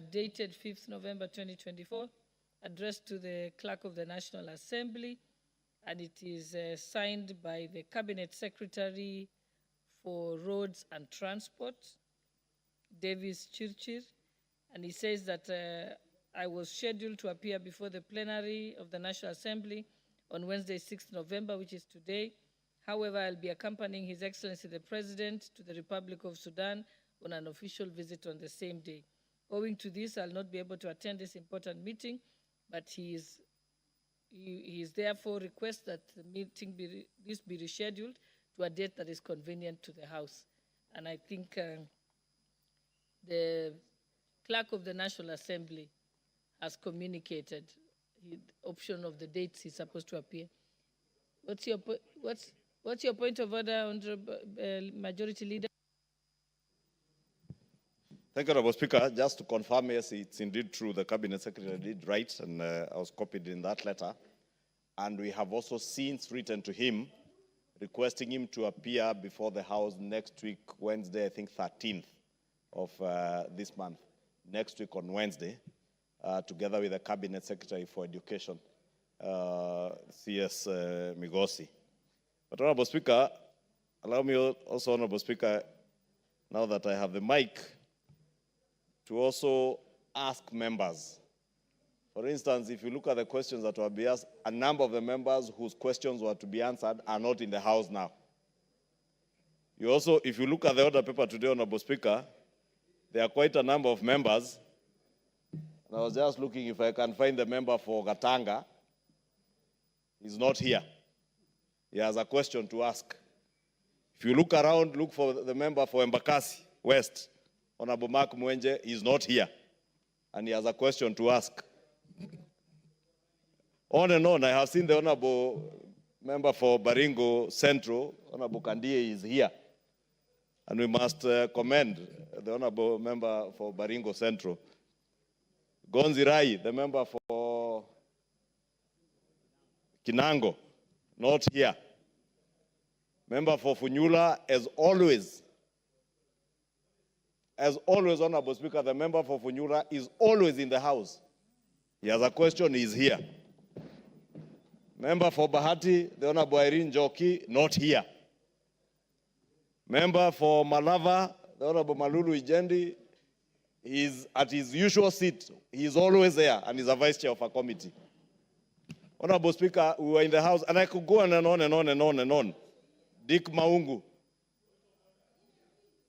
dated 5th November 2024, addressed to the Clerk of the National Assembly, and it is signed by the Cabinet Secretary for Roads and Transport, Davis Chirchir, and he says that I was scheduled to appear before the plenary of the National Assembly on Wednesday, 6th November, which is today. However, I'll be accompanying His Excellency the President to the Republic of Sudan on an official visit on the same day. Owing to this, I'll not be able to attend this important meeting, but he is therefore requests that the meeting be rescheduled to a date that is convenient to the House. And I think the Clerk of the National Assembly has communicated the option of the dates he's supposed to appear. What's your point of order, Honorable Majority Leader? Thank you, Honorable Speaker. Just to confirm, yes, it's indeed true. The Cabinet Secretary did write, and I was copied in that letter. And we have also since written to him, requesting him to appear before the House next week, Wednesday, I think 13th of this month, next week on Wednesday, together with the Cabinet Secretary for Education, CS Migosi. But Honorable Speaker, allow me also, Honorable Speaker, now that I have the mic, to also ask members. For instance, if you look at the questions that were being asked, a number of the members whose questions were to be answered are not in the House now. You also, if you look at the order paper today, Honorable Speaker, there are quite a number of members. And I was just looking if I can find the member for Gatanga. He's not here. He has a question to ask. If you look around, look for the member for Embakasi West. Honorable Mark Mwenje is not here, and he has a question to ask. On and on, I have seen the Honorable member for Baringo Central, Honorable Kandie, is here. And we must commend the Honorable member for Baringo Central. Gonzirai, the member for Kinango, not here. Member for Funyula, as always, Honorable Speaker, the member for Funyula is always in the House. He has a question, he is here. Member for Bahati, the Honorable Irene Joki, not here. Member for Malava, the Honorable Malulu Ijendi, he is at his usual seat. He is always there, and is a vice chair of a committee. Honorable Speaker, we were in the House, and I could go on and on and on and on and on. Dick Maungu,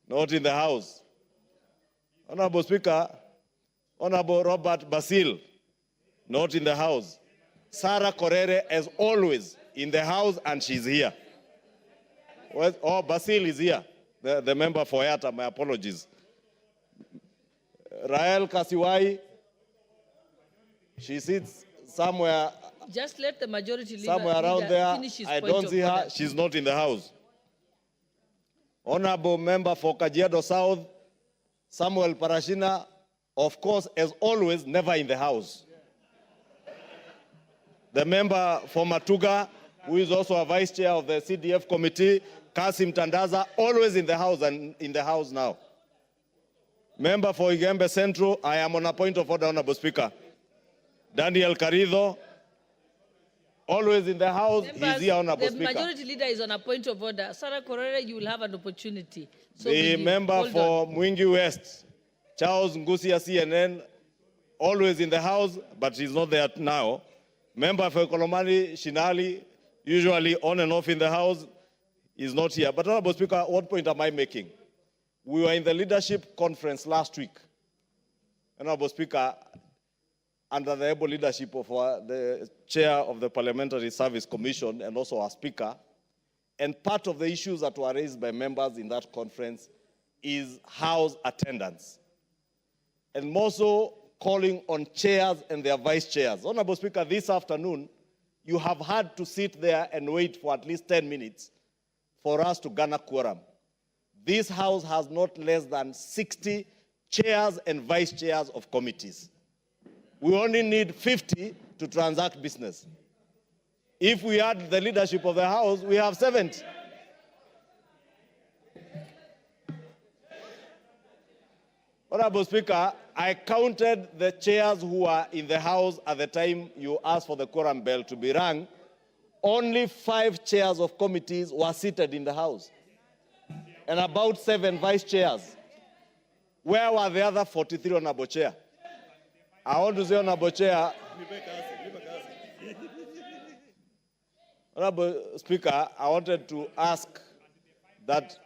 not in the House. Honorable Speaker, Honorable Robert Basil, not in the House. Sarah Korere, as always, in the House, and she's here. Oh, Basil is here, the member for Yata, my apologies. Rael Kasiwai, she sits somewhere. Just let the majority leader somewhere around there. finish his I point don't of see her. order. She's not in the House. Honorable member for Kajiado South, Samuel Parashina, of course, as always, never in the House. The member for Matuga, who is also a vice chair of the CDF committee, Kasim Tandaza, always in the House and in the House now. Member for Igembe Central, I am on a point of order, Honorable Speaker. Daniel Carido, always in the House. Members, he's here, Honorable the Speaker. majority leader is on a point of order. Sarah Korere, you will have an opportunity. So The member for Mwingi West, Charles Ngusia CNN, always in the House, but he's not there now. Member for Kolomani Shinali, usually on and off in the House, is not here. But Honorable Speaker, what point am I making? We were in the leadership conference last week. Honorable Speaker, under the able leadership of the chair of the Parliamentary Service Commission and also our speaker, and part of the issues that were raised by members in that conference is House attendance. And more so, calling on chairs and their vice chairs. Honorable Speaker, this afternoon, you have had to sit there and wait for at least 10 minutes for us to garner quorum. This House has not less than 60 chairs and vice chairs of committees. We only need 50 to transact business. If we add the leadership of the House, we have 70. Honorable Speaker, I counted the chairs who were in the House at the time you asked for the quorum bell to be rung. Only 5 chairs of committees were seated in the House, and about 7 vice chairs. Where were the other 43, Honorable Chair? I want to say, Honorable Chair, Honorable Speaker, I wanted to ask that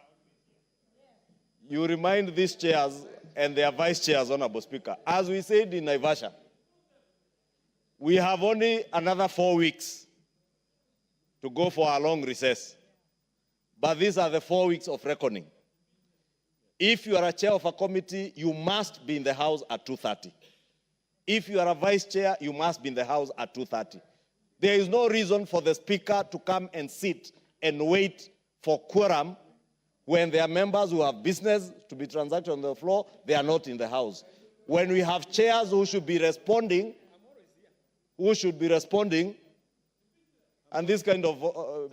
you remind these chairs and their vice chairs, Honorable Speaker. As we said in Naivasha, we have only another 4 weeks to go for a long recess. But these are the 4 weeks of reckoning. If you are a chair of a committee, you must be in the House at 2:30. If you are a vice chair, you must be in the House at 2:30. There is no reason for the Speaker to come and sit and wait for quorum when there are members who have business to be transacted on the floor, they are not in the House. When we have chairs who should be responding, and this kind of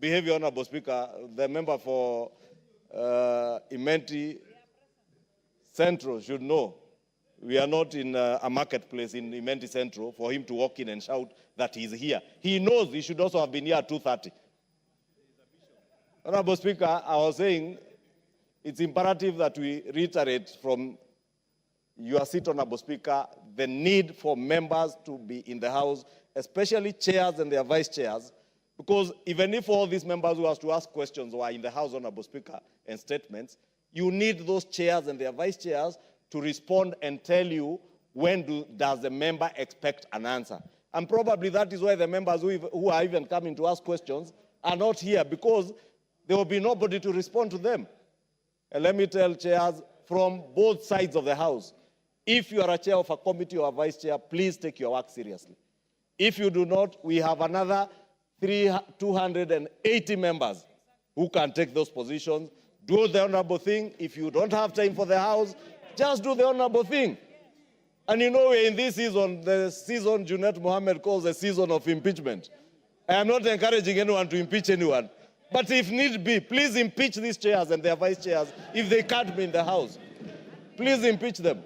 behavior, Honorable Speaker, the member for Imenti Central should know. We are not in a marketplace in Imenti Central for him to walk in and shout that he's here. He knows he should also have been here at 2:30. Honorable Speaker, I was saying it's imperative that we reiterate from your seat, Honorable Speaker, the need for members to be in the House, especially chairs and their vice chairs, because even if all these members who have to ask questions were in the House, Honorable Speaker, and statements, you need those chairs and their vice chairs to respond and tell you when does the member expect an answer. And probably that is why the members who are even coming to ask questions are not here, because there will be nobody to respond to them. And let me tell chairs from both sides of the House, if you are a chair of a committee or a vice chair, please take your work seriously. If you do not, we have another 280 members who can take those positions. Do the honorable thing. If you don't have time for the House, just do the honorable thing. And you know, we're in this season, the season Junet Mohammed calls the season of impeachment. I am not encouraging anyone to impeach anyone. But if need be, please impeach these chairs and their vice chairs if they can't be in the House. Please impeach them.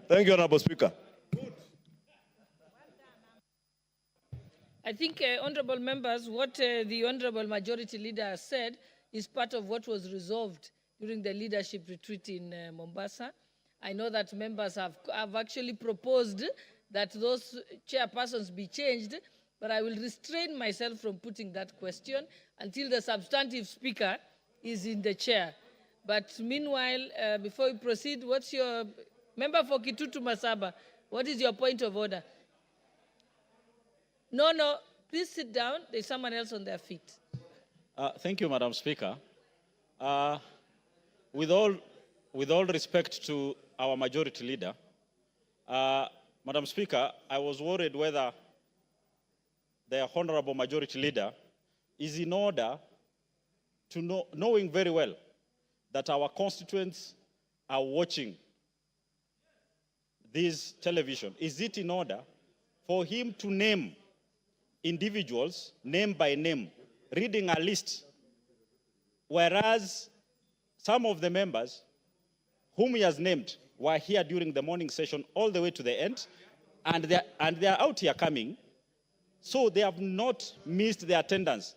Thank you, Honorable Speaker. I think, honorable members, what the honorable majority leader has said is part of what was resolved during the leadership retreat in Mombasa. I know that members have actually proposed that those chairpersons be changed, but I will restrain myself from putting that question until the substantive speaker is in the chair. But meanwhile, before we proceed, what's your, member for Kitutu Masaba, what is your point of order? No, please sit down. There's someone else on their feet. Thank you, Madam Speaker. With all respect to our majority leader, Madam Speaker, I was worried whether the honorable majority leader is in order to knowing very well that our constituents are watching this television. Is it in order for him to name individuals, name by name, reading a list, whereas some of the members whom he has named were here during the morning session all the way to the end, and they are out here coming, so they have not missed their attendance.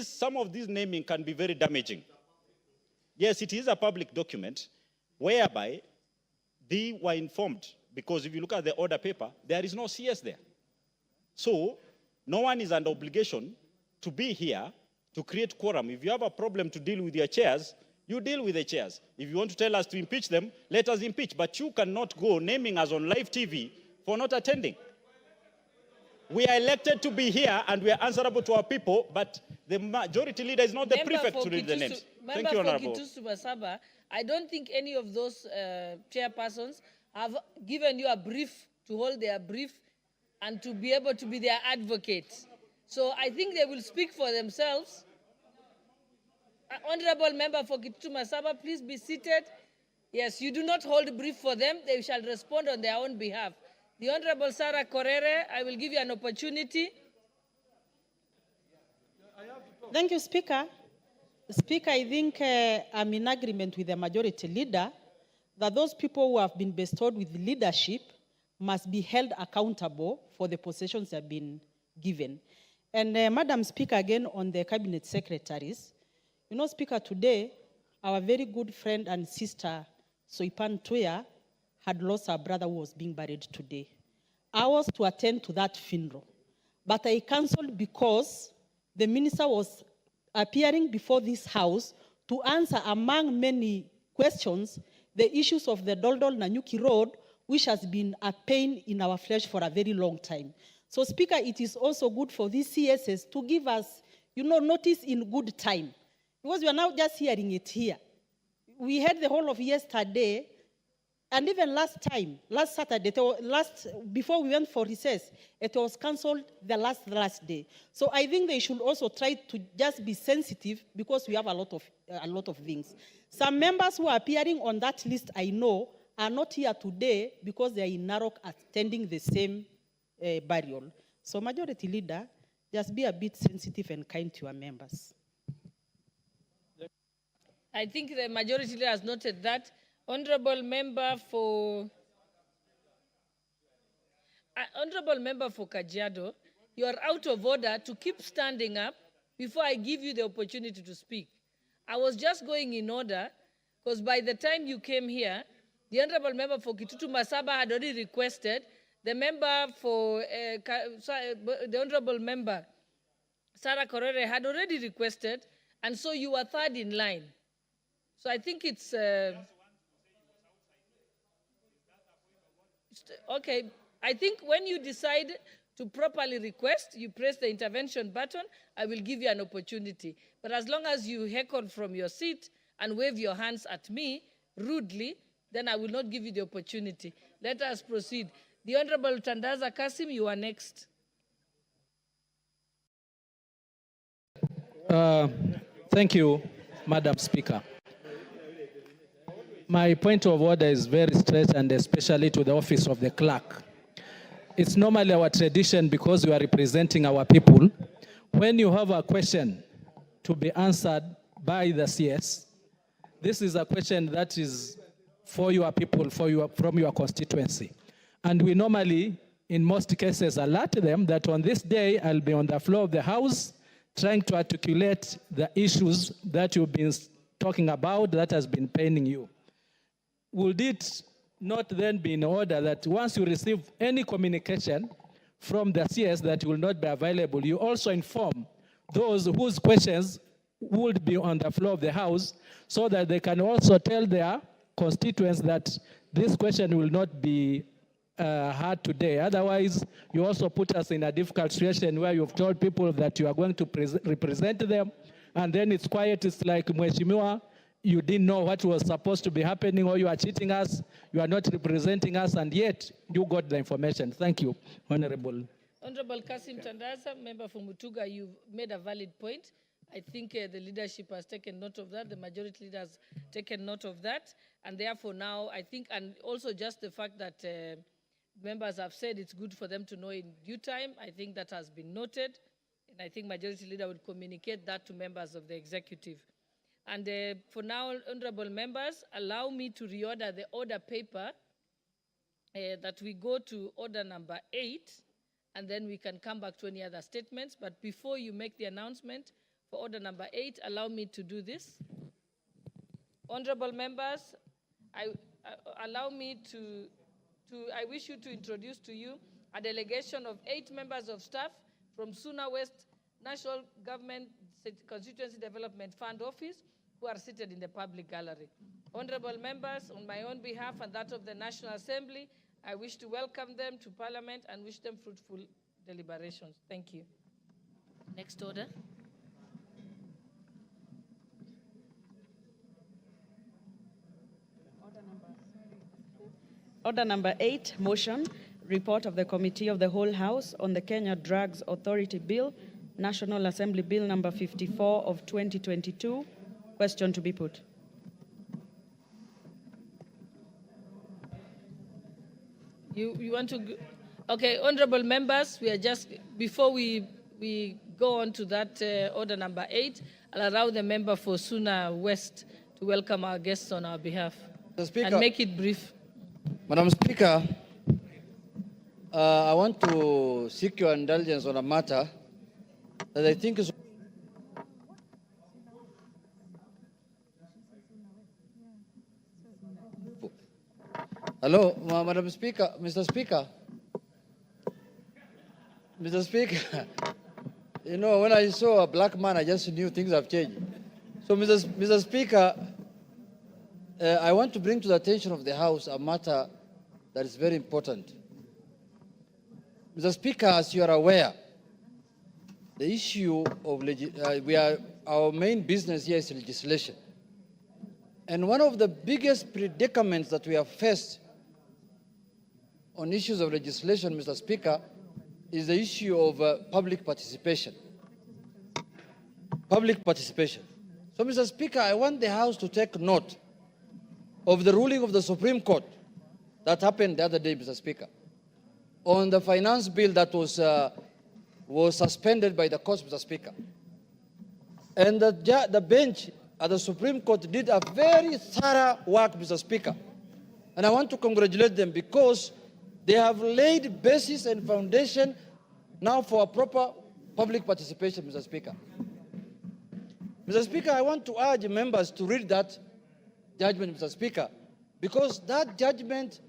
Some of these naming can be very damaging. Yes, it is a public document whereby they were informed, because if you look at the order paper, there is no CS there. So no one is under obligation to be here to create quorum. If you have a problem to deal with your chairs, you deal with the chairs. If you want to tell us to impeach them, let us impeach. But you cannot go naming us on live TV for not attending. We are elected to be here and we are answerable to our people, but the majority leader is not the prefect to read the names. Thank you, Honorable. Kitutu Masaba, I don't think any of those chairpersons have given you a brief to hold their brief and to be able to be their advocates. So I think they will speak for themselves. Honorable member for Kitutu Masaba, please be seated. Yes, you do not hold a brief for them. They shall respond on their own behalf. The Honorable Sarah Korere, I will give you an opportunity. Thank you, Speaker. Speaker, I think I'm in agreement with the majority leader that those people who have been bestowed with leadership must be held accountable for the positions they have been given. And Madam Speaker, again on the cabinet secretaries, you know, Speaker, today, our very good friend and sister, Soipan Tuya, had lost her brother who was being buried today. I was to attend to that funeral, but I cancelled because the minister was appearing before this house to answer, among many questions, the issues of the Doldol Nanyuki Road, which has been a pain in our flesh for a very long time. So, Speaker, it is also good for these CSS to give us, you know, notice in good time, because we are now just hearing it here. We had the whole of yesterday, and even last Saturday, before we went for recess, it was cancelled the last day. So I think they should also try to just be sensitive, because we have a lot of things. Some members who are appearing on that list, I know, are not here today because they are in Narok attending the same burial. So Majority Leader, just be a bit sensitive and kind to your members. I think the majority leader has noted that. Honorable member for Kajiado, you are out of order to keep standing up before I give you the opportunity to speak. I was just going in order, because by the time you came here, the honorable member for Kitutu Masaba had already requested, the member for, the honorable member, Sarah Korere, had already requested, and so you were third in line. So I think it's... okay, I think when you decide to properly request, you press the intervention button, I will give you an opportunity. But as long as you heckle from your seat and wave your hands at me rudely, then I will not give you the opportunity. Let us proceed. The Honorable Tandaza Kasim, you are next. Thank you, Madam Speaker. My point of order is very straight, and especially to the office of the clerk. It's normally our tradition, because we are representing our people, when you have a question to be answered by the CS, this is a question that is for your people, from your constituency. And we normally, in most cases, alert them that on this day, I'll be on the floor of the House trying to articulate the issues that you've been talking about that has been paining you. Would it not then be in order that once you receive any communication from the CS that will not be available, you also inform those whose questions would be on the floor of the House, so that they can also tell their constituents that this question will not be heard today. Otherwise, you also put us in a difficult situation where you've told people that you are going to represent them, and then it's quiet. It's like, Mheshimiwa, you didn't know what was supposed to be happening, or you are cheating us, you are not representing us, and yet you got the information. Thank you, Honorable. Honorable Kasim Tandaza, member for Mutuga, you've made a valid point. I think the leadership has taken note of that. The majority leader has taken note of that. And therefore now, I think, and also just the fact that members have said it's good for them to know in due time, I think that has been noted. And I think majority leader would communicate that to members of the executive. And for now, honorable members, allow me to reorder the order paper, that we go to order number 8, and then we can come back to any other statements. But before you make the announcement for order number 8, allow me to do this. Honorable members, I wish you to introduce to you a delegation of 8 members of staff from Suna West National Government Constituency Development Fund Office, who are seated in the public gallery. Honorable members, on my own behalf and that of the National Assembly, I wish to welcome them to Parliament and wish them fruitful deliberations. Thank you. Next order. Order number 8, motion, report of the Committee of the Whole House on the Kenya Drugs Authority Bill, National Assembly Bill number 54 of 2022. Question to be put. You want to? Okay, honorable members, we are just, before we go on to that order number 8, I'll allow the member for Suna West to welcome our guests on our behalf. Mr. Speaker, And make it brief. Madam Speaker, I want to seek your indulgence on a matter that I think is. Hello, Madam Speaker, Mr. Speaker. Mr. Speaker, you know, when I saw a black man, I just knew things have changed. So, Mr. Speaker, I want to bring to the attention of the House a matter that is very important. Mr. Speaker, as you are aware, the issue of our main business here is legislation. And one of the biggest predicaments that we have faced on issues of legislation, Mr. Speaker, is the issue of public participation. Public participation. So, Mr. Speaker, I want the House to take note of the ruling of the Supreme Court that happened the other day, Mr. Speaker, on the finance bill that was suspended by the court, Mr. Speaker. And the bench at the Supreme Court did a very thorough work, Mr. Speaker. And I want to congratulate them because they have laid basis and foundation now for a proper public participation, Mr. Speaker. Mr. Speaker, I want to urge members to read that judgment, Mr. Speaker, because that judgment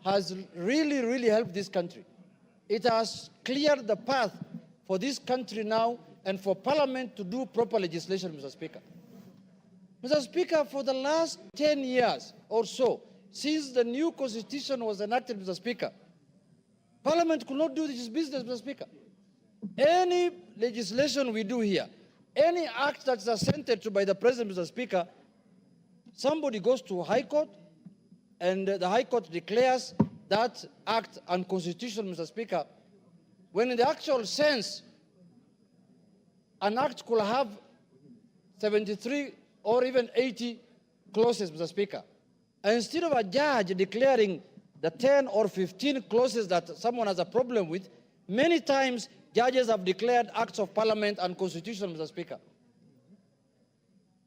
has really helped this country. It has cleared the path for this country now and for Parliament to do proper legislation, Mr. Speaker. Mr. Speaker, for the last 10 years or so, since the new constitution was enacted, Mr. Speaker, Parliament could not do this business, Mr. Speaker. Any legislation we do here, any act that is assented to by the President, Mr. Speaker, somebody goes to High Court, and the High Court declares that act unconstitutional, Mr. Speaker, when in the actual sense, an act could have 73 or even 80 clauses, Mr. Speaker. And instead of a judge declaring the 10 or 15 clauses that someone has a problem with, many times judges have declared acts of Parliament unconstitutional, Mr. Speaker.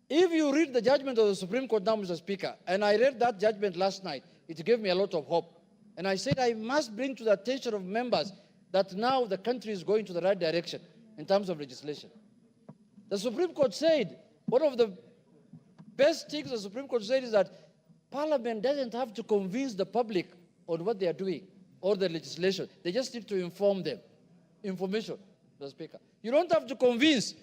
If you read the judgment of the Supreme Court now, Mr. Speaker, and I read that judgment last night, it gave me a lot of hope. And I said I must bring to the attention of members that now the country is going to the right direction in terms of legislation. The Supreme Court said, one of the best things the Supreme Court said is that Parliament doesn't have to convince the public on what they are doing or the legislation. They just need to inform them. Information, Mr. Speaker. You don't have to convince,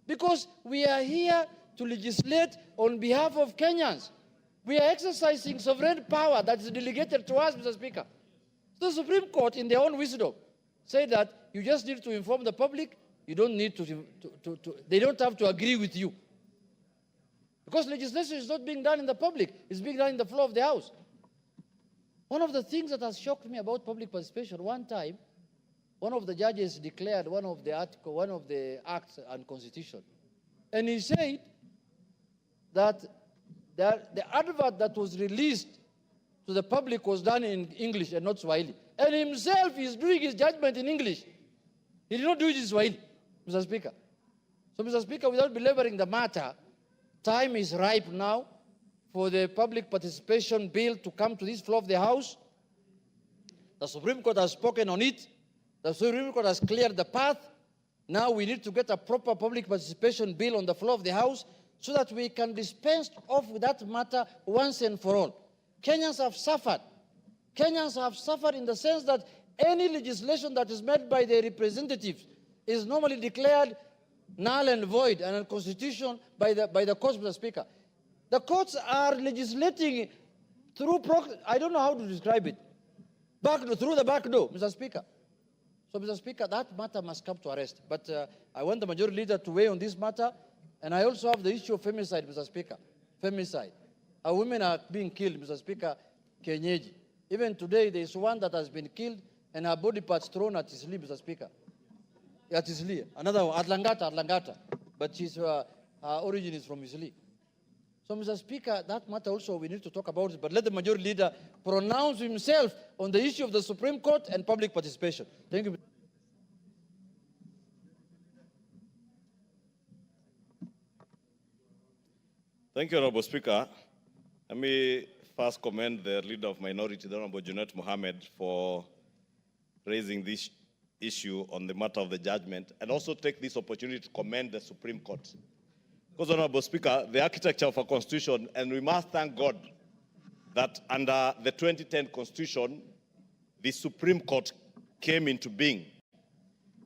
because we are here to legislate on behalf of Kenyans. We are exercising sovereign power that is delegated to us, Mr. Speaker. The Supreme Court, in their own wisdom, said that you just need to inform the public. You don't need they don't have to agree with you. Because legislation is not being done in the public, it's being done in the floor of the House. One of the things that has shocked me about public participation, one time, one of the judges declared one of the acts unconstitutional. And he said that the advert that was released to the public was done in English and not Swahili. And himself is doing his judgment in English. He did not do it in Swahili, Mr. Speaker. So, Mr. Speaker, without belaboring the matter, time is ripe now for the public participation bill to come to this floor of the House. The Supreme Court has spoken on it. The Supreme Court has cleared the path. Now we need to get a proper public participation bill on the floor of the House so that we can dispense off with that matter once and for all. Kenyans have suffered. Kenyans have suffered in the sense that any legislation that is made by the representatives is normally declared null and void and unconstitutional by the courts, Mr. Speaker. The courts are legislating through, I don't know how to describe it, through the back door, Mr. Speaker. So, Mr. Speaker, that matter must come to a rest. But I want the majority leader to weigh on this matter. And I also have the issue of femicide, Mr. Speaker. Femicide. Our women are being killed, Mr. Speaker, Kenyeji. Even today, there is one that has been killed and her body parts thrown at Isli, Mr. Speaker. At Isli. Another one, Atlangata. But her origin is from Isli. So, Mr. Speaker, that matter also we need to talk about it, but let the majority leader pronounce himself on the issue of the Supreme Court and public participation. Thank you. Thank you, Honorable Speaker. Let me first commend the Leader of Minority, the Honorable Junet Mohammed, for raising this issue on the matter of the judgment, and also take this opportunity to commend the Supreme Court. Because, Honorable Speaker, the architecture of our Constitution, and we must thank God that under the 2010 Constitution, the Supreme Court came into being.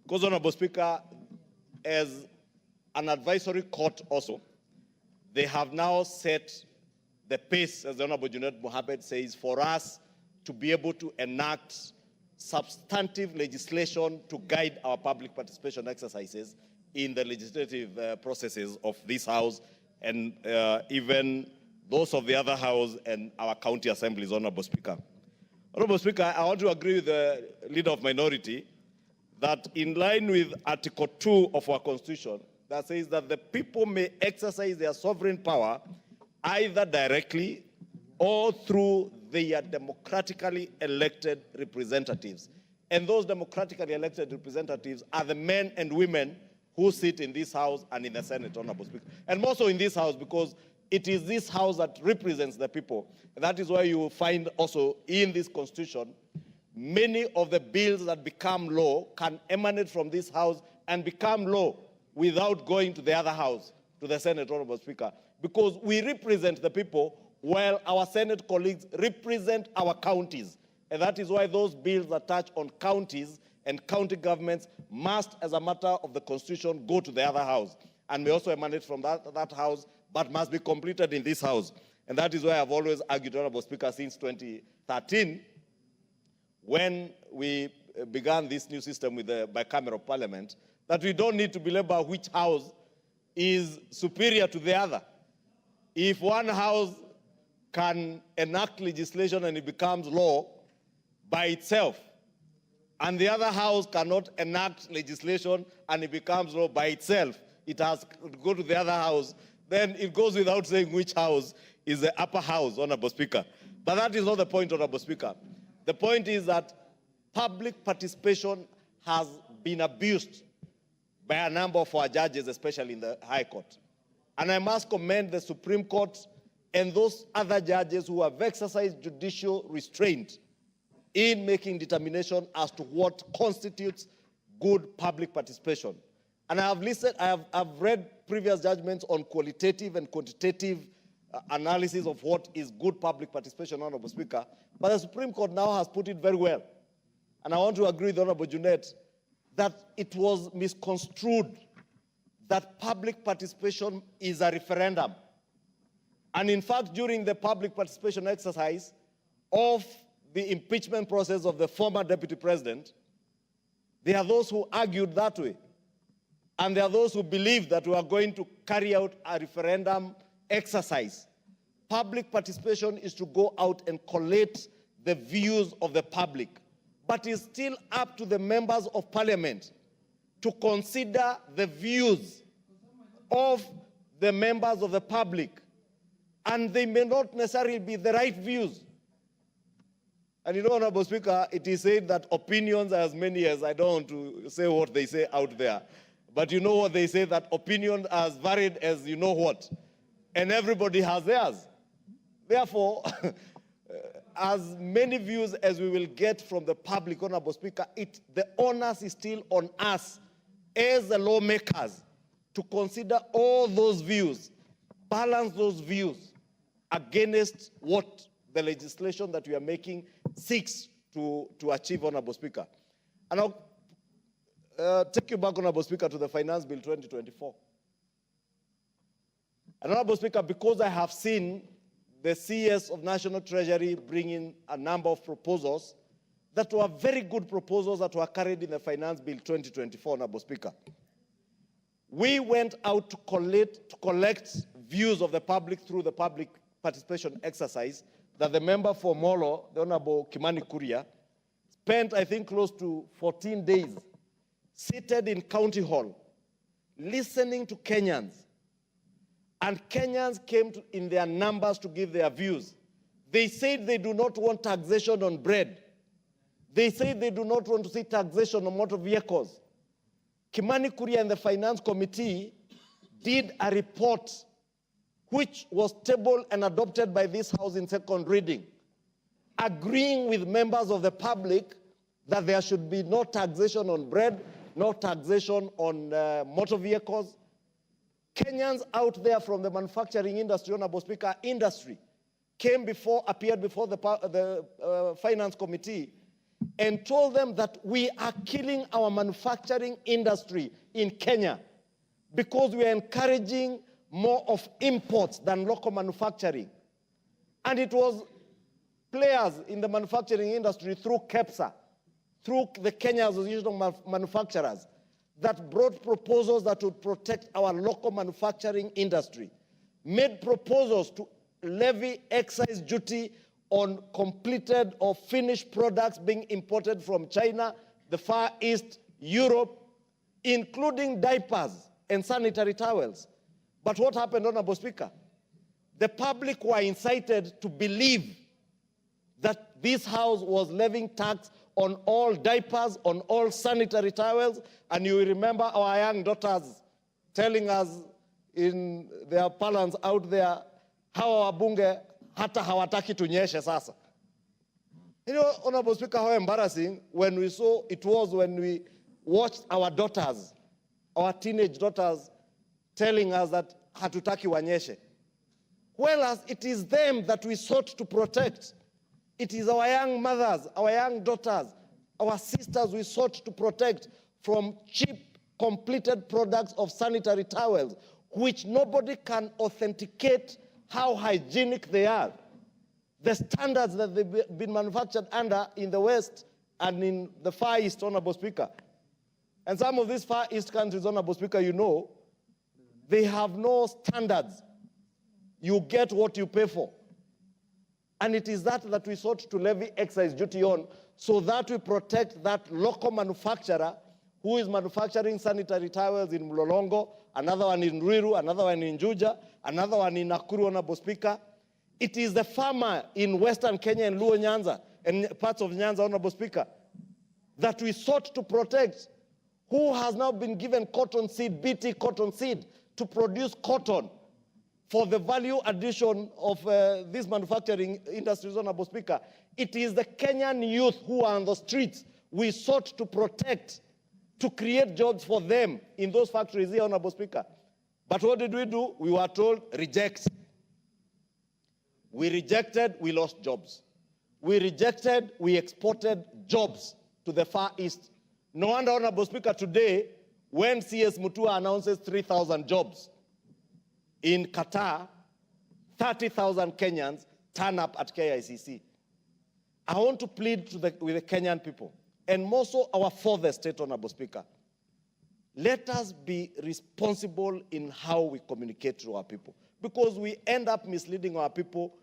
Because, Honorable Speaker, as an advisory court also, they have now set the pace, as the Honorable Junet Mohammed says, for us to be able to enact substantive legislation to guide our public participation exercises in the legislative processes of this House and even those of the other House and our county assemblies, Honorable Speaker. Honorable Speaker, I want to agree with the Leader of Minority that in line with Article 2 of our Constitution, that says that the people may exercise their sovereign power either directly or through their democratically elected representatives. And those democratically elected representatives are the men and women who sit in this House and in the Senate, Honorable Speaker. And more so in this House, because it is this House that represents the people. And that is why you will find also in this Constitution, many of the bills that become law can emanate from this House and become law without going to the other House, to the Senate, Honorable Speaker, because we represent the people while our Senate colleagues represent our counties. And that is why those bills that touch on counties and county governments must, as a matter of the Constitution, go to the other House and may also emanate from that House, but must be completed in this House. And that is why I've always argued, Honorable Speaker, since 2013, when we began this new system with the bicameral parliament, that we don't need to belabor which House is superior to the other. If one House can enact legislation and it becomes law by itself, and the other House cannot enact legislation and it becomes law by itself, it has to go to the other House, then it goes without saying which House is the upper House, Honorable Speaker. But that is not the point, Honorable Speaker. The point is that public participation has been abused by a number of our judges, especially in the High Court. And I must commend the Supreme Court and those other judges who have exercised judicial restraint in making determination as to what constitutes good public participation. And I've read previous judgments on qualitative and quantitative analysis of what is good public participation, Honorable Speaker. But the Supreme Court now has put it very well. And I want to agree with Honorable Junet that it was misconstrued that public participation is a referendum. And in fact, during the public participation exercise of the impeachment process of the former deputy president, there are those who argued that way. And there are those who believe that we are going to carry out a referendum exercise. Public participation is to go out and collate the views of the public. But it's still up to the members of parliament to consider the views of the members of the public. And they may not necessarily be the right views. And you know, Honorable Speaker, it is said that opinions are as many as, I don't want to say what they say out there, but you know what they say, that opinions are as varied as you know what. And everybody has theirs. Therefore, as many views as we will get from the public, Honorable Speaker, the onus is still on us as the lawmakers to consider all those views, balance those views against what the legislation that we are making seeks to achieve, Honorable Speaker. And I'll take you back, Honorable Speaker, to the Finance Bill 2024. And Honorable Speaker, because I have seen the CS of National Treasury bring in a number of proposals that were very good proposals that were carried in the Finance Bill 2024, Honorable Speaker. We went out to collect views of the public through the public participation exercise that the member for Molo, the Honorable Kimani Kuria, spent, I think, close to 14 days seated in County Hall, listening to Kenyans. And Kenyans came in their numbers to give their views. They said they do not want taxation on bread. They said they do not want to see taxation on motor vehicles. Kimani Kuria and the Finance Committee did a report which was tabled and adopted by this House in second reading, agreeing with members of the public that there should be no taxation on bread, no taxation on motor vehicles. Kenyans out there from the manufacturing industry, Honorable Speaker, appeared before the Finance Committee and told them that we are killing our manufacturing industry in Kenya because we are encouraging more of imports than local manufacturing. And it was players in the manufacturing industry through KEPSA, through the Kenya Association of Manufacturers, that brought proposals that would protect our local manufacturing industry, made proposals to levy excise duty on completed or finished products being imported from China, the Far East, Europe, including diapers and sanitary towels. But what happened, Honorable Speaker? The public were incited to believe that this House was levying tax on all diapers, on all sanitary towels, and you will remember our young daughters telling us in their parlance out there how our bunge hata hawataki tunyeshe sasa. You know, Honorable Speaker, how embarrassing when we saw it was when we watched our daughters, our teenage daughters, telling us that hatutaki wanyeshe. Whereas it is them that we sought to protect. It is our young mothers, our young daughters, our sisters we sought to protect from cheap, completed products of sanitary towels, which nobody can authenticate how hygienic they are. The standards that they've been manufactured under in the West and in the Far East, Honorable Speaker. And some of these Far East countries, Honorable Speaker, you know, they have no standards. You get what you pay for. And it is that we sought to levy excise duty on, so that we protect that local manufacturer who is manufacturing sanitary towels in Mlolongo, another one in Ruiru, another one in Juja, another one in Nakuru, Honorable Speaker. It is the farmer in Western Kenya and Luo Nyanza and parts of Nyanza, Honorable Speaker, that we sought to protect, who has now been given cotton seed, BT cotton seed, to produce cotton for the value addition of these manufacturing industries, Honorable Speaker. It is the Kenyan youth who are on the streets we sought to protect, to create jobs for them in those factories here, Honorable Speaker. But what did we do? We were told, reject. We rejected, we lost jobs. We rejected, we exported jobs to the Far East. No wonder, Honorable Speaker, today, when CS Mutua announces 3,000 jobs, in Qatar, 30,000 Kenyans turn up at KICC. I want to plead with the Kenyan people, and more so our fourth state, Honorable Speaker. Let us be responsible in how we communicate to our people, because we end up misleading our people,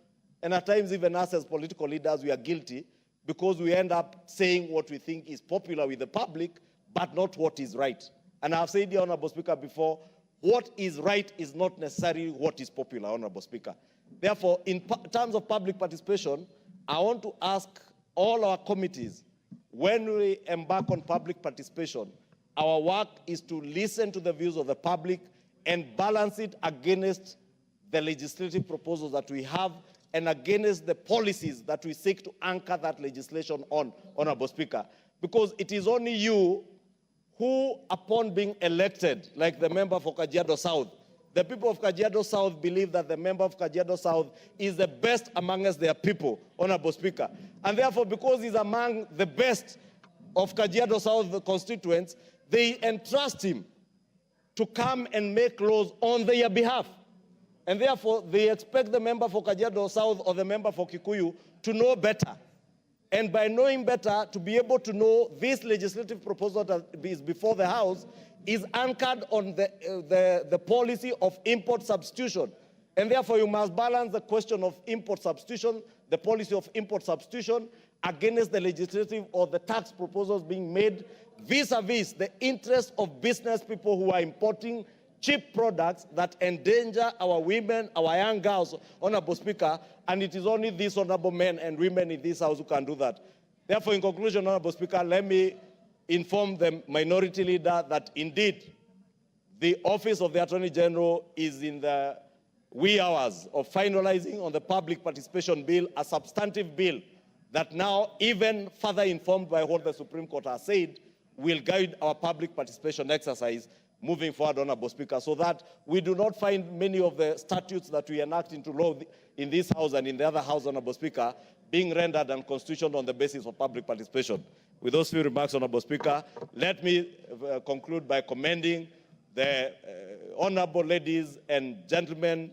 and at times even us as political leaders, we are guilty, because we end up saying what we think is popular with the public, but not what is right. And I've said here, Honorable Speaker, before, what is right is not necessarily what is popular, Honorable Speaker. Therefore, in terms of public participation, I want to ask all our committees, when we embark on public participation, our work is to listen to the views of the public and balance it against the legislative proposals that we have and against the policies that we seek to anchor that legislation on, Honorable Speaker. Because it is only you who, upon being elected, like the member for Kajiado South, the people of Kajiado South believe that the member of Kajiado South is the best amongst their people, Honorable Speaker. And therefore, because he's among the best of Kajiado South constituents, they entrust him to come and make laws on their behalf. And therefore, they expect the member for Kajiado South or the member for Kikuyu to know better. And by knowing better, to be able to know this legislative proposal that is before the House is anchored on the policy of import substitution. And therefore, you must balance the question of import substitution, the policy of import substitution, against the legislative or the tax proposals being made vis-a-vis the interest of business people who are importing cheap products that endanger our women, our young girls, Honorable Speaker, and it is only these honorable men and women in this House who can do that. Therefore, in conclusion, Honorable Speaker, let me inform the minority leader that indeed the office of the Attorney General is in the wee hours of finalizing on the public participation bill, a substantive bill that now, even further informed by what the Supreme Court has said, will guide our public participation exercise moving forward, Honorable Speaker, so that we do not find many of the statutes that we enact into law in this House and in the other House, Honorable Speaker, being rendered unconstitutional on the basis of public participation. With those few remarks, Honorable Speaker, let me conclude by commending the honorable ladies and gentlemen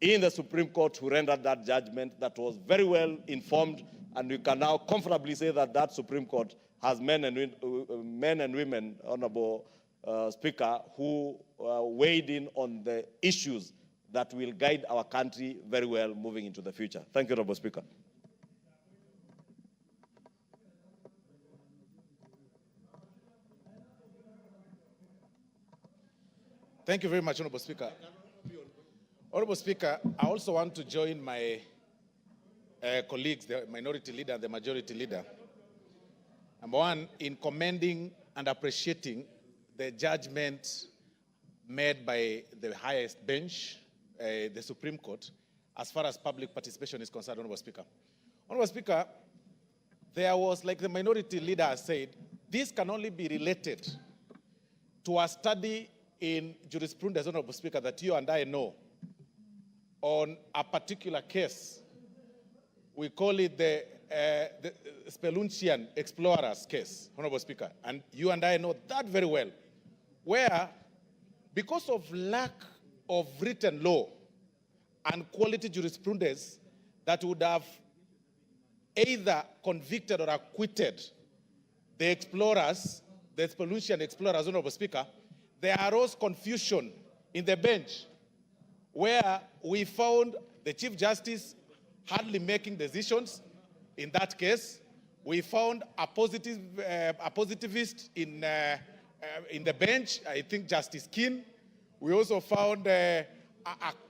in the Supreme Court who rendered that judgment that was very well informed, and we can now comfortably say that that Supreme Court has men and women, Honorable Speaker, who weighed in on the issues that will guide our country very well moving into the future. Thank you, Honorable Speaker. Thank you very much, Honorable Speaker. Honorable Speaker, I also want to join my colleagues, the minority leader and the majority leader. Number one, in commending and appreciating the judgment made by the highest bench, the Supreme Court, as far as public participation is concerned, Honorable Speaker. Honorable Speaker, there was, like the minority leader has said, this can only be related to a study in jurisprudence, Honorable Speaker, that you and I know on a particular case. We call it the Spelunchian Explorers case, Honorable Speaker, and you and I know that very well, where because of lack of written law and quality jurisprudence that would have either convicted or acquitted the explorers, the Spelunchian Explorers, Honorable Speaker, there arose confusion in the bench where we found the Chief Justice hardly making decisions in that case. We found a positivist in the bench, I think Justice Keane. We also found a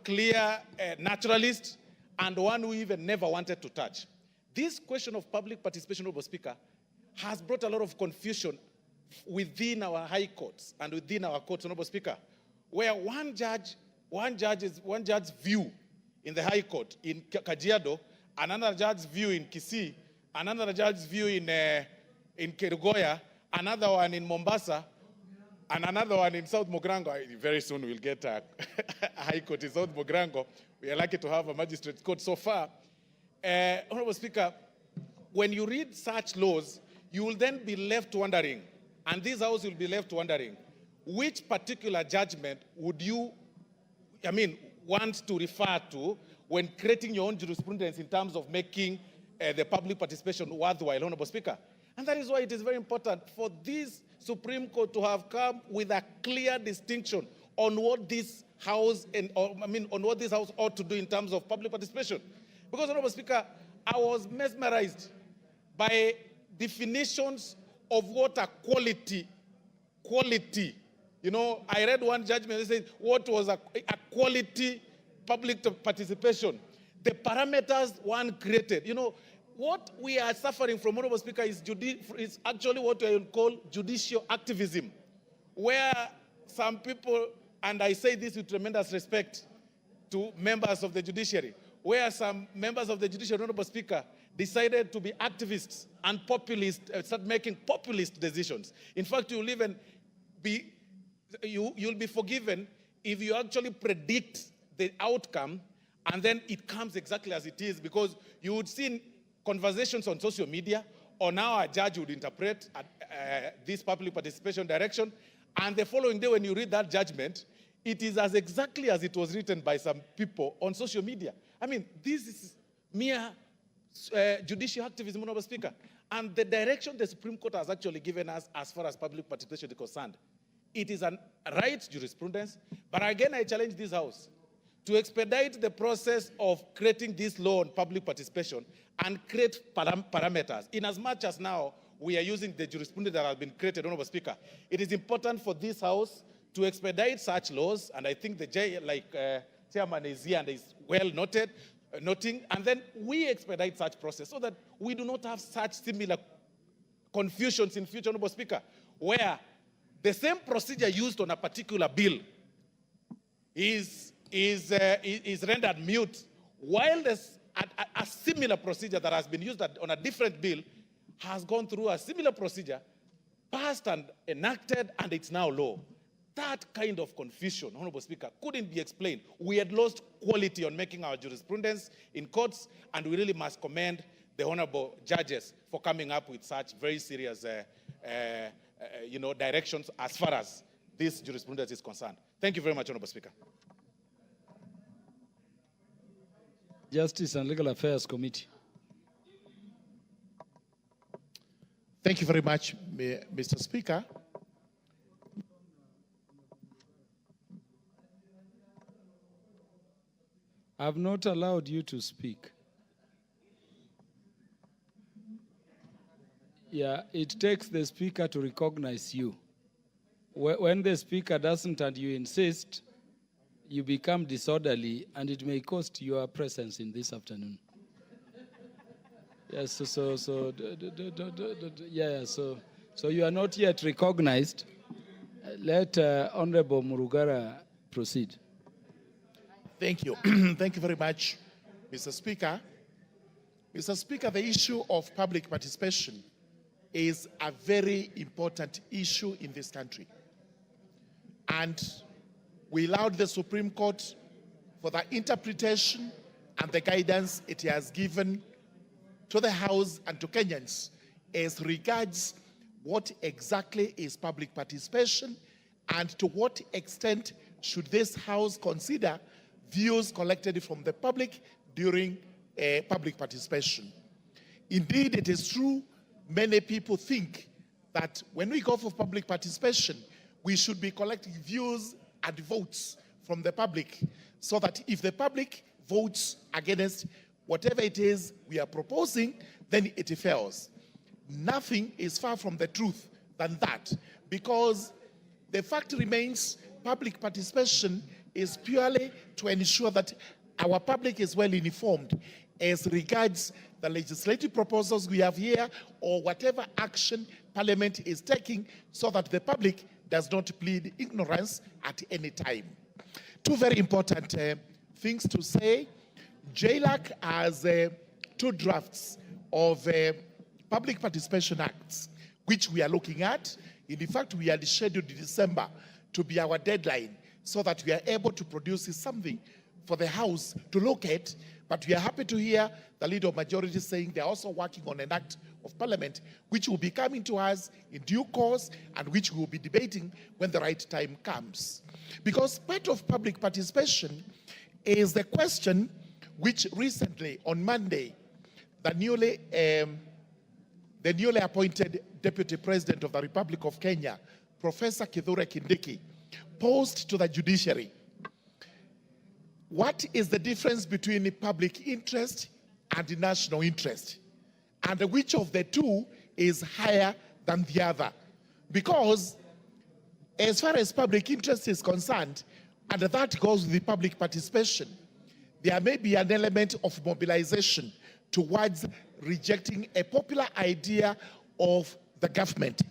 clear naturalist and one who even never wanted to touch. This question of public participation, Honorable Speaker, has brought a lot of confusion within our high courts and within our courts, Honorable Speaker, where one judge's view in the High Court in Kajiado, another judge's view in Kisii, another judge's view in Kerugoya, another one in Mombasa, and another one in South Mogrango. Very soon we'll get a High Court in South Mogrango. We are lucky to have a magistrate court so far. Honorable Speaker, when you read such laws, you will then be left wondering, and this House will be left wondering, which particular judgment would you, want to refer to when creating your own jurisprudence in terms of making the public participation worthwhile, Honorable Speaker. And that is why it is very important for this Supreme Court to have come with a clear distinction on what this House on what this House ought to do in terms of public participation. Because, Honorable Speaker, I was mesmerized by definitions of what a quality. I read one judgment that said what was a quality public participation. The parameters one created. What we are suffering from, Honorable Speaker, is actually what we call judicial activism, where some people, and I say this with tremendous respect to members of the judiciary, where some members of the judiciary, Honorable Speaker, decided to be activists and populist, start making populist decisions. In fact, you'll even be, you'll be forgiven if you actually predict the outcome and then it comes exactly as it is, because you would see conversations on social media, or now a judge would interpret this public participation direction, and the following day when you read that judgment, it is as exactly as it was written by some people on social media. This is mere judicial activism, Honorable Speaker. And the direction the Supreme Court has actually given us as far as public participation is concerned, it is a right jurisprudence. But again, I challenge this House to expedite the process of creating this law on public participation and create parameters. In as much as now we are using the jurisprudence that has been created, Honorable Speaker, it is important for this House to expedite such laws, and I think the chairman is here and is well noting, and then we expedite such process so that we do not have such similar confusions in future, Honorable Speaker, where the same procedure used on a particular bill is is rendered mute, while there's a similar procedure that has been used on a different bill has gone through a similar procedure, passed and enacted, and it's now law. That kind of confusion, Honorable Speaker, couldn't be explained. We had lost quality on making our jurisprudence in courts, and we really must commend the honorable judges for coming up with such very serious directions as far as this jurisprudence is concerned. Thank you very much, Honorable Speaker. Justice and Legal Affairs Committee. Thank you very much, Mr. Speaker. I've not allowed you to speak. Yeah, it takes the speaker to recognize you. When the speaker doesn't and you insist, you become disorderly, and it may cost your presence in this afternoon. Yes, so you are not yet recognized. Let Honorable Murugara proceed. Thank you. Thank you very much, Mr. Speaker. Mr. Speaker, the issue of public participation is a very important issue in this country. And we allowed the Supreme Court for the interpretation and the guidance it has given to the House and to Kenyans as regards what exactly is public participation and to what extent should this House consider views collected from the public during public participation. Indeed, it is true, many people think that when we go for public participation, we should be collecting views and votes from the public, so that if the public votes against whatever it is we are proposing, then it fails. Nothing is far from the truth than that, because the fact remains public participation is purely to ensure that our public is well informed as regards the legislative proposals we have here or whatever action Parliament is taking, so that the public does not plead ignorance at any time. Two very important things to say. JLAC has two drafts of public participation acts, which we are looking at. In fact, we had scheduled December to be our deadline, so that we are able to produce something for the House to look at. But we are happy to hear the Leader of Majority saying they are also working on an act of Parliament, which will be coming to us in due course and which we will be debating when the right time comes. Because part of public participation is the question which recently, on Monday, the newly appointed Deputy President of the Republic of Kenya, Professor Kithure Kindiki, posed to the judiciary. What is the difference between the public interest and the national interest? And which of the two is higher than the other? Because as far as public interest is concerned, and that goes with the public participation, there may be an element of mobilization towards rejecting a popular idea of the government.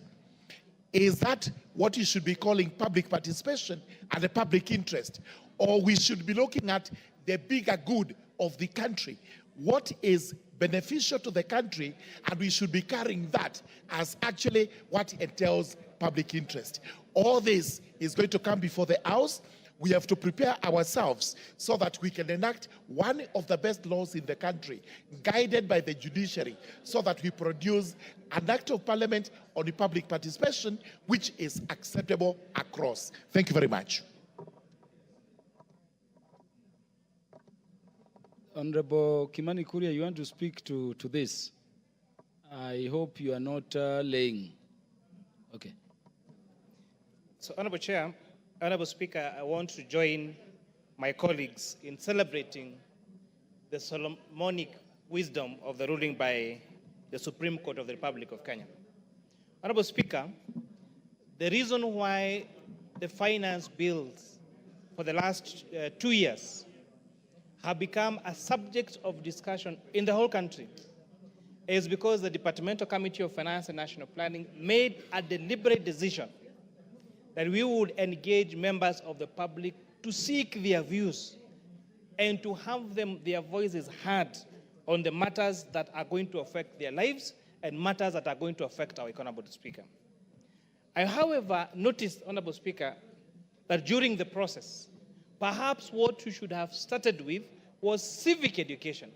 Is that what you should be calling public participation and the public interest? Or we should be looking at the bigger good of the country, what is beneficial to the country, and we should be carrying that as actually what entails public interest. All this is going to come before the House. We have to prepare ourselves so that we can enact one of the best laws in the country, guided by the judiciary, so that we produce an act of Parliament on the public participation which is acceptable across. Thank you very much. Honorable Kimani Kuria, you want to speak to this? I hope you are not laying. Okay. So, Honorable Chair, Honorable Speaker, I want to join my colleagues in celebrating the Solomonic wisdom of the ruling by the Supreme Court of the Republic of Kenya. Honorable Speaker, the reason why the finance bills for the last 2 years have become a subject of discussion in the whole country is because the Departmental Committee of Finance and National Planning made a deliberate decision that we would engage members of the public to seek their views and to have their voices heard on the matters that are going to affect their lives and matters that are going to affect our Honorable Speaker. I, however, noticed, Honorable Speaker, that during the process, perhaps what we should have started with was civic education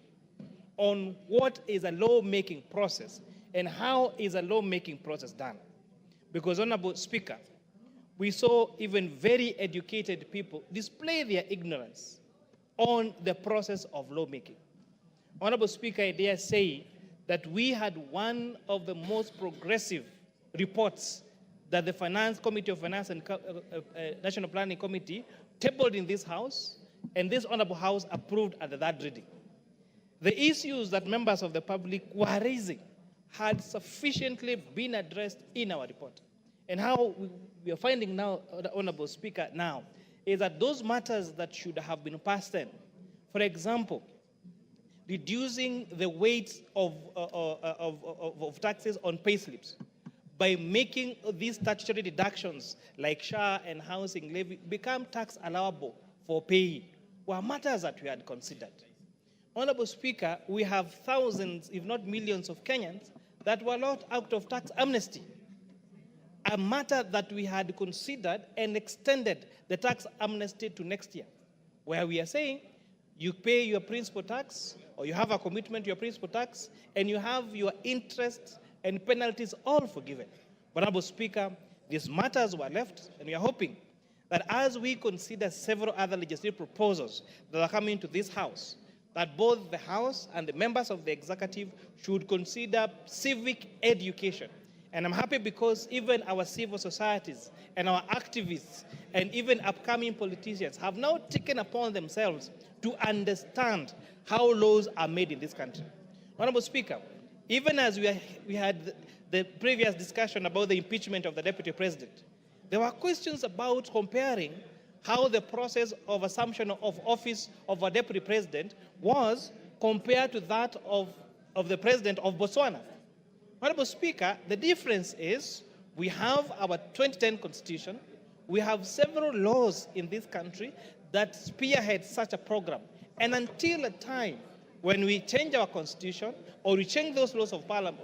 on what is a lawmaking process and how is a lawmaking process done. Because, Honorable Speaker, we saw even very educated people display their ignorance on the process of lawmaking. Honorable Speaker, I dare say that we had one of the most progressive reports that the Finance Committee of Finance and National Planning Committee tabled in this House, and this Honorable House approved at the third reading. The issues that members of the public were raising had sufficiently been addressed in our report. And how we are finding now, Honorable Speaker, now, is that those matters that should have been passed in, for example, reducing the weight of taxes on payslips by making these statutory deductions like SHA and housing levy become tax allowable for payee, were matters that we had considered. Honorable Speaker, we have thousands, if not millions, of Kenyans that were locked out of tax amnesty, a matter that we had considered and extended the tax amnesty to next year, where we are saying you pay your principal tax, or you have a commitment to your principal tax, and you have your interest and penalties all forgiven. But, Honorable Speaker, these matters were left, and we are hoping that as we consider several other legislative proposals that are coming to this House, that both the House and the members of the executive should consider civic education. And I'm happy because even our civil societies and our activists and even upcoming politicians have now taken upon themselves to understand how laws are made in this country. Honorable Speaker, even as we had the previous discussion about the impeachment of the Deputy President, there were questions about comparing how the process of assumption of office of a Deputy President was compared to that of the President of Botswana. Honorable Speaker, the difference is we have our 2010 Constitution, we have several laws in this country that spearhead such a program. And until a time when we change our Constitution or we change those laws of Parliament,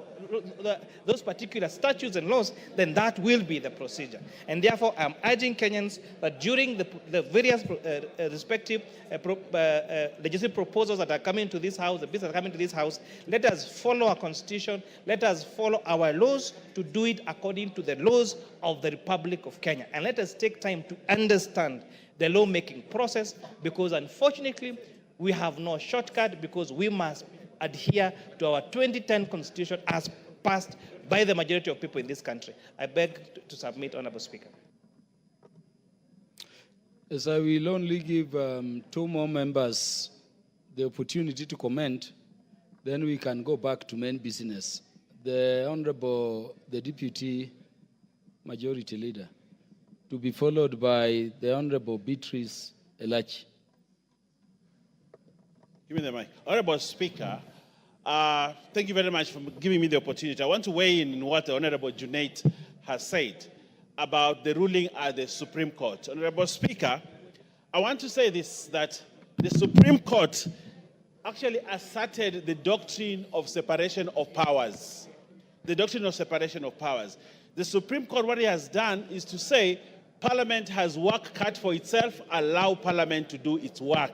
those particular statutes and laws, then that will be the procedure. And therefore, I'm urging Kenyans that during the various respective legislative proposals that are coming to this House, the bills that are coming to this House, let us follow our Constitution, let us follow our laws to do it according to the laws of the Republic of Kenya. And let us take time to understand the lawmaking process, because unfortunately, we have no shortcut, because we must adhere to our 2010 Constitution as passed by the majority of people in this country. I beg to submit, Honorable Speaker. As I will only give 2 more members the opportunity to comment, then we can go back to main business. The Deputy Majority Leader, to be followed by the Honorable Beatrice Elachi. Give me the mic. Honorable Speaker, thank you very much for giving me the opportunity. I want to weigh in what the Honorable Junaid has said about the ruling at the Supreme Court. Honorable Speaker, I want to say this, that the Supreme Court actually asserted the doctrine of separation of powers. The doctrine of separation of powers. The Supreme Court, what it has done is to say Parliament has work cut for itself, allow Parliament to do its work.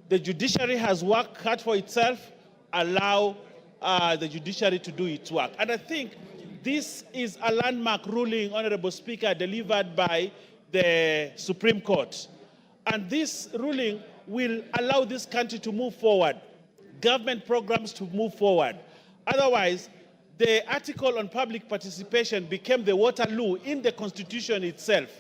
The judiciary has work cut for itself, allow the judiciary to do its work. And I think this is a landmark ruling, Honorable Speaker, delivered by the Supreme Court. And this ruling will allow this country to move forward, government programs to move forward. Otherwise, the article on public participation became the Waterloo in the Constitution itself,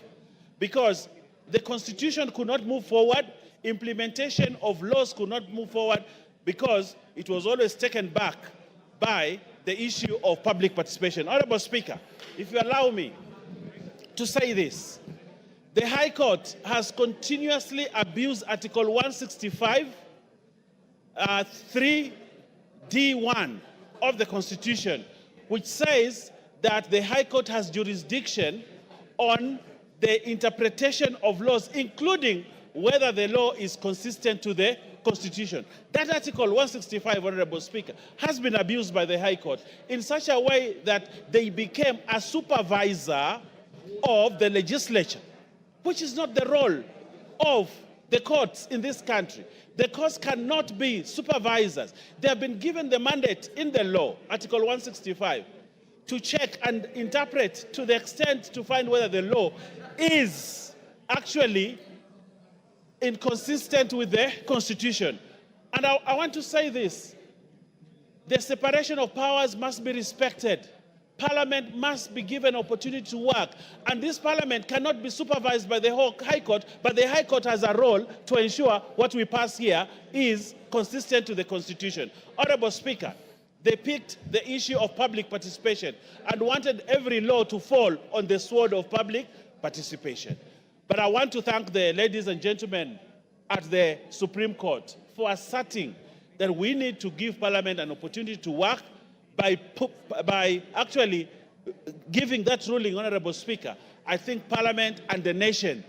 because the Constitution could not move forward, implementation of laws could not move forward, because it was always taken back by the issue of public participation. Honorable Speaker, if you allow me to say this, the High Court has continuously abused Article 165, 3D1 of the Constitution, which says that the High Court has jurisdiction on the interpretation of laws, including whether the law is consistent to the Constitution. That Article 165, Honorable Speaker, has been abused by the High Court in such a way that they became a supervisor of the legislature, which is not the role of the courts in this country. The courts cannot be supervisors. They have been given the mandate in the law, Article 165, to check and interpret to the extent to find whether the law is actually inconsistent with the Constitution. And I want to say this. The separation of powers must be respected. Parliament must be given opportunity to work. And this Parliament cannot be supervised by the whole High Court, but the High Court has a role to ensure what we pass here is consistent to the Constitution. Honorable Speaker, they picked the issue of public participation and wanted every law to fall on the sword of public participation. But I want to thank the ladies and gentlemen at the Supreme Court for asserting that we need to give Parliament an opportunity to work by actually giving that ruling, Honorable Speaker. I think Parliament and the nation.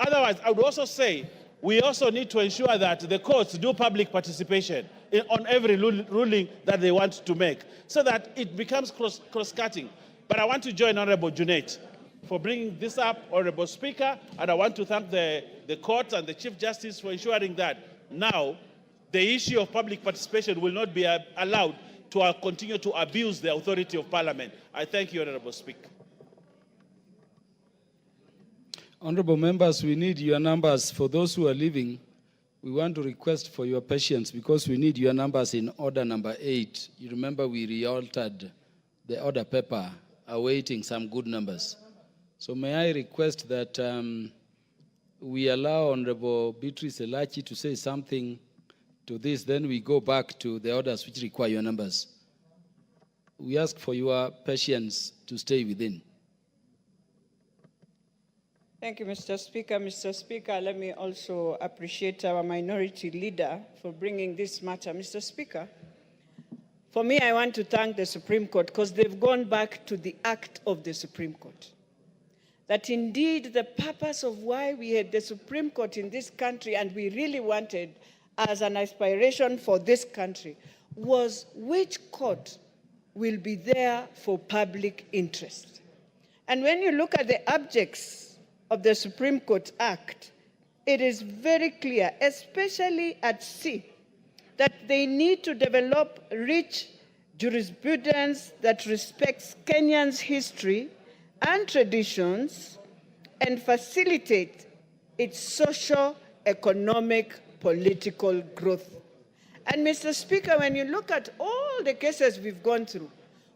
Otherwise, I would also say we also need to ensure that the courts do public participation on every ruling that they want to make so that it becomes cross-cutting. But I want to join Honorable Junaid for bringing this up, Honorable Speaker, and I want to thank the court and the Chief Justice for ensuring that now the issue of public participation will not be allowed to continue to abuse the authority of Parliament. I thank you, Honorable Speaker. Honorable members, we need your numbers. For those who are leaving, we want to request for your patience because we need your numbers in order number 8. You remember we re-altered the order paper, awaiting some good numbers. So may I request that we allow Honorable Beatrice Elachi to say something to this, then we go back to the orders which require your numbers. We ask for your patience to stay within. Thank you, Mr. Speaker. Mr. Speaker, let me also appreciate our minority leader for bringing this matter. Mr. Speaker, for me, I want to thank the Supreme Court because they've gone back to the act of the Supreme Court. That indeed the purpose of why we had the Supreme Court in this country and we really wanted as an aspiration for this country was which court will be there for public interest. And when you look at the objects of the Supreme Court Act, it is very clear, especially at C, that they need to develop rich jurisprudence that respects Kenyans' history and traditions and facilitate its social, economic, political growth. And Mr. Speaker, when you look at all the cases we've gone through,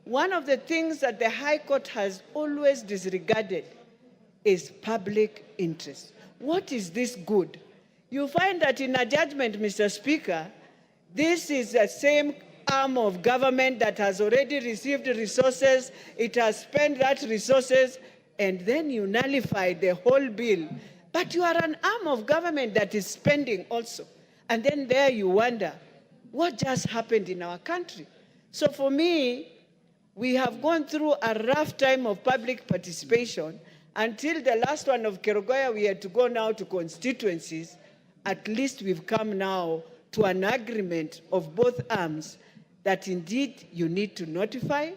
one of the things that the High Court has always disregarded is public interest. What is this good? You find that in a judgment, Mr. Speaker, this is the same arm of government that has already received resources, it has spent that resources, and then you nullify the whole bill. But you are an arm of government that is spending also. And then there you wonder, what just happened in our country? So for me, we have gone through a rough time of public participation until the last one of Kerugoya, we had to go now to constituencies. At least we've come now to an agreement of both arms that indeed you need to notify,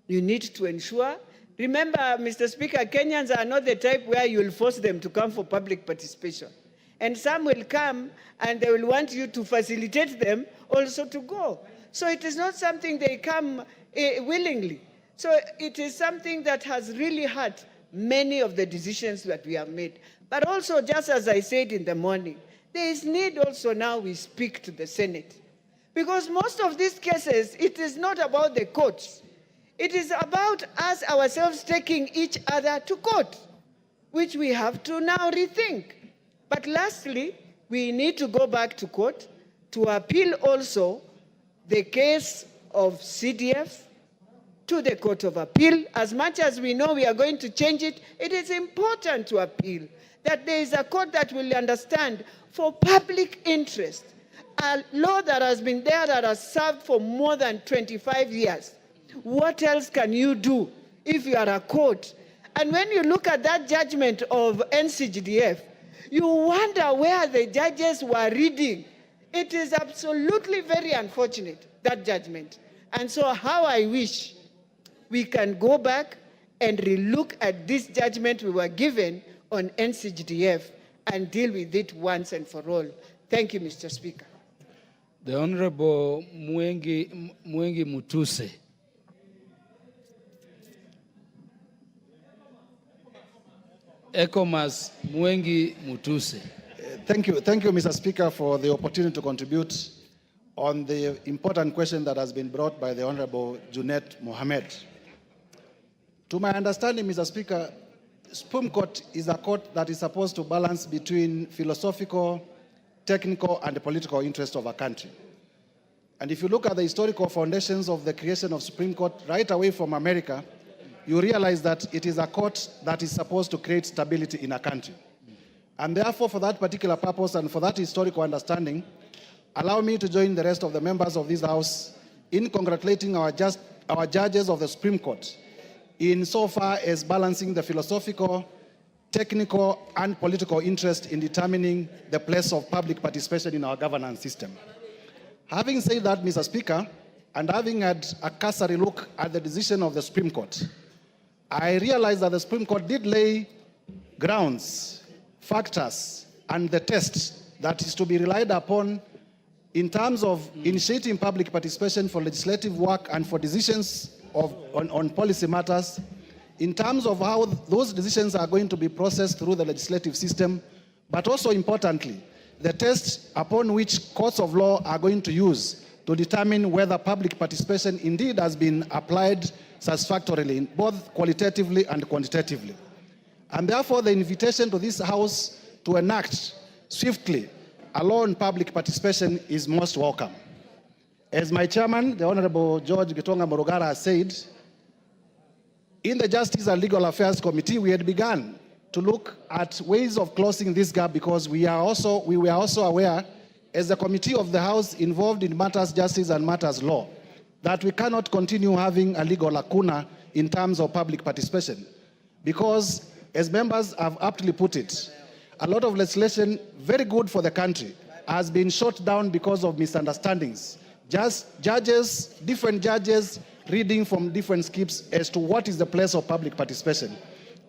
you need to ensure. Remember, Mr. Speaker, Kenyans are not the type where you will force them to come for public participation. And some will come and they will want you to facilitate them also to go. So it is not something they come willingly. So it is something that has really hurt many of the decisions that we have made. But also, just as I said in the morning, there is need also now we speak to the Senate. Because most of these cases, it is not about the courts. It is about us ourselves taking each other to court, which we have to now rethink. But lastly, we need to go back to court to appeal also the case of CDF to the Court of Appeal. As much as we know we are going to change it, it is important to appeal that there is a court that will understand for public interest, a law that has been there that has served for more than 25 years. What else can you do if you are a court And when you look at that judgment of NCGDF, you wonder where the judges were reading. It is absolutely very unfortunate, that judgment. And so how I wish we can go back and relook at this judgment we were given on NCGDF and deal with it once and for all. Thank you, Mr. Speaker. The Honorable Mwengi Mutuse. Ekomas Mwengi Mutuse. Thank you, Mr. Speaker, for the opportunity to contribute on the important question that has been brought by the Honorable Junet Mohamed. To my understanding, Mr. Speaker, Supreme Court is a court that is supposed to balance between philosophical, technical, and the political interests of a country. And if you look at the historical foundations of the creation of Supreme Court right away from America, you realize that it is a court that is supposed to create stability in a country. And therefore, for that particular purpose and for that historical understanding, allow me to join the rest of the members of this House in congratulating our judges of the Supreme Court in so far as balancing the philosophical, technical, and political interest in determining the place of public participation in our governance system. Having said that, Mr. Speaker, and having had a cursory look at the decision of the Supreme Court, I realized that the Supreme Court did lay grounds, factors, and the test that is to be relied upon in terms of initiating public participation for legislative work and for decisions on policy matters, in terms of how those decisions are going to be processed through the legislative system, but also importantly, the test upon which courts of law are going to use to determine whether public participation indeed has been applied satisfactorily, both qualitatively and quantitatively. And therefore, the invitation to this House to enact swiftly a law on public participation is most welcome. As my chairman, the Honorable George Gitonga Morogara, has said, in the Justice and Legal Affairs Committee, we had begun to look at ways of closing this gap because we were also aware, as a committee of the House involved in matters justice and matters law, that we cannot continue having a legal lacuna in terms of public participation. Because, as members have aptly put it, a lot of legislation, very good for the country, has been shot down because of misunderstandings. Just different judges reading from different scripts as to what is the place of public participation.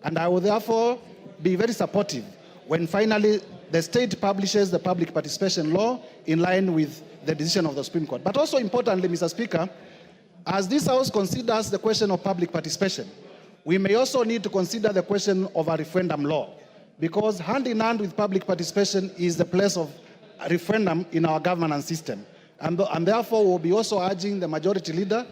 And I will therefore be very supportive when finally the state publishes the public participation law in line with the decision of the Supreme Court. But also importantly, Mr. Speaker, as this House considers the question of public participation, we may also need to consider the question of a referendum law, because hand in hand with public participation is the place of a referendum in our governance system. And therefore, we'll be also urging the majority leader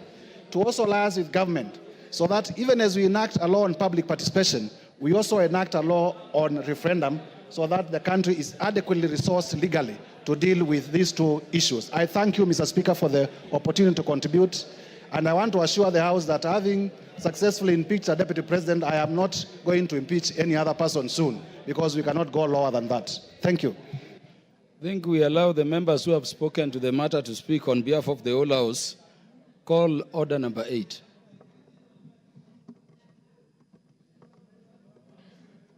to also liaise with government so that even as we enact a law on public participation, we also enact a law on referendum so that the country is adequately resourced legally to deal with these two issues. I thank you, Mr. Speaker, for the opportunity to contribute. And I want to assure the House that having successfully impeached a deputy president, I am not going to impeach any other person soon, because we cannot go lower than that. Thank you. I think we allow the members who have spoken to the matter to speak on behalf of the whole House. Call order number 8.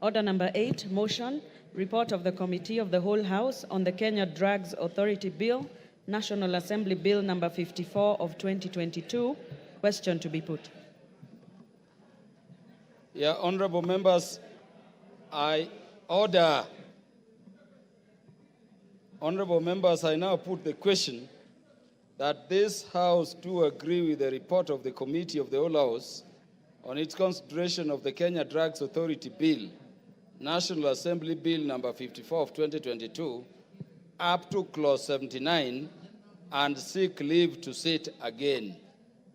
Order number 8, motion, report of the Committee of the Whole House on the Kenya Drugs Authority Bill, National Assembly Bill number 54 of 2022. Question to be put. Yeah, honorable members, I order. Honorable members, I now put the question that this House do agree with the report of the Committee of the Whole House on its consideration of the Kenya Drugs Authority Bill, National Assembly Bill number 54 of 2022, up to clause 79, and seek leave to sit again.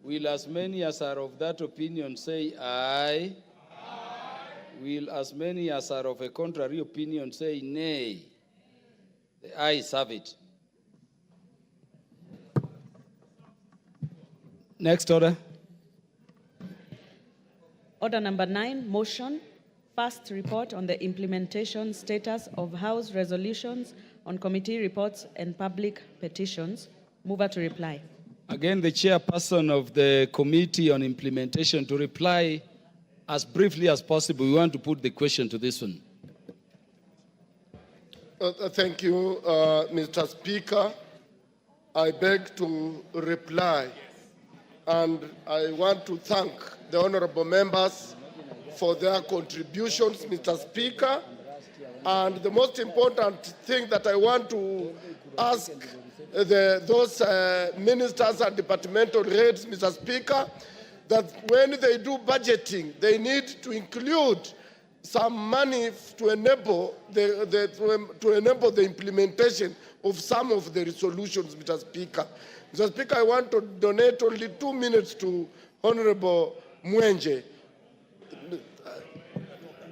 Will as many as are of that opinion say aye? Aye. Will as many as are of a contrary opinion say nay? The ayes have it. Next order. Order number 9, motion, first report on the implementation status of House resolutions on committee reports and public petitions. Mover to reply. Again, the chairperson of the Committee on Implementation to reply as briefly as possible. We want to put the question to this one. Thank you, Mr. Speaker. I beg to reply, and I want to thank the honorable members for their contributions, Mr. Speaker. And the most important thing that I want to ask those ministers and departmental heads, Mr. Speaker, that when they do budgeting, they need to include some money to enable the implementation of some of the resolutions, Mr. Speaker. Mr. Speaker, I want to donate only 2 minutes to Honorable Mwenje.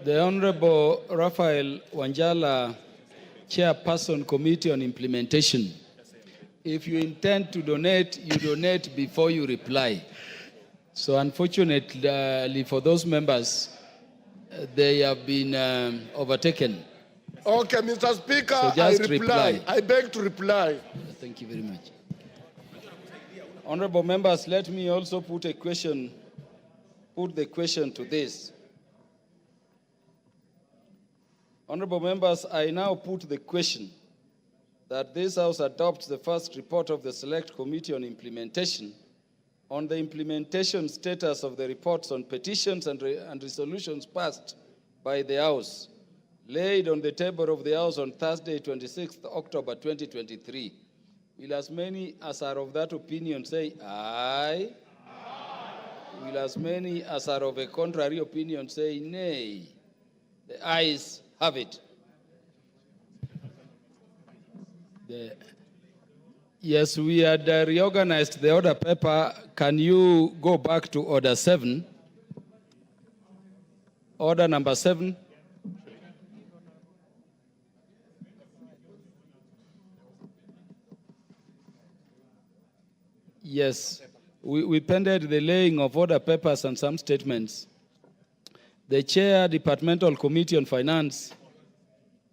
The Honorable Raphael Wanjala, Chairperson, Committee on Implementation. If you intend to donate, you donate before you reply. So unfortunately for those members, they have been overtaken. Okay, Mr. Speaker, So just reply. I beg to reply. Thank you very much. Honorable members, let me also put the question to this. Honorable members, I now put the question that this House adopts the first report of the Select Committee on Implementation on the implementation status of the reports on petitions and resolutions passed by the House, laid on the table of the House on Thursday, 26th October 2023. Will as many as are of that opinion say aye? Aye. Will as many as are of a contrary opinion say nay? The ayes have it. Yes, we had reorganized the order paper. Can you go back to order 7? Order number 7. Yes, we pended the laying of order papers and some statements. The Chair, Departmental Committee on Finance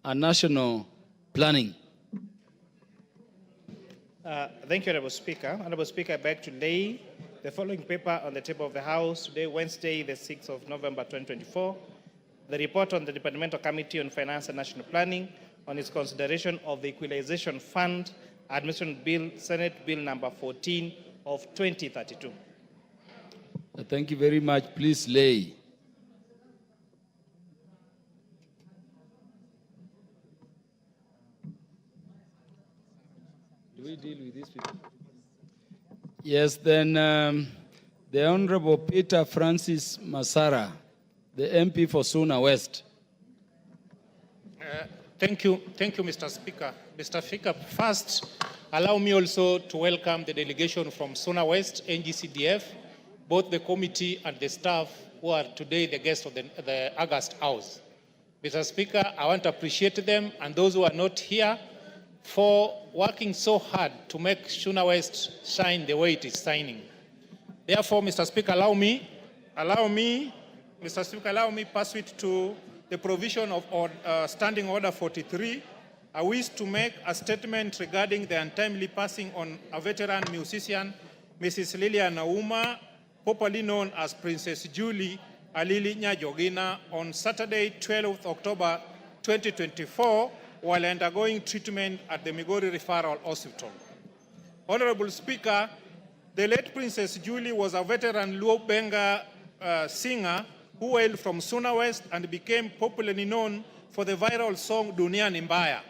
and National Planning. Thank you, Honorable Speaker. Honorable Speaker, I beg to lay the following paper on the table of the House today, Wednesday, the 6th of November, 2024. The report on the Departmental Committee on Finance and National Planning on its consideration of the Equalization Fund Administration Bill, Senate Bill number 14 of 2032. Thank you very much. Please lay. Do we deal with these people? Yes, then the Honorable Peter Francis Masara, the MP for Suna West. Thank you, Mr. Speaker. Mr. Speaker, first, allow me also to welcome the delegation from Suna West, NGCDF, both the committee and the staff who are today the guests of the August House. Mr. Speaker, I want to appreciate them and those who are not here for working so hard to make Suna West shine the way it is shining. Therefore, Mr. Speaker, allow me, pursuant to the provision of Standing Order 43, I wish to make a statement regarding the untimely passing on a veteran musician, Mrs. Lilian Auma, popularly known as Princess Julie Alili Nyajogina, on Saturday, 12th October 2024, while undergoing treatment at the Migori Referral Hospital. Honorable Speaker, the late Princess Julie was a veteran Luo Benga singer who hailed from Suna West and became popularly known for the viral song Dunia Ni Mbaya.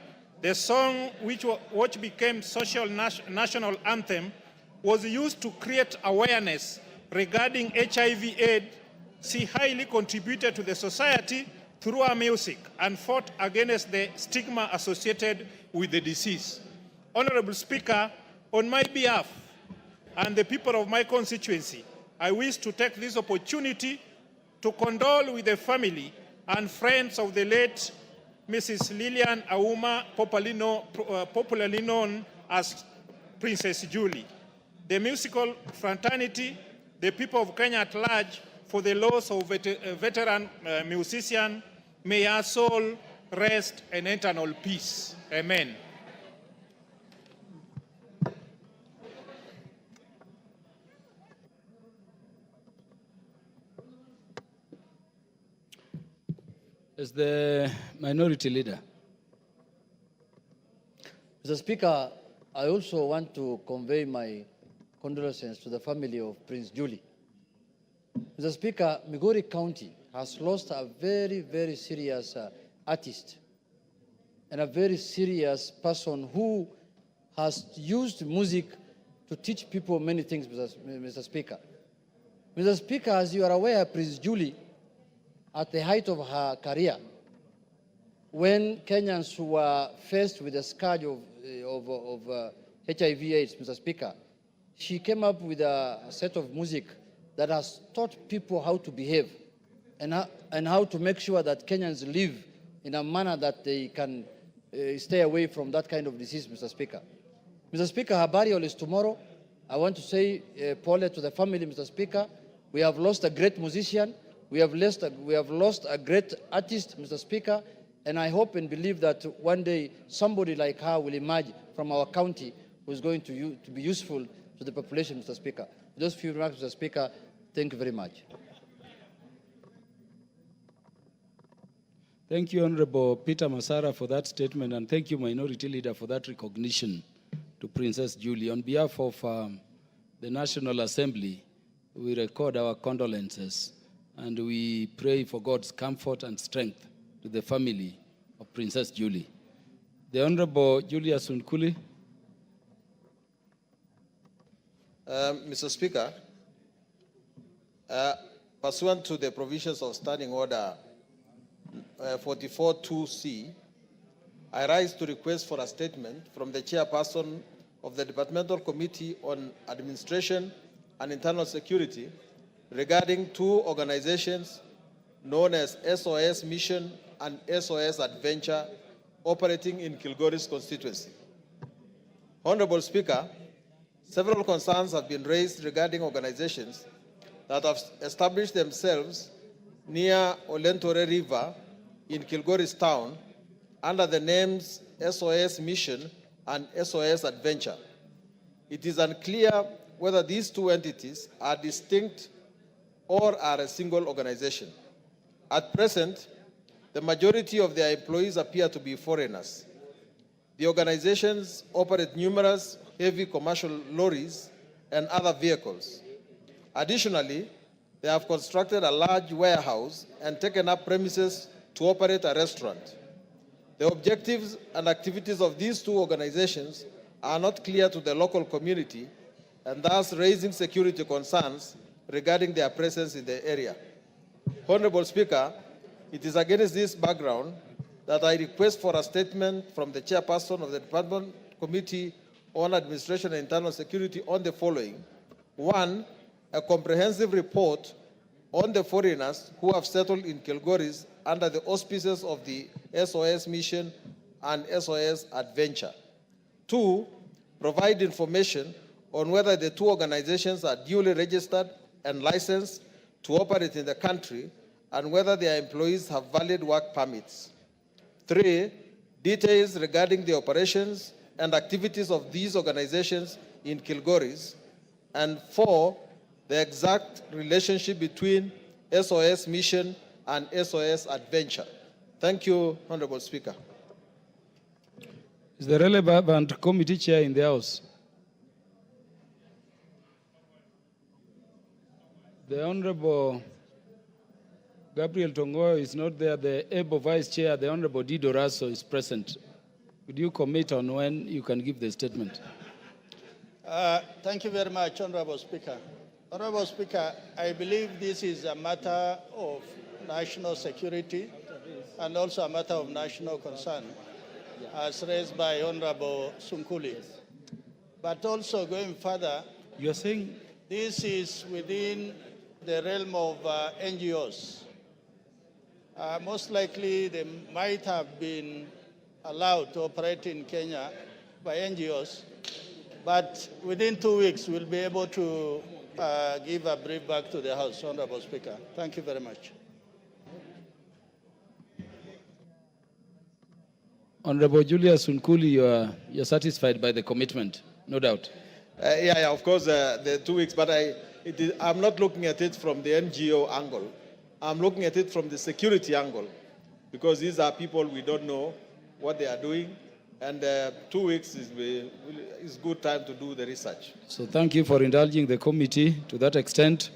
The song, which became social national anthem, was used to create awareness regarding HIV/AIDS. She highly contributed to the society through her music and fought against the stigma associated with the disease. Honorable Speaker, on my behalf and the people of my constituency, I wish to take this opportunity to condole with the family and friends of the late Mrs. Lilian Auma, popularly known as Princess Julie, the musical fraternity, the people of Kenya at large, for the loss of a veteran musician. May her soul rest in eternal peace. Amen. As the minority leader. Mr. Speaker, I also want to convey my condolences to the family of Prince Julie. Mr. Speaker, Migori County has lost a very, very serious artist and a very serious person who has used music to teach people many things, Mr. Speaker. Mr. Speaker, as you are aware, Prince Julie, at the height of her career, when Kenyans were faced with the scourge of HIV/AIDS, Mr. Speaker, she came up with a set of music that has taught people how to behave and how to make sure that Kenyans live in a manner that they can stay away from that kind of disease, Mr. Speaker. Mr. Speaker, her burial is tomorrow. I want to say Paul to the family, Mr. Speaker. We have lost a great musician. We have lost a great artist, Mr. Speaker. And I hope and believe that one day somebody like her will emerge from our county who is going to be useful to the population, Mr. Speaker. Those few remarks, Mr. Speaker, thank you very much. Thank you, Honorable Peter Masara, for that statement, and thank you, Minority Leader, for that recognition to Princess Julie. On behalf of the National Assembly, we record our condolences, and we pray for God's comfort and strength to the family of Princess Julie. The Honorable Julius Unkuli. Mr. Speaker, pursuant to the provisions of Standing Order 44.2c, I rise to request for a statement from the chairperson of the Departmental Committee on Administration and Internal Security regarding two organizations known as SOS Mission and SOS Adventure operating in Kilgoris constituency. Honorable Speaker, several concerns have been raised regarding organizations that have established themselves near Olentore River in Kilgoris town under the names SOS Mission and SOS Adventure. It is unclear whether these two entities are distinct or are a single organization. At present, the majority of their employees appear to be foreigners. The organizations operate numerous heavy commercial lorries and other vehicles. Additionally, they have constructed a large warehouse and taken up premises to operate a restaurant. The objectives and activities of these two organizations are not clear to the local community and thus raising security concerns regarding their presence in the area. Honorable Speaker, it is against this background that I request for a statement from the chairperson of the Department Committee on Administration and Internal Security on the following. One, a comprehensive report on the foreigners who have settled in Kilgoris under the auspices of the SOS Mission and SOS Adventure. Two, provide information on whether the two organizations are duly registered and licensed to operate in the country and whether their employees have valid work permits. Three, details regarding the operations and activities of these organizations in Kilgoris. And four, the exact relationship between SOS Mission and SOS Adventure. Thank you, Honorable Speaker. Is the relevant committee chair in the House? The Honorable Gabriel Tongo is not there. The able Vice Chair, the Honorable Dido Raso, is present. Would you commit on when you can give the statement? Thank you very much, Honorable Speaker. Honorable Speaker, I believe this is a matter of national security and also a matter of national concern, as raised by Honorable Sunkuli. But also going further, you are saying this is within the realm of NGOs. Most likely, they might have been allowed to operate in Kenya by NGOs, but within 2 weeks, we'll be able to give a brief back to the House, Honorable Speaker. Thank you very much. Honorable Julius Unkuli, you're satisfied by the commitment, no doubt. Yeah, of course, the 2 weeks, but I'm not looking at it from the NGO angle. I'm looking at it from the security angle. because these are people we don't know what they are doing, and 2 weeks is good time to do the research. So thank you for indulging the committee to that extent.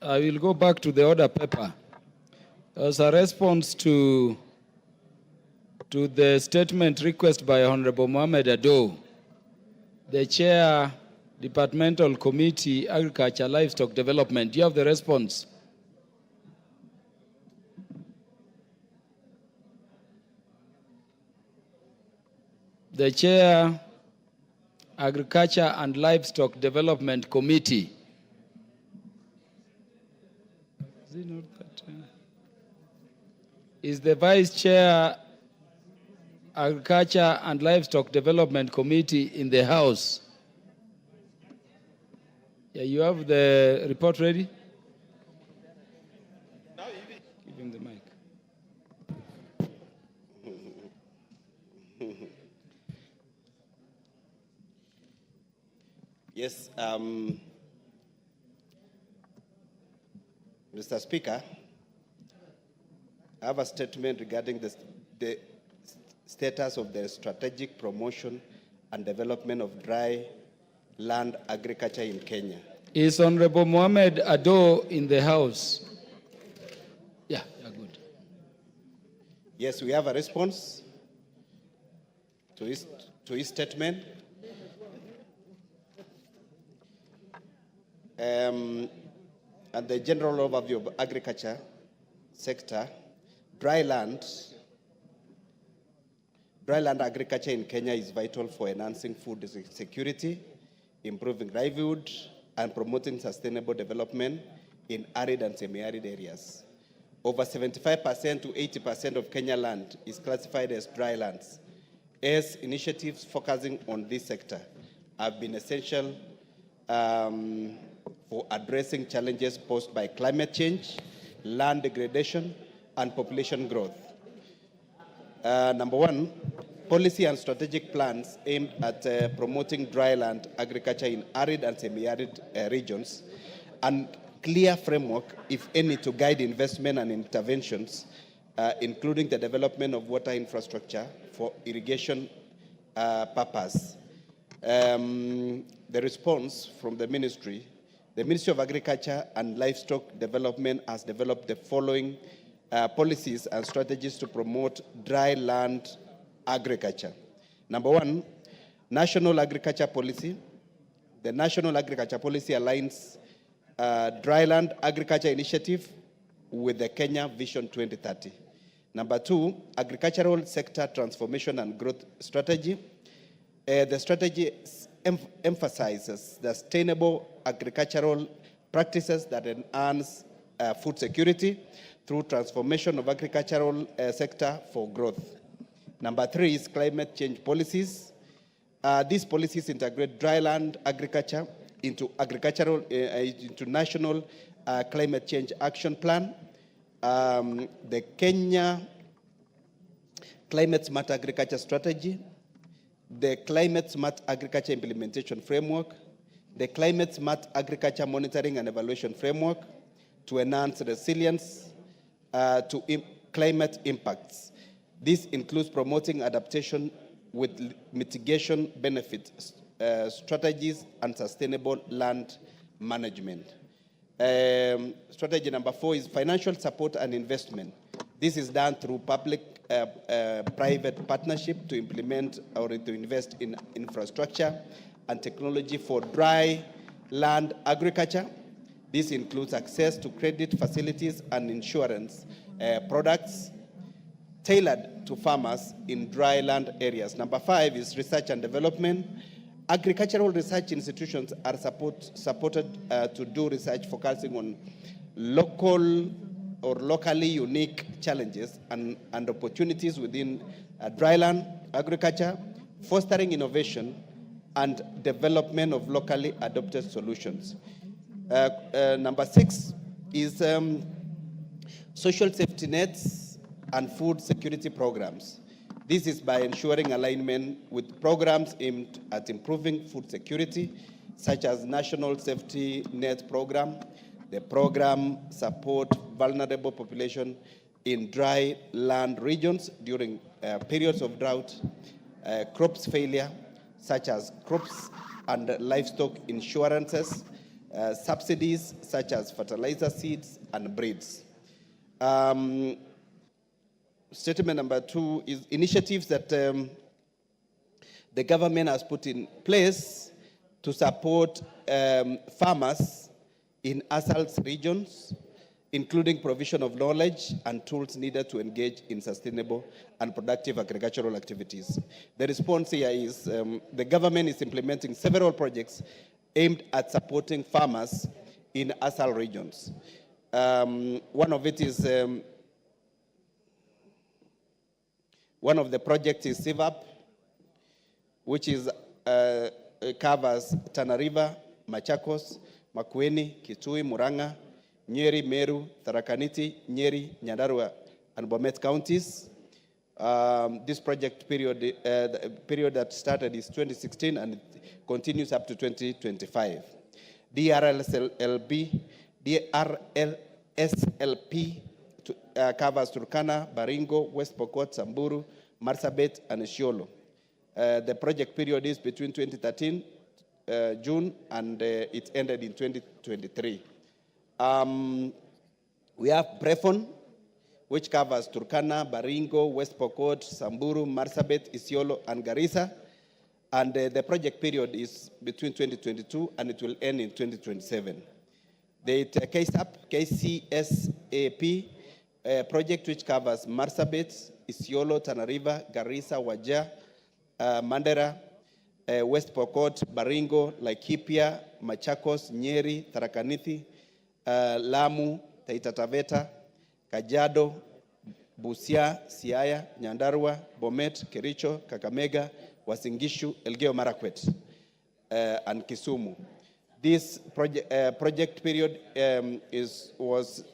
I will go back to the order paper. As a response to the statement request by Honorable Mohamed Ado, the Chair, Departmental Committee, Agriculture, Livestock Development. Do you have the response? The Chair, Agriculture and Livestock Development Committee. Is the Vice Chair, Agriculture and Livestock Development Committee in the House? Yeah, you have the report ready? Give him the mic. Yes, Mr. Speaker, I have a statement regarding the status of the strategic promotion and development of dry land agriculture in Kenya. Is Honorable Mohamed Ado in the House? Yeah, good. Yes, we have a response to his statement. And the general overview of agriculture sector, dryland agriculture in Kenya is vital for enhancing food security, improving livelihood, and promoting sustainable development in arid and semi-arid areas. Over 75% to 80% of Kenya land is classified as dry lands, as initiatives focusing on this sector have been essential for addressing challenges posed by climate change, land degradation, and population growth. Number one, policy and strategic plans aimed at promoting dryland agriculture in arid and semi-arid regions, and clear framework, if any, to guide investment and interventions, including the development of water infrastructure for irrigation purpose. The response from the Ministry of Agriculture and Livestock Development has developed the following policies and strategies to promote dry land agriculture. Number one, National Agriculture Policy. The National Agriculture Policy aligns dryland agriculture initiative with the Kenya Vision 2030. Number two, Agricultural Sector Transformation and Growth Strategy. The strategy emphasizes the sustainable agricultural practices that enhance food security through transformation of agricultural sector for growth. Number three is climate change policies. These policies integrate dryland agriculture into into national climate change action plan, the Kenya Climate Smart Agriculture Strategy, the Climate Smart Agriculture Implementation Framework, the Climate Smart Agriculture Monitoring and Evaluation Framework to enhance resilience to climate impacts. This includes promoting adaptation with mitigation benefits, strategies, and sustainable land management. Strategy number four is financial support and investment. This is done through public-private partnership to implement or to invest in infrastructure and technology for dry land agriculture. This includes access to credit facilities and insurance products tailored to farmers in dry land areas. Number five is research and development. Agricultural research institutions are supported to do research focusing on local or locally unique challenges and opportunities within dryland agriculture, fostering innovation and development of locally adopted solutions. Number six is social safety nets and food security programs. This is by ensuring alignment with programs aimed at improving food security, such as National Safety Net Program. The program support vulnerable population in dry land regions during periods of drought, crops failure, such as crops and livestock insurances, subsidies such as fertilizer seeds and breeds. Statement number 2 is initiatives that the government has put in place to support farmers in ASAL's regions, including provision of knowledge and tools needed to engage in sustainable and productive agricultural activities. The response here is the government is implementing several projects aimed at supporting farmers in ASAL regions. One of the projects is CIVAP, which covers Tana River, Machakos, Makueni, Kitui, Murang'a, Nyeri, Meru, Tharaka Nithi, Nyeri, Nyandarua, and Bomet counties. This project period, the period that started is 2016 and it continues up to 2025. DRLSLP covers Turkana, Baringo, West Pokot, Samburu, Marsabit, and Isiolo. The project period is between 2013, June, and it ended in 2023. We have Brefon, which covers Turkana, Baringo, West Pokot, Samburu, Marsabit, Isiolo, and Garissa. And the project period is between 2022 and it will end in 2027. The KCSAP project, which covers Marsabit, Isiolo, Tana River, Garissa, Wajir, Mandera, West Pokot, Baringo, Laikipia, Machakos, Nyeri, Tharaka Nithi, Lamu, Taita Taveta, Kajiado, Busia, Siaya, Nyandarua, Bomet, Kericho, Kakamega, Uasin-Gishu, Elgeyo Marakwet, and Kisumu. This project period was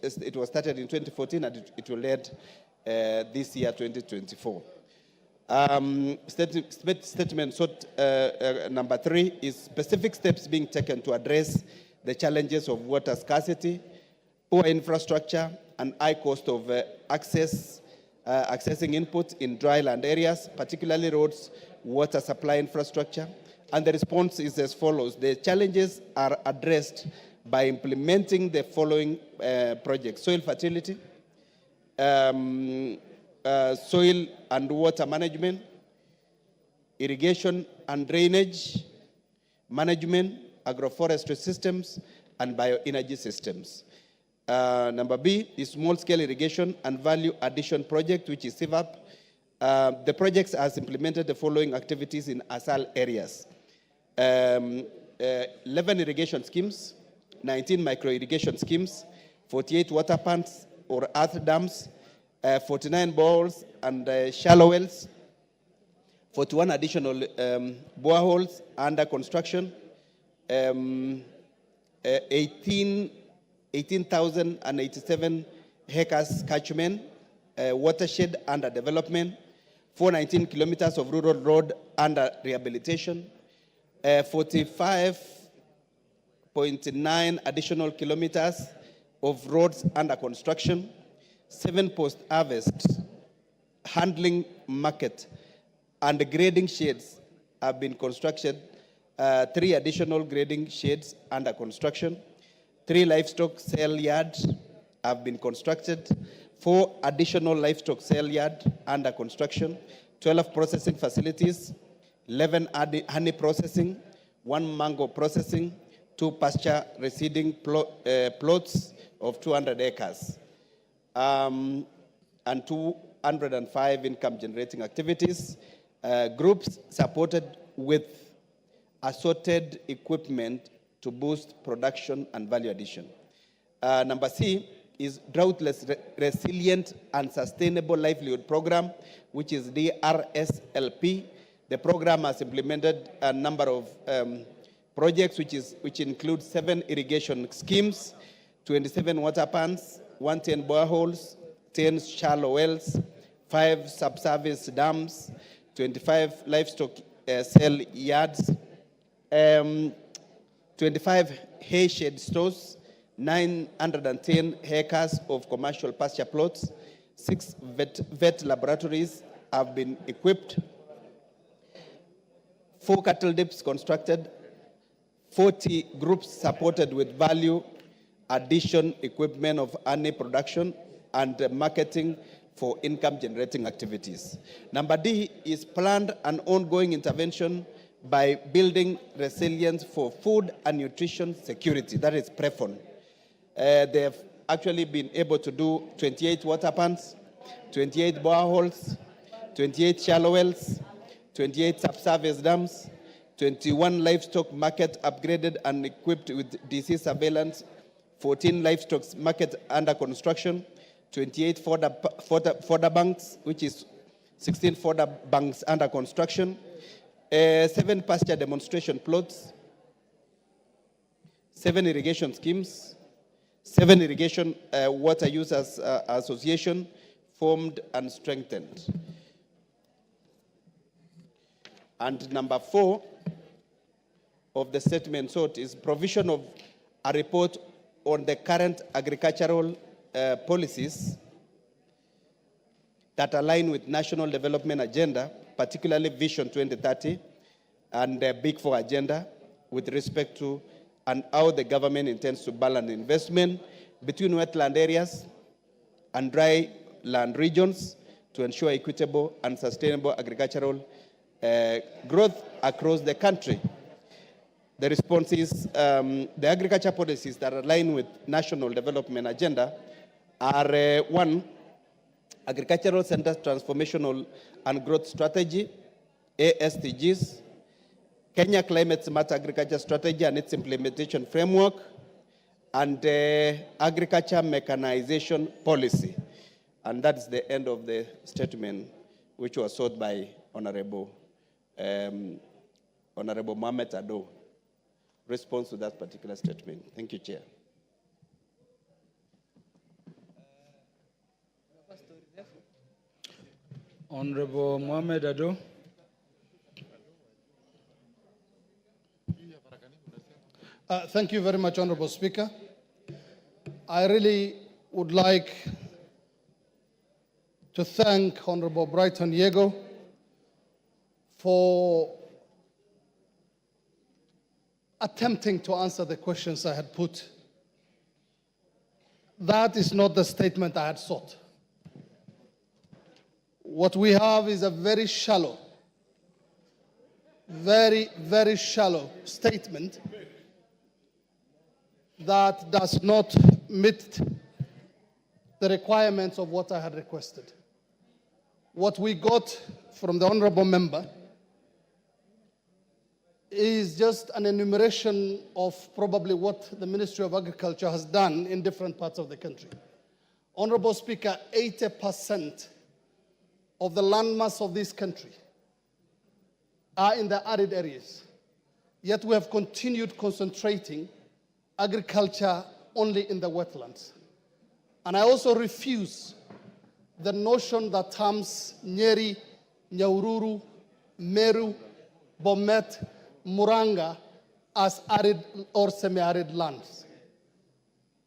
started in 2014 and it will end this year, 2024. Statement number 3 is specific steps being taken to address the challenges of water scarcity, poor infrastructure, and high cost of accessing input in dryland areas, particularly roads, water supply infrastructure. And the response is as follows. The challenges are addressed by implementing the following projects: soil fertility, soil and water management, irrigation and drainage management, agroforestry systems, and bioenergy systems. Number B is small-scale irrigation and value addition project, which is CIVAP. The projects has implemented the following activities in ASAL areas: 11 irrigation schemes, 19 micro-irrigation schemes, 48 water pumps or earth dams, 49 boreholes and shallow wells, 41 additional boreholes under construction, 18,087 hectares catchment, watershed under development, 419 kilometers of rural road under rehabilitation, 45.9 additional kilometers of roads under construction, 7 post-harvest handling market and grading sheds have been constructed, 3 additional grading sheds under construction, 3 livestock sale yards have been constructed, 4 additional livestock sale yards under construction, 12 processing facilities, 11 honey processing, 1 mango processing, 2 pasture reseeding plots of 200 acres, and 205 income generating activities. Groups supported with assorted equipment to boost production and value addition. Number C is droughtless resilient and sustainable livelihood program, which is DRSLP. The program has implemented a number of projects, which include 7 irrigation schemes, 27 water pumps, 110 boreholes, 10 shallow wells, 5 subsurface dams, 25 livestock sale yards, 25 hay shed stores, 910 acres of commercial pasture plots, 6 vet laboratories have been equipped, 4 cattle dips constructed, 40 groups supported with value addition equipment of honey production and marketing for income-generating activities. Number D is planned and ongoing intervention by building resilience for food and nutrition security, that is PREFON. They have actually been able to do 28 water pumps, 28 boreholes, 28 shallow wells, 28 subsurface dams, 21 livestock market upgraded and equipped with disease surveillance, 14 livestock market under construction, 28 fodder banks, which is 16 fodder banks under construction, 7 pasture demonstration plots, 7 irrigation schemes, 7 irrigation water users association formed and strengthened. And number 4 of the statement sought is provision of a report on the current agricultural policies that align with National Development Agenda, particularly Vision 2030 and the Big Four agenda with respect to and how the government intends to balance investment between wetland areas and dry land regions to ensure equitable and sustainable agricultural growth across the country. The response is the agriculture policies that align with National Development Agenda are 1, Agricultural Center Transformational and Growth Strategy, ASTGs, Kenya Climate Smart Agriculture Strategy and its implementation framework, and Agriculture Mechanization Policy. And that's the end of the statement, which was sought by Honorable Mohamed Ado. Response to that particular statement. Thank you, Chair. Honorable Mohamed Ado. Thank you very much, Honorable Speaker. I really would like to thank Honorable Brighton Yego for attempting to answer the questions I had put. That is not the statement I had sought. What we have is a very shallow, very, very shallow statement that does not meet the requirements of what I had requested. What we got from the honorable member is just an enumeration of probably what the Ministry of Agriculture has done in different parts of the country. Honorable Speaker, 80% of the landmass of this country are in the arid areas. Yet we have continued concentrating agriculture only in the wetlands. And I also refuse the notion that terms Nyeri, Nyahururu, Meru, Bomet, Muranga as arid or semi-arid lands.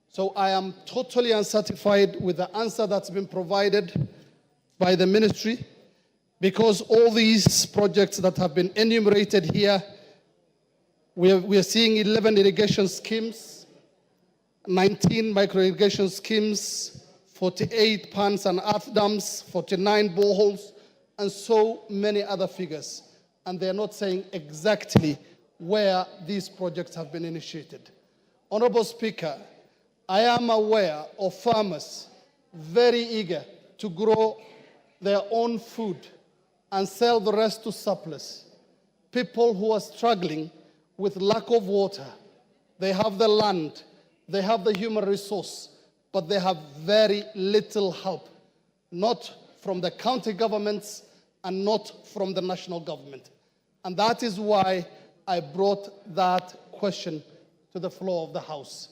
So I am totally unsatisfied with the answer that's been provided by the ministry, because all these projects that have been enumerated here, we are seeing 11 irrigation schemes, 19 micro-irrigation schemes, 48 ponds and earth dams, 49 boreholes, and so many other figures. And they're not saying exactly where these projects have been initiated. Honorable Speaker, I am aware of farmers very eager to grow their own food and sell the rest to surplus. People who are struggling with lack of water. They have the land, they have the human resource, but they have very little help, not from the county governments and not from the national government. And that is why I brought that question to the floor of the House.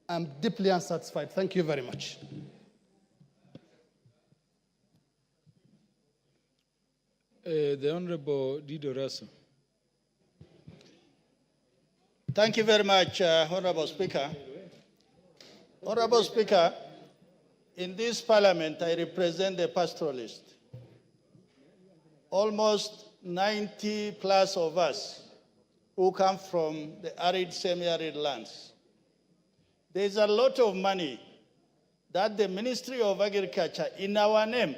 I'm deeply unsatisfied. Thank you very much. The Honorable Dido Raso. Thank you very much, Honorable Speaker. Honorable Speaker, in this parliament, I represent the pastoralists. Almost 90 plus of us who come from the arid, semi-arid lands. There's a lot of money that the Ministry of Agriculture, in our name,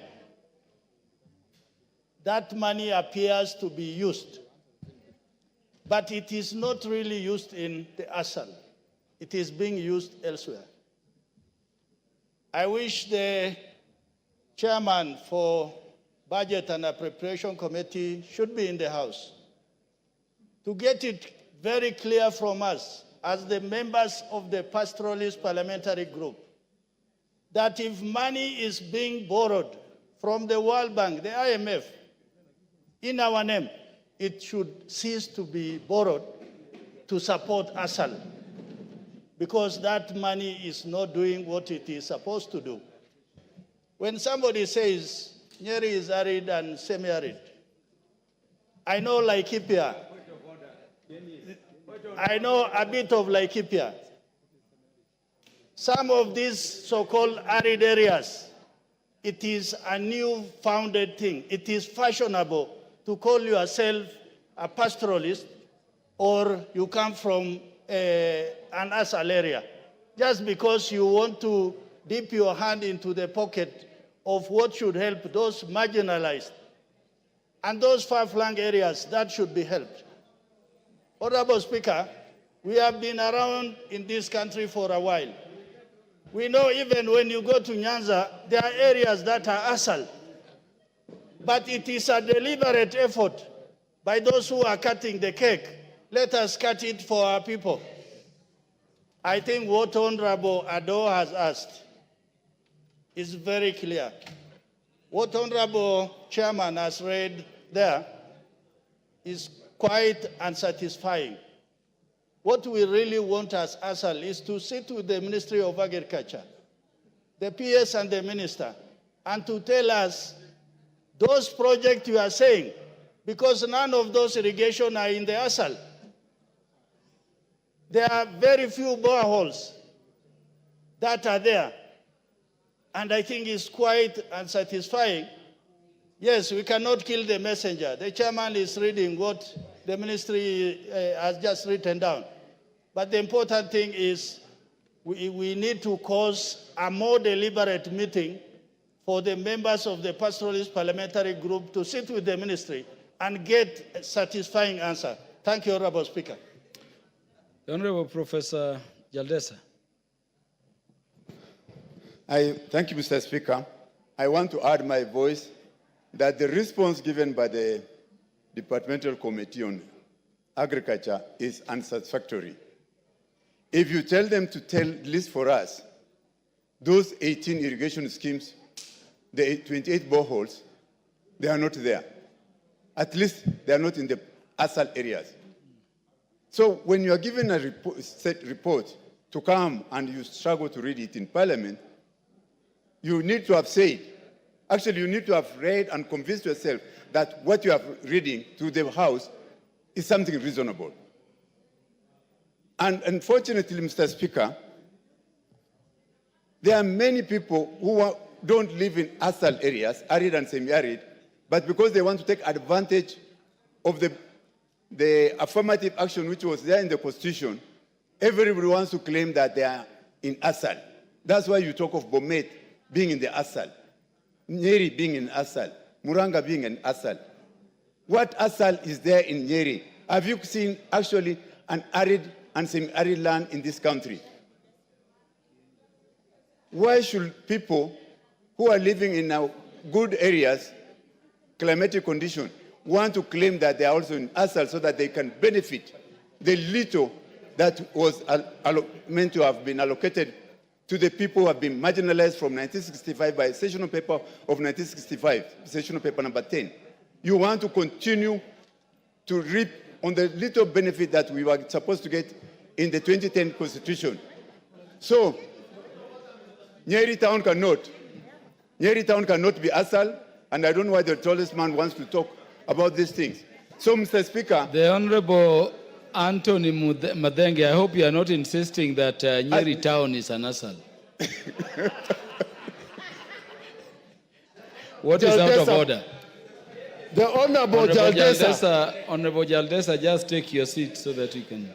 that money appears to be used. But it is not really used in the ASAL. It is being used elsewhere. I wish the chairman for Budget and Appropriation Committee should be in the House to get it very clear from us as the members of the Pastoralist Parliamentary Group that if money is being borrowed from the World Bank, the IMF, in our name, it should cease to be borrowed to support ASAL, because that money is not doing what it is supposed to do. When somebody says Nyeri is arid and semi-arid, I know Laikipia. I know a bit of Laikipia. Some of these so-called arid areas, it is a new founded thing. It is fashionable to call yourself a pastoralist or you come from an ASAL area, just because you want to dip your hand into the pocket of what should help those marginalized and those far-flung areas that should be helped. Honorable Speaker, we have been around in this country for a while. We know even when you go to Nyanza, there are areas that are ASAL. But it is a deliberate effort by those who are cutting the cake. Let us cut it for our people. I think what Honorable Ado has asked is very clear. What Honorable Chairman has read there is quite unsatisfying. What we really want as ASAL is to sit with the Ministry of Agriculture, the PS and the Minister, and to tell us those projects you are saying, because none of those irrigation are in the ASAL. There are very few boreholes that are there. And I think it's quite unsatisfying. Yes, we cannot kill the messenger. The chairman is reading what the ministry has just written down. But the important thing is we need to cause a more deliberate meeting for the members of the Pastoralist Parliamentary Group to sit with the ministry and get a satisfying answer. Thank you, Honorable Speaker. The Honorable Professor Jaldesa. Thank you, Mr. Speaker. I want to add my voice that the response given by the Departmental Committee on Agriculture is unsatisfactory. If you tell them to list for us those 18 irrigation schemes, the 28 boreholes, they are not there. At least they are not in the ASAL areas. So when you are given a report to come and you struggle to read it in Parliament, you need to have said, actually you need to have read and convinced yourself that what you are reading to the House is something reasonable. And unfortunately, Mr. Speaker, there are many people who don't live in ASAL areas, arid and semi-arid, but because they want to take advantage of the affirmative action which was there in the Constitution, everybody wants to claim that they are in ASAL. That's why you talk of Bomet being in the ASAL, Nyeri being in ASAL, Muranga being in ASAL. What ASAL is there in Nyeri? Have you seen actually an arid and semi-arid land in this country? Why should people who are living in good areas, climatic condition, want to claim that they are also in ASAL so that they can benefit the little that was meant to have been allocated to the people who have been marginalized from 1965 by Sessional paper of 1965, Sessional paper number 10. You want to continue to reap on the little benefit that we were supposed to get in the 2010 Constitution. So, Nyeri town cannot be ASAL, and I don't know why the tallest man wants to talk about these things. So, Mr. Speaker. The Honorable Anthony Madenge, I hope you are not insisting that Nyeri town is an asal. What is out of order? The Honorable Jaldesa. Honorable Jaldesa, just take your seat so that you can.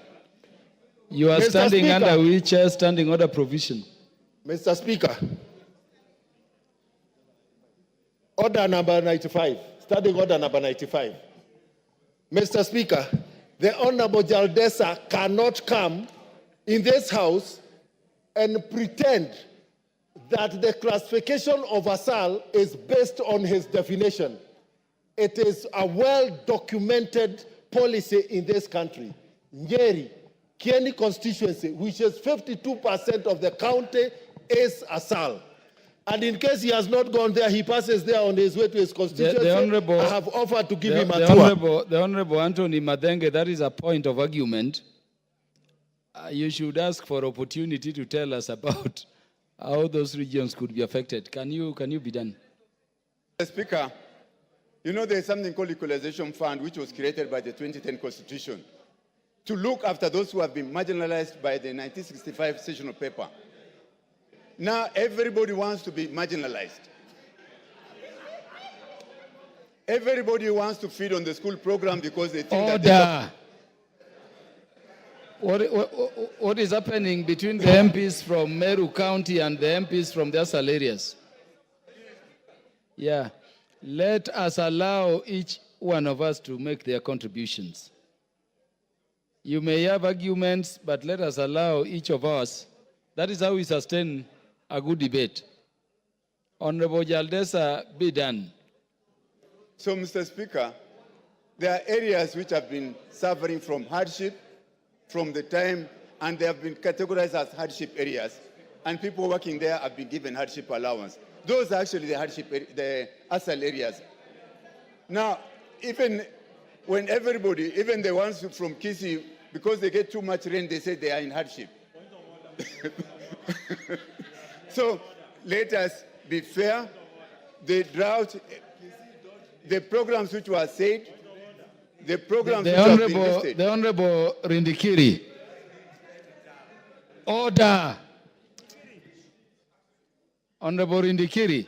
You are Mr. standing Speaker. under which standing order provision? Mr. Speaker, order number 95, standing order number 95. Mr. Speaker, the Honorable Jaldesa cannot come in this House and pretend that the classification of asal is based on his definition. It is a well-documented policy in this country. Nyeri, Kieni constituency, which is 52% of the county, is asal. And in case he has not gone there, he passes there on his way to his constituency. I have offered to give him a tour. The Honorable Anthony Madenge, that is a point of argument. You should ask for opportunity to tell us about how those regions could be affected. Can you be done? Mr. Speaker, you know there's something called Equalization Fund, which was created by the 2010 Constitution to look after those who have been marginalized by the 1965 Sessional paper. Now everybody wants to be marginalized. Everybody wants to feed on the school program because they think that what is happening between the MPs from Meru County and the MPs from the asal areas? Yeah. Let us allow each one of us to make their contributions. You may have arguments, but let us allow each of us. That is how we sustain a good debate. Honorable Jaldesa, be done. So, Mr. Speaker, there are areas which have been suffering from hardship from the time, and they have been categorized as hardship areas, and people working there have been given hardship allowance. Those are actually the hardship, the asal areas. Now, even when everybody, even the ones from Kisii, because they get too much rain, they say they are in hardship. So let us be fair. The drought, the programs which were said, the programs which have been listed. The Honorable Rindikiri. Order. Honorable Rindikiri.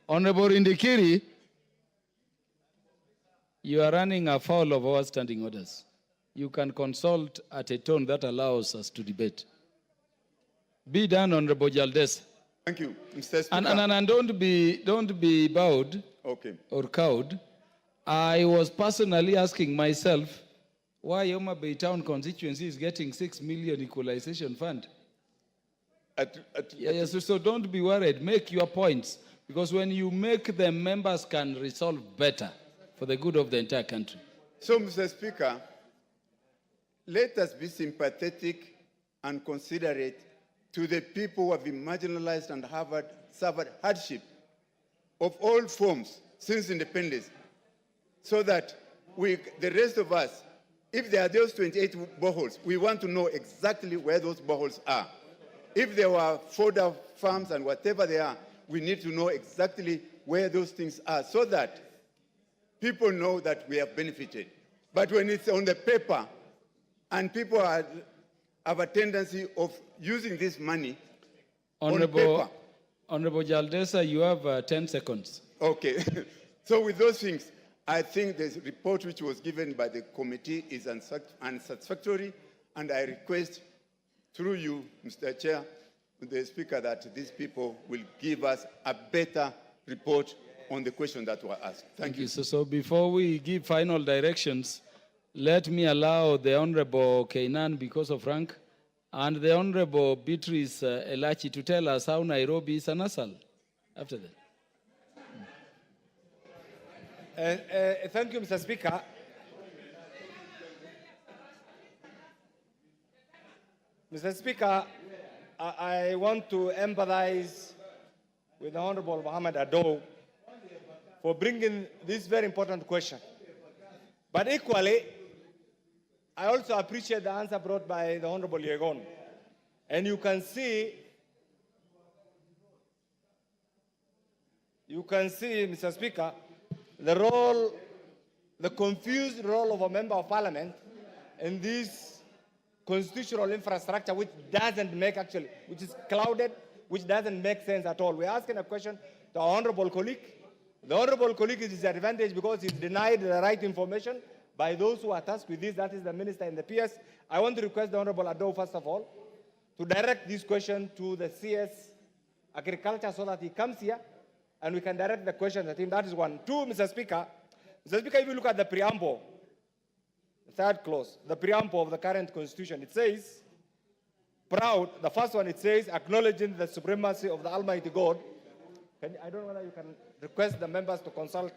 Honorable Rindikiri, you are running afoul of our standing orders. You can consult at a tone that allows us to debate. Be done, Honorable Jaldesa. Thank you, Mr. Speaker. And don't be bowed or cowed. I was personally asking myself why Homa Bay Town constituency is getting 6 million equalization fund. Yes, so don't be worried. Make your points. Because when you make them, members can resolve better for the good of the entire country. So, Mr. Speaker, let us be sympathetic and considerate to the people who have been marginalized and have suffered hardship of all forms since independence, so that the rest of us, if there are those 28 boreholes, we want to know exactly where those boreholes are. If there were fodder farms and whatever they are, we need to know exactly where those things are so that people know that we have benefited. But when it's on the paper and people have a tendency of using this money on paper. Honorable Jaldesa, you have 10 seconds. Okay. So with those things, I think the report which was given by the committee is unsatisfactory, and I request through you, Mr. Chair, the Speaker, that these people will give us a better report on the question that were asked. Thank you. So before we give final directions, let me allow the Honorable Kainan, because of rank, and the Honorable Beatrice Elachi to tell us how Nairobi is an asal after that. Thank you, Mr. Speaker. Mr. Speaker, I want to empathize with the Honorable Mohammed Ado for bringing this very important question. But equally, I also appreciate the answer brought by the Honorable Yegon. And you can see, Mr. Speaker, the confused role of a member of parliament in this constitutional infrastructure which doesn't make actually, which is clouded, which doesn't make sense at all. We're asking a question to our honorable colleague. The honorable colleague is disadvantaged because he's denied the right information by those who are tasked with this, that is the minister and the PS. I want to request the honorable Ado, first of all, to direct this question to the CS Agriculture so that he comes here and we can direct the questions at him. That is one. Two, Mr. Speaker, if you look at the preamble, the third clause, the preamble of the current constitution, it says, proud, the first one, it says, acknowledging the supremacy of the Almighty God. I don't know whether you can request the members to consult.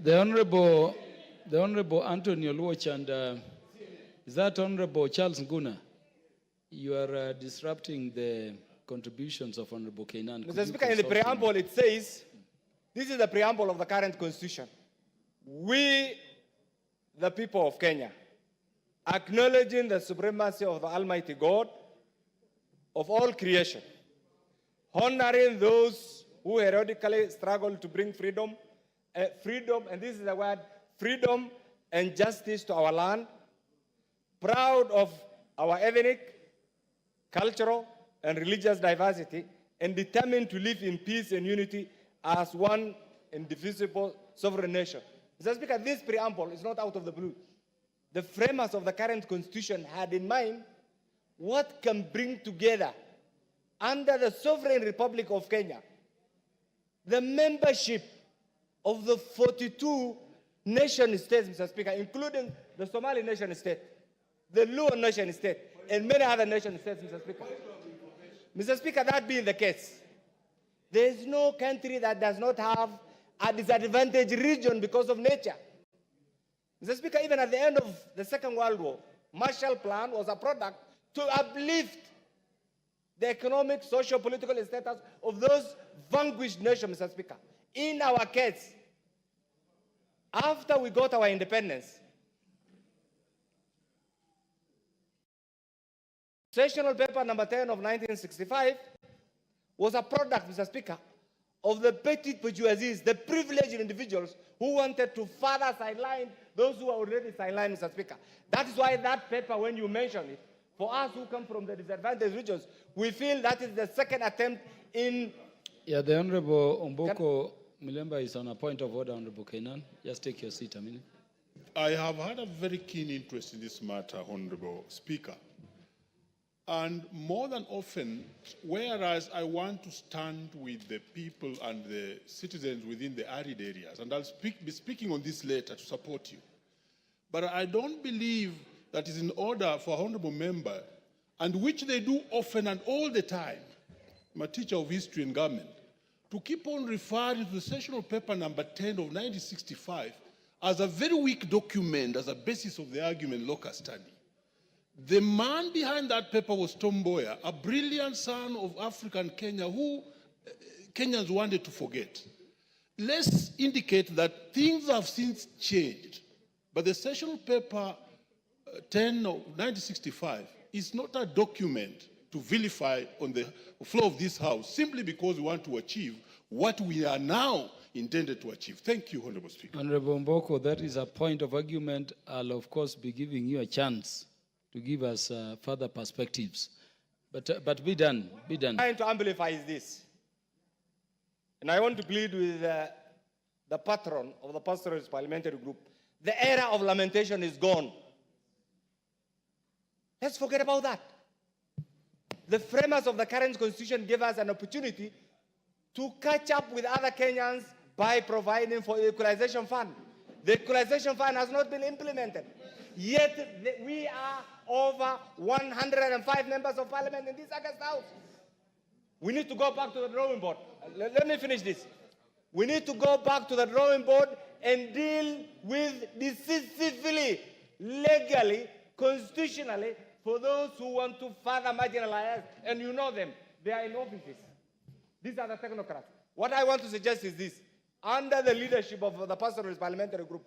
The Honorable Anthony Oluoch and is that Honorable Charles Nguna? You are disrupting the contributions of Honorable Kainan. Mr. Speaker, in the preamble it says, this is the preamble of the current constitution. We, the people of Kenya, acknowledging the supremacy of the Almighty God of all creation, honoring those who heroically struggle to bring freedom, and this is the word, freedom and justice to our land, proud of our ethnic, cultural, and religious diversity, and determined to live in peace and unity as one indivisible sovereign nation. Mr. Speaker, this preamble is not out of the blue. The framers of the current constitution had in mind what can bring together under the sovereign Republic of Kenya the membership of the 42 nation states, Mr. Speaker, including the Somali nation state, the Luo nation state, and many other nation states, Mr. Speaker. Mr. Speaker, that being the case, there is no country that does not have a disadvantaged region because of nature. Mr. Speaker, even at the end of the Second World War, Marshall Plan was a product to uplift the economic, social, political status of those vanquished nations, Mr. Speaker. In our case, after we got our independence, Sessional paper number 10 of 1965 was a product, Mr. Speaker, of the petit bourgeoisies, the privileged individuals who wanted to further sideline those who are already sidelined, Mr. Speaker. That is why that paper, when you mention it, for us who come from the disadvantaged regions, we feel that is the second attempt in... Yeah, the Honorable Omboko Milemba is on a point of order, Honorable Kainan. Just take your seat a minute. I have had a very keen interest in this matter, Honorable Speaker. And more than often, whereas I want to stand with the people and the citizens within the arid areas, and I'll be speaking on this later to support you, but I don't believe that is in order for an honorable member, and which they do often and all the time, I'm a teacher of history and government, to keep on referring to the sessional paper number 10 of 1965 as a very weak document, as a basis of the argument locus standi. The man behind that paper was Tom Mboya, a brilliant son of African Kenya who Kenyans wanted to forget. Let's indicate that things have since changed, but the sessional paper 10 of 1965 is not a document to vilify on the floor of this House simply because we want to achieve what we are now intended to achieve. Thank you, Honorable Speaker. Honorable Mboko, that is a point of argument. I'll, of course, be giving you a chance to give us further perspectives. But be done, be done. Trying to amplify is this. And I want to plead with the patron of the pastoralist parliamentary group. The era of lamentation is gone. Let's forget about that. The framers of the current constitution gave us an opportunity to catch up with other Kenyans by providing for the Equalization Fund. The Equalization Fund has not been implemented. Yet we are over 105 members of parliament in this August House. We need to go back to the drawing board. Let me finish this. We need to go back to the drawing board and deal with decisively, legally, constitutionally, for those who want to further marginalize, and you know them, they are in offices. These are the technocrats. What I want to suggest is this. Under the leadership of the pastoralist parliamentary group,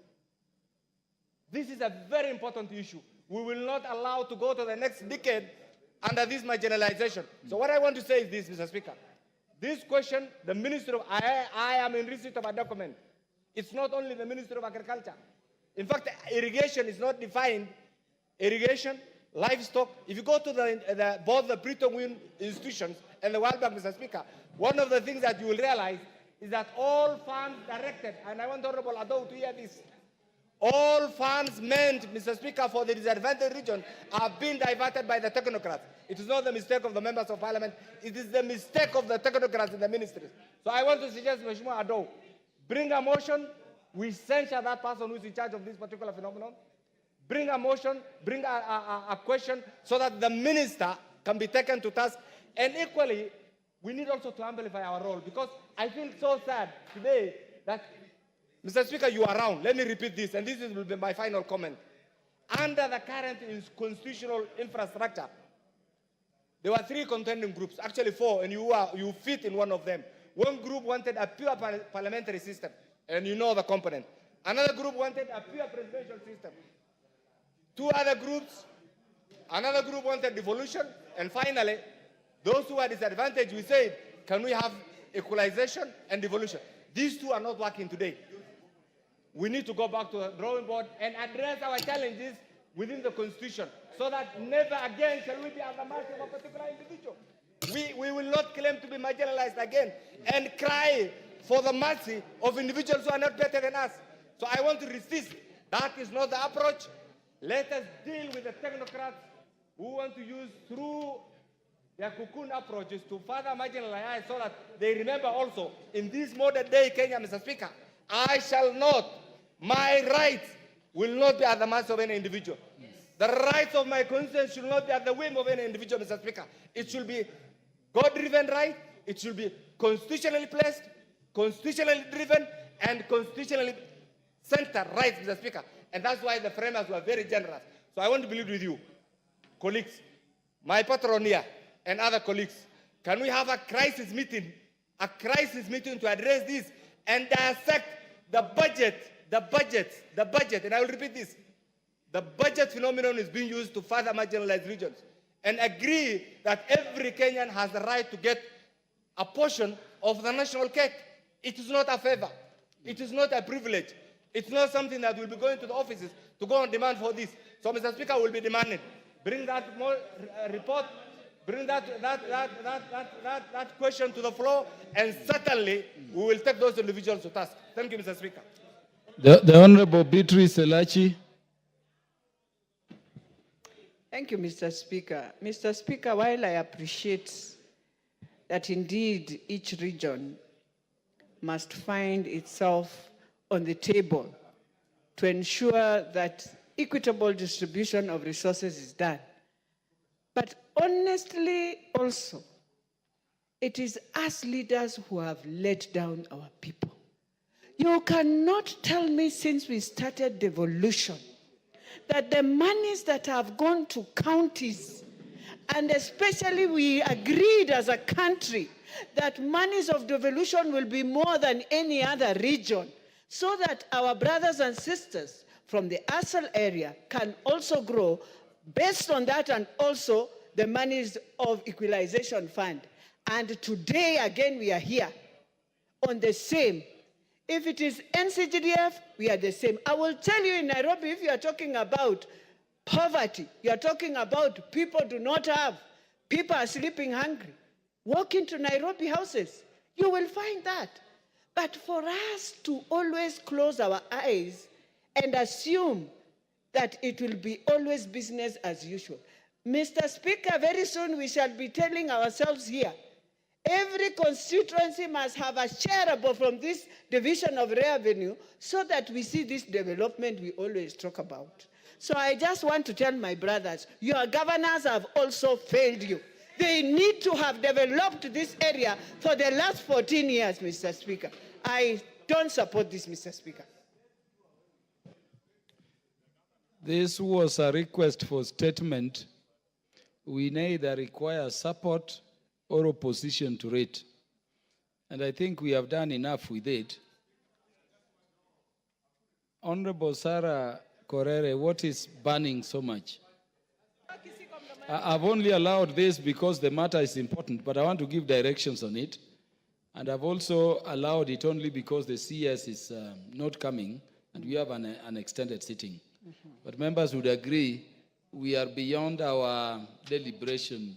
this is a very important issue. We will not allow to go to the next decade under this marginalization. So what I want to say is this, Mr. Speaker. This question, the Minister of, I am in receipt of a document. It's not only the Minister of Agriculture. In fact, irrigation is not defined irrigation, livestock. If you go to both the Bretton Woods institutions and the World Bank, Mr. Speaker, one of the things that you will realize is that all funds directed, and I want Honorable Ado to hear this, all funds meant, Mr. Speaker, for the disadvantaged region are being diverted by the technocrats. It is not the mistake of the members of parliament, it is the mistake of the technocrats in the ministries. So I want to suggest, Mheshimiwa Ado, bring a motion, we censure that person who is in charge of this particular phenomenon. Bring a motion, bring a question so that the minister can be taken to task. And equally, we need also to amplify our role, because I feel so sad today that, Mr. Speaker, you are around. Let me repeat this, and this will be my final comment. Under the current constitutional infrastructure, there were 3 contending groups, actually 4, and you fit in one of them. One group wanted a pure parliamentary system, and you know the component. Another group wanted a pure presidential system. 2 other groups, another group wanted devolution, and finally, those who are disadvantaged, we said, can we have equalization and devolution? These 2 are not working today. We need to go back to the drawing board and address our challenges within the Constitution, so that never again shall we be at the mercy of a particular individual. We will not claim to be marginalized again and cry for the mercy of individuals who are not better than us. So I want to resist. That is not the approach. Let us deal with the technocrats who want to use through their cocoon approaches to further marginalize, so that they remember also in this modern day Kenya, Mr. Speaker, I shall not, my rights will not be at the mercy of any individual. The rights of my constituents should not be at the whim of any individual, Mr. Speaker. It should be God-driven right, it should be constitutionally placed, constitutionally driven, and constitutionally centered rights, Mr. Speaker. And that's why the framers were very generous. So I want to believe with you, colleagues, my patron here, and other colleagues, can we have a crisis meeting to address this and dissect the budget, and I will repeat this, the budget phenomenon is being used to further marginalize regions, and agree that every Kenyan has the right to get a portion of the national cake. It is not a favor. It is not a privilege. It's not something that will be going to the offices to go and demand for this. So, Mr. Speaker, will be demanding. Bring that report, bring that question to the floor, and certainly we will take those individuals to task. Thank you, Mr. Speaker. The Honorable Beatrice Elachi. Thank you, Mr. Speaker. Mr. Speaker, while I appreciate that indeed each region must find itself on the table to ensure that equitable distribution of resources is done, but honestly also, it is us leaders who have let down our people. You cannot tell me since we started devolution that the monies that have gone to counties, and especially we agreed as a country that monies of devolution will be more than any other region, so that our brothers and sisters from the ASAL area can also grow based on that, and also the monies of Equalization Fund. And today, again, we are here on the same. If it is NCGDF, we are the same. I will tell you in Nairobi, if you are talking about poverty, you are talking about people do not have, people are sleeping hungry. Walk into Nairobi houses, you will find that. But for us to always close our eyes and assume that it will be always business as usual. Mr. Speaker, very soon we shall be telling ourselves here, every constituency must have a shareable from this division of revenue, so that we see this development we always talk about. So I just want to tell my brothers, your governors have also failed you. They need to have developed this area for the last 14 years, Mr. Speaker. I don't support this, Mr. Speaker. This was a request for statement. We neither require support or opposition to it. And I think we have done enough with it. Honorable Sarah Korere, what is burning so much? I've only allowed this because the matter is important, but I want to give directions on it. And I've also allowed it only because the CS is not coming and we have an extended sitting. But members would agree we are beyond our deliberation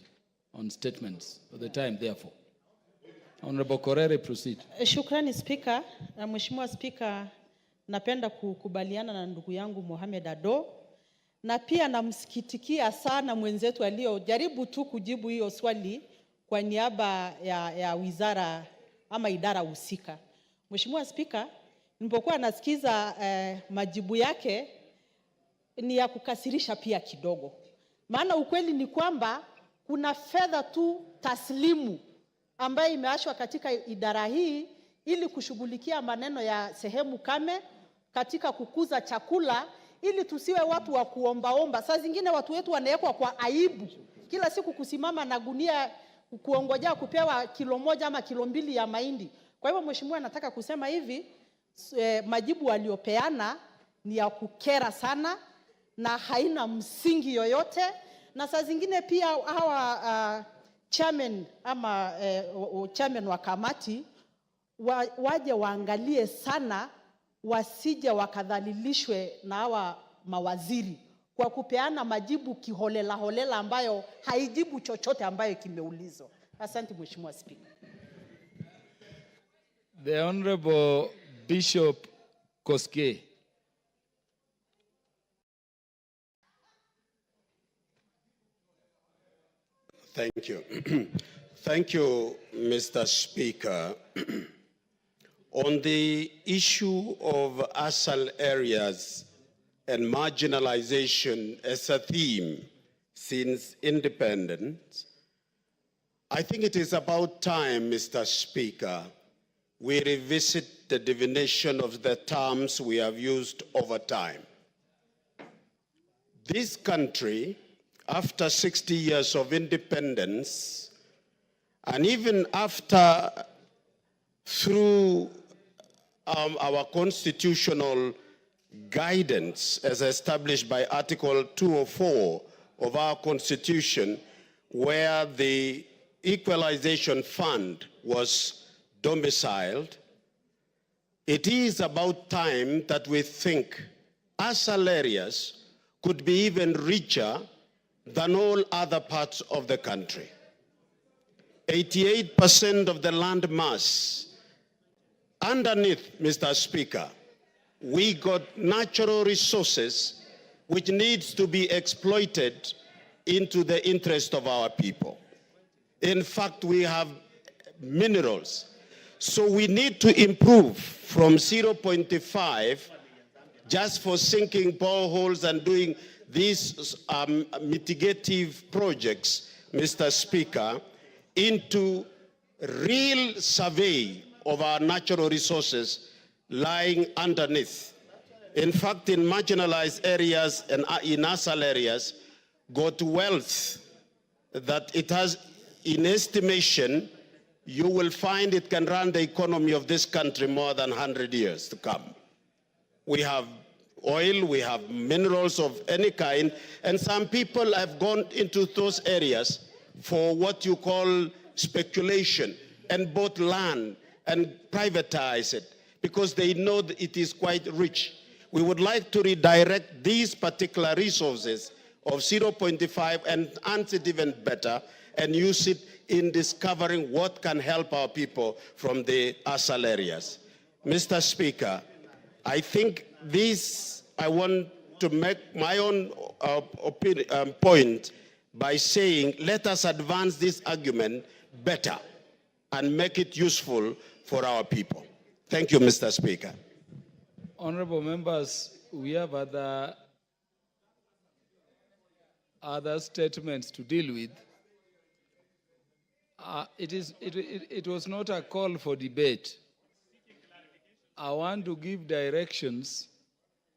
on statements for the time, therefore. Honorable Korere, proceed. Shukrani Spika. Na Mheshimiwa Spika, napenda kukubaliana na ndugu yangu Mohamed Ado, na pia namsikitikia sana mwenzetu aliyojaribu tu kujibu hiyo swali kwa niaba ya wizara ama idara husika. Mheshimiwa Spika, nilipokuwa nasikiza majibu yake ni ya kukasirisha pia kidogo. Maana ukweli ni kwamba kuna fedha tu taslimu ambayo imeachwa katika idara hii ili kushughulikia maneno ya sehemu kame katika kukuza chakula, ili tusiwe watu wa kuombaomba. Saa zingine watu wetu wanawekwa kwa aibu kila siku kusimama na gunia kuongojea kupewa kilo moja ama kilo mbili ya mahindi. Kwa hivyo Mheshimiwa, nataka kusema hivi, majibu waliopeana ni ya kukera sana na haina msingi yoyote. Na saa zingine pia hawa chairman ama chairman wa kamati waje waangalie sana, wasije wakadhalilishwe na hawa mawaziri kwa kupeana majibu kiholela holela ambayo haijibu chochote ambayo kimeulizwa. Asante Mheshimiwa Spika. The Honorable Bishop Koske. Thank you. Thank you, Mr. Speaker. On the issue of ASAL areas and marginalization as a theme since independence, I think it is about time, Mr. Speaker, we revisit the definition of the terms we have used over time. This country, after 60 years of independence, and even after, through our constitutional guidance as established by Article 204 of our Constitution, where the Equalization Fund was domiciled, it is about time that we think ASAL areas could be even richer than all other parts of the country. 88% of the land mass underneath, Mr. Speaker, we got natural resources which needs to be exploited into the interest of our people. In fact, we have minerals. So we need to improve from 0.5 just for sinking boreholes and doing these mitigative projects, Mr. Speaker, into real survey of our natural resources lying underneath. In fact, in marginalized areas and in ASAL areas, got wealth that it has, in estimation, you will find it can run the economy of this country more than 100 years to come. We have oil, we have minerals of any kind, and some people have gone into those areas for what you call speculation and bought land and privatize it because they know that it is quite rich. We would like to redirect these particular resources of 0.5 and enhance it even better and use it in discovering what can help our people from the ASAL areas. Mr. Speaker, I think this, I want to make my own point by saying let us advance this argument better and make it useful for our people. Thank you, Mr. Speaker. Honorable members, we have other statements to deal with. It was not a call for debate. I want to give directions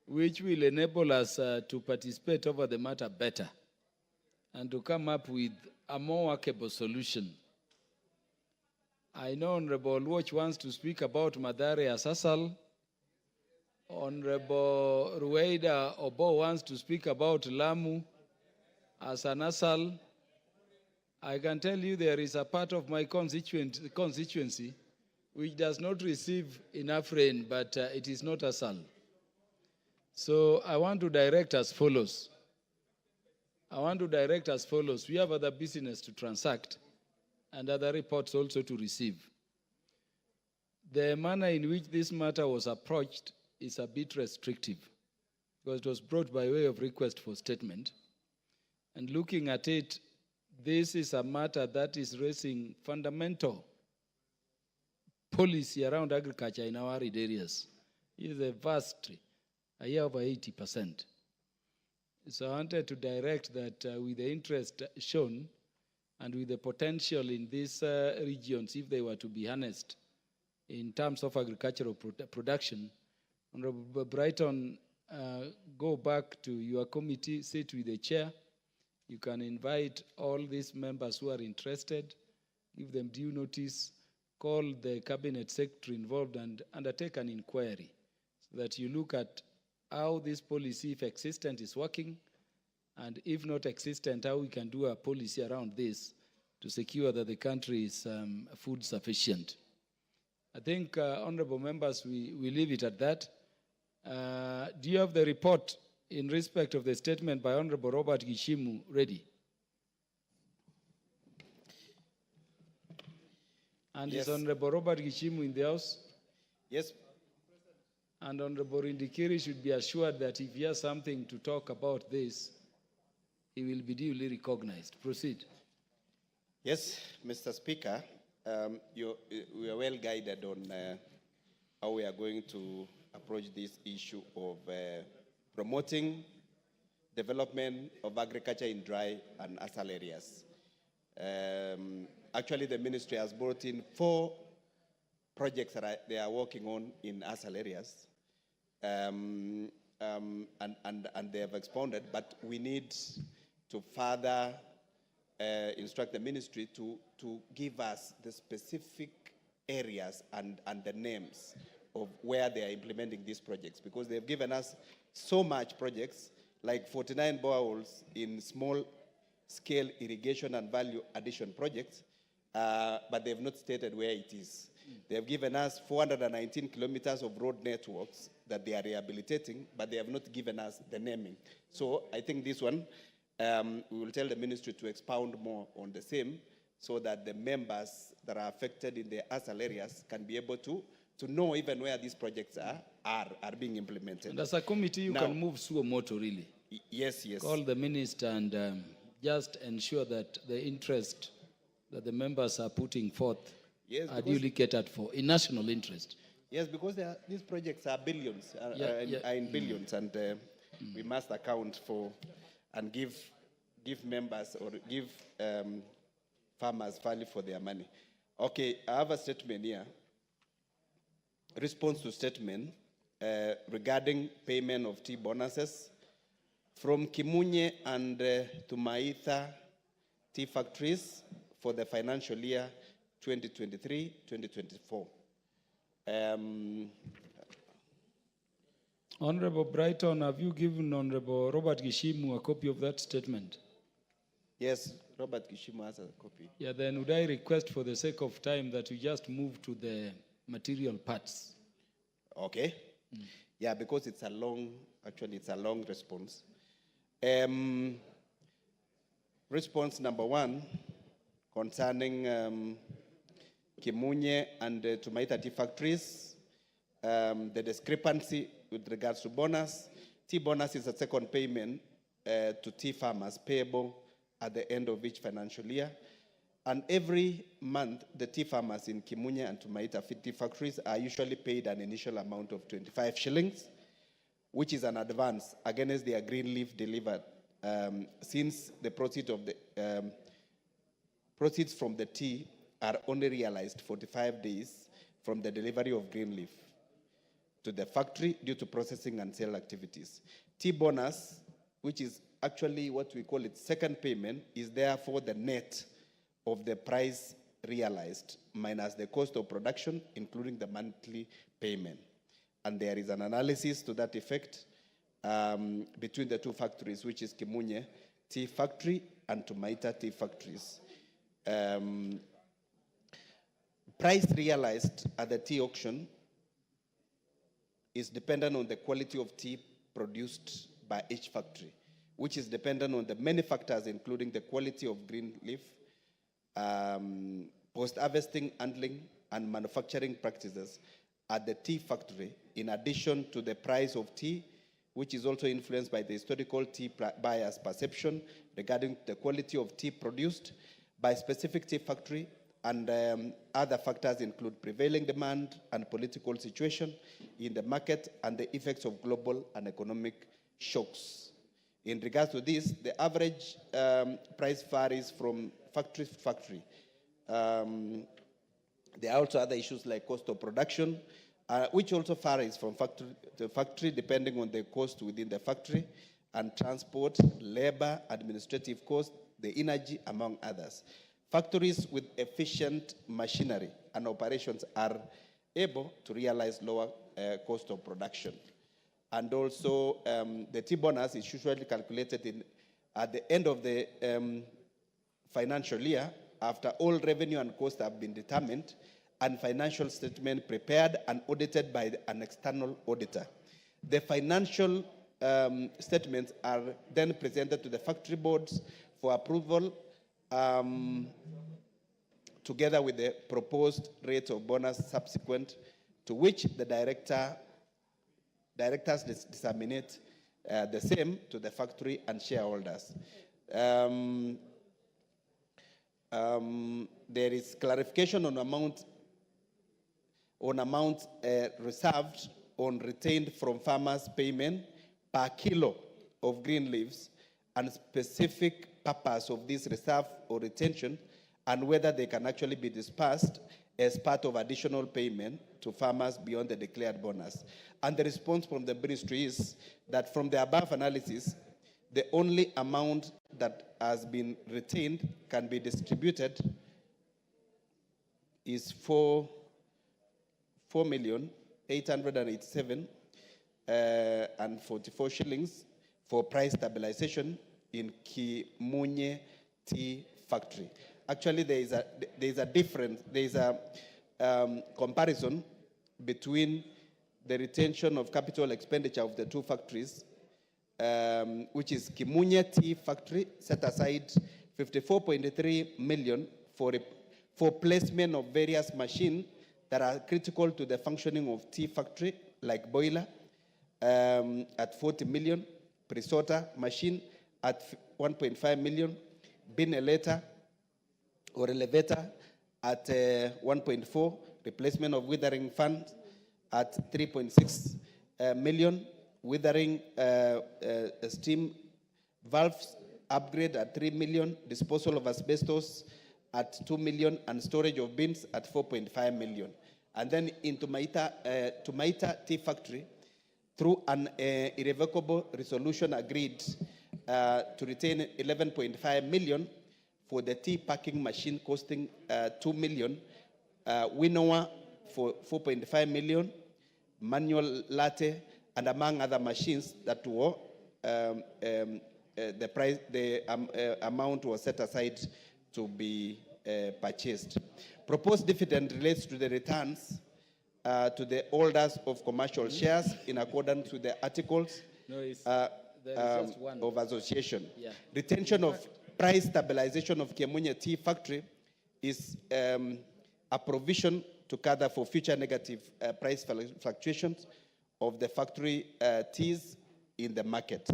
which will enable us to participate over the matter better and to come up with a more workable solution. I know Honorable Watch wants to speak about Mathare as ASAL. Honorable Rueda Obo wants to speak about Lamu as an ASAL. I can tell you there is a part of my constituency which does not receive enough rain, but it is not ASAL. So I want to direct as follows. I want to direct as follows. We have other business to transact and other reports also to receive. The manner in which this matter was approached is a bit restrictive because it was brought by way of request for statement. And looking at it, this is a matter that is raising fundamental policy around agriculture in our arid areas. It is a vast, a year over 80%. So I wanted to direct that with the interest shown and with the potential in these regions, if they were to be harnessed in terms of agricultural production, Honorable Brighton, go back to your committee, sit with the chair. You can invite all these members who are interested, give them due notice, call the cabinet secretary involved and undertake an inquiry so that you look at how this policy, if existent, is working, and if not existent, how we can do a policy around this to secure that the country is food sufficient. I think, honorable members, we leave it at that. Do you have the report in respect of the statement by Honorable Robert Gishimu ready? And Yes. is Honorable Robert Gishimu in the House? Yes. And Honorable Indikiri should be assured that if he has something to talk about this, he will be duly recognized. Proceed. Yes, Mr. Speaker, we are well guided on how we are going to approach this issue of promoting development of agriculture in dry and ASAL areas. Actually, the ministry has brought in 4 projects that they are working on in ASAL areas, and they have expounded, but we need to further instruct the ministry to give us the specific areas and the names of where they are implementing these projects, because they've given us so much projects, like 49 boreholes in small-scale irrigation and value addition projects, but they've not stated where it is. They've given us 419 kilometers of road networks that they are rehabilitating, but they have not given us the naming. So I think this one, we will tell the ministry to expound more on the same so that the members that are affected in the ASAL areas can be able to know even where these projects are being implemented. And as a committee, you can move suo moto, really. Yes, yes. Call the minister and just ensure that the interest that the members are putting forth are duly catered for in national interest. Yes, because these projects are billions, are in billions, and we must account for and give members or give farmers value for their money. Okay, I have a statement here. Response to statement regarding payment of tea bonuses from Kimunye and Tumaitha tea factories for the financial year 2023-2024. Honorable Brighton, have you given Honorable Robert Gishimu a copy of that statement? Yes, Robert Gishimu has a copy. Yeah, then would I request for the sake of time that you just move to the material parts? Okay. Yeah, because it's a long response. Response number 1 concerning Kimunye and Tumaita tea factories, the discrepancy with regards to bonus. Tea bonus is a second payment to tea farmers payable at the end of each financial year. And every month, the tea farmers in Kimunye and Tumaita tea factories are usually paid an initial amount of 25 shillings, which is an advance against their green leaf delivered, since the proceeds from the tea are only realized 45 days from the delivery of green leaf to the factory due to processing and sale activities. Tea bonus, which is actually what we call its second payment, is therefore the net of the price realized minus the cost of production, including the monthly payment. And there is an analysis to that effect between the 2 factories, which is Kimunye Tea Factory and Tumaita Tea Factories. Price realized at the tea auction is dependent on the quality of tea produced by each factory, which is dependent on the many factors, including the quality of green leaf, post-harvesting, handling, and manufacturing practices at the tea factory, in addition to the price of tea, which is also influenced by the historical tea buyers' perception regarding the quality of tea produced by specific tea factory, and other factors include prevailing demand and political situation in the market and the effects of global and economic shocks. In regards to this, the average price varies from factory to factory. There are also other issues like cost of production, which also varies from factory to factory depending on the cost within the factory, and transport, labor, administrative cost, the energy, among others. Factories with efficient machinery and operations are able to realize lower cost of production. And also, the tea bonus is usually calculated at the end of the financial year, after all revenue and costs have been determined, and financial statement prepared and audited by an external auditor. The financial statements are then presented to the factory boards for approval, together with the proposed rate of bonus subsequent to which the directors disseminate the same to the factory and shareholders. There is clarification on amount reserved on retained from farmers' payment per kilo of green leaves, and specific purpose of this reserve or retention, and whether they can actually be dispersed as part of additional payment to farmers beyond the declared bonus. And the response from the ministry is that from the above analysis, the only amount that has been retained can be distributed is 4,887 and 44 shillings for price stabilization in Kimunye Tea Factory. Actually, there is a difference. There is a comparison between the retention of capital expenditure of the two factories, which is Kimunye Tea Factory set aside 54.3 million for placement of various machines that are critical to the functioning of tea factory, like boiler at 40 million, pre-sorter machine at 1.5 million, bin elevator at 1.4, replacement of withering fans at 3.6 million, withering steam valves upgrade at 3 million, disposal of asbestos at 2 million, and storage of bins at 4.5 million. And then in Tumaita Tea Factory, through an irrevocable resolution agreed to retain 11.5 million for the tea packing machine costing 2 million, winnower for 4.5 million, manual latte, and among other machines that were the amount was set aside to be purchased. Proposed dividend relates to the returns to the holders of commercial shares in accordance with the articles of association. Yeah. Retention of price stabilization of Kimunye Tea Factory is a provision to cover for future negative price fluctuations of the factory teas in the market.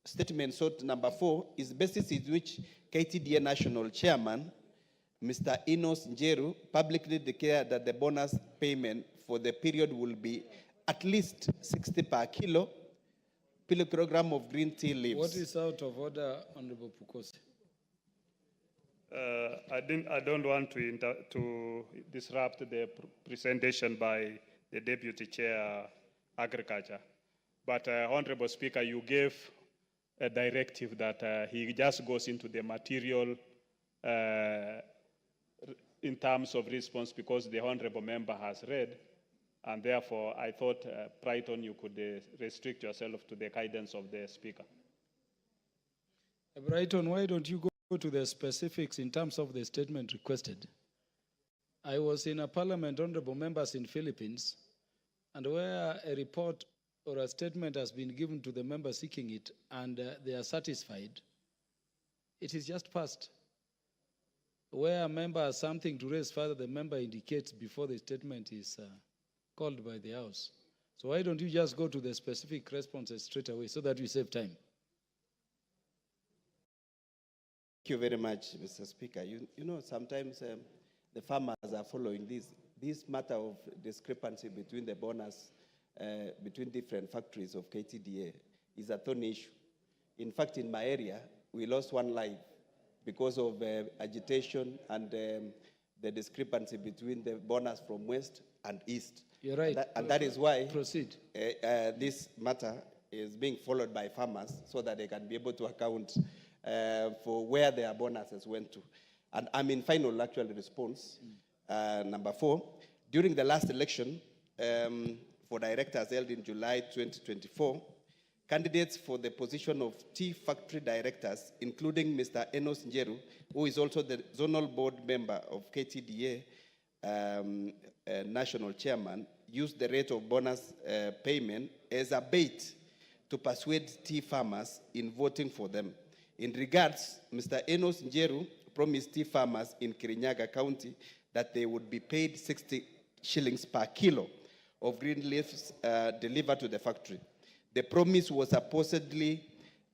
Statement sort number 4 is the basis in which KTDA National Chairman, Mr. Enos Njeru, publicly declared that the bonus payment for the period will be at least 60 per kilogram of green tea leaves. What is out of order, Honorable Pukosi? I don't want to disrupt the presentation by the Deputy Chair Agriculture. But Honorable Speaker, you gave a directive that he just goes into the material in terms of response, because the Honorable Member has read, and therefore I thought, Brighton, you could restrict yourself to the guidance of the Speaker. Brighton, why don't you go to the specifics in terms of the statement requested? I was in a parliament, Honorable Members, in Philippines, and where a report or a statement has been given to the member seeking it and they are satisfied, it is just passed. Where a member has something to raise further, the member indicates before the statement is called by the House. So why don't you just go to the specific responses straight away so that we save time? Thank you very much, Mr. Speaker. You know, sometimes the farmers are following this. This matter of discrepancy between the bonus between different factories of KTDA is a thorny issue. In fact, in my area, we lost one life because of agitation and the discrepancy between the bonus from west and east. You're right. And that is why proceed. This matter is being followed by farmers so that they can be able to account for where their bonuses went to. And I'm in final actual response. Number 4, during the last election for directors held in July 2024, candidates for the position of tea factory directors, including Mr. Enos Njeru, who is also the zonal board member of KTDA, national chairman, used the rate of bonus payment as a bait to persuade tea farmers in voting for them. In regards, Mr. Enos Njeru promised tea farmers in Kirinyaga County that they would be paid 60 shillings per kilo of green leaves delivered to the factory. The promise was supposedly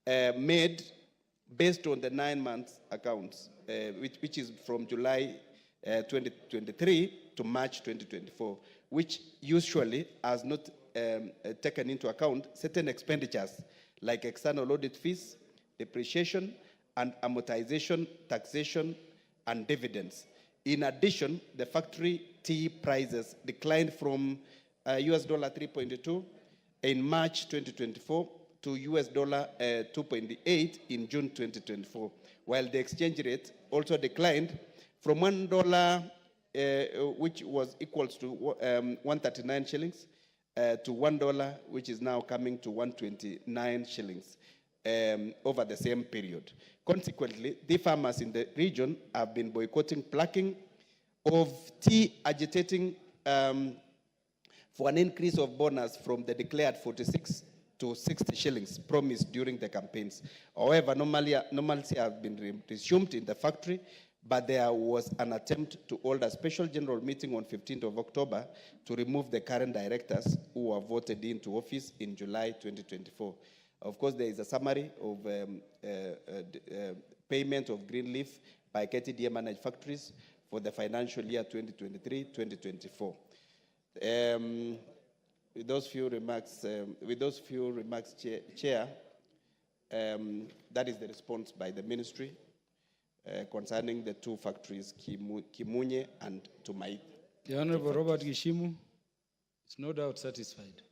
made based on the 9 months accounts, which is from July 2023 to March 2024, which usually has not taken into account certain expenditures like external audit fees, depreciation and amortization, taxation, and dividends. In addition, the factory tea prices declined from US dollar 3.2 in March 2024 to US dollar 2.8 in June 2024, while the exchange rate also declined from $1, which was equals to 139 shillings, to $1, which is now coming to 129 shillings over the same period. Consequently, the farmers in the region have been boycotting plucking of tea, agitating for an increase of bonus from the declared 46 to 60 shillings promised during the campaigns. However, normalcy has been resumed in the factory, but there was an attempt to hold a special general meeting on 15th of October to remove the current directors who were voted into office in July 2024. Of course, there is a summary of payment of green leaf by KTDA managed factories for the financial year 2023-2024. With those few remarks, Chair, that is the response by the ministry concerning the two factories, Kimunye and Tumait. The Honorable Robert Gishimu is no doubt satisfied.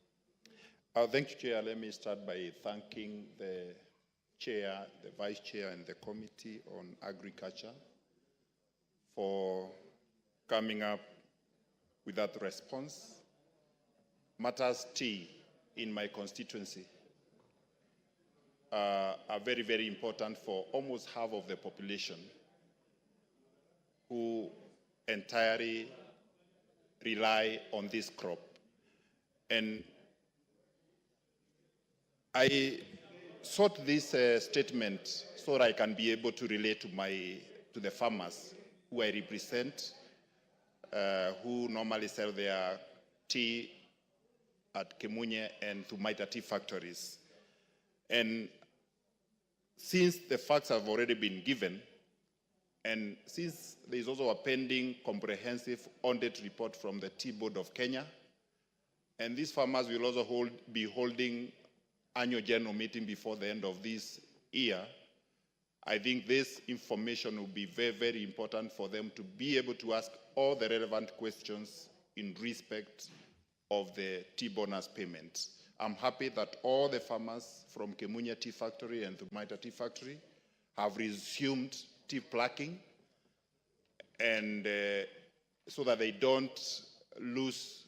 Thank you, Chair. Let me start by thanking the Chair, the Vice Chair, and the Committee on Agriculture for coming up with that response. Matters tea in my constituency are very, very important for almost half of the population who entirely rely on this crop. And I sought this statement so that I can be able to relate to the farmers who I represent, who normally sell their tea at Kimunye and Tumaita tea factories. And since the facts have already been given, and since there is also a pending comprehensive audit report from the Tea Board of Kenya, and these farmers will also be holding annual general meeting before the end of this year, I think this information will be very, very important for them to be able to ask all the relevant questions in respect of the tea bonus payments. I'm happy that all the farmers from Kemunya Tea Factory and Tumaita Tea Factory have resumed tea plucking, and so that they don't lose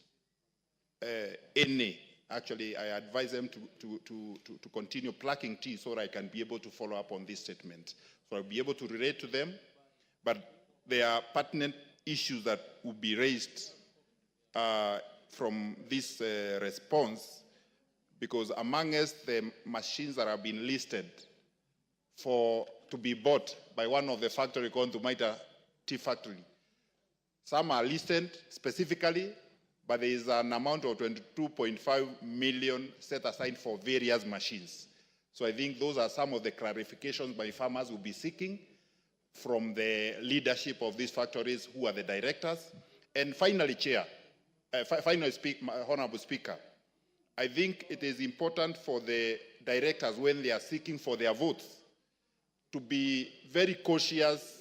any. Actually, I advise them to continue plucking tea so that I can be able to follow up on this statement. So I'll be able to relate to them, but there are pertinent issues that will be raised from this response, because amongst the machines that have been listed to be bought by one of the factory called Tumaita Tea Factory, some are listed specifically, but there is an amount of 22.5 million set aside for various machines. So I think those are some of the clarifications my farmers will be seeking from the leadership of these factories, who are the directors. And finally, Chair, Honorable Speaker, I think it is important for the directors, when they are seeking for their votes, to be very cautious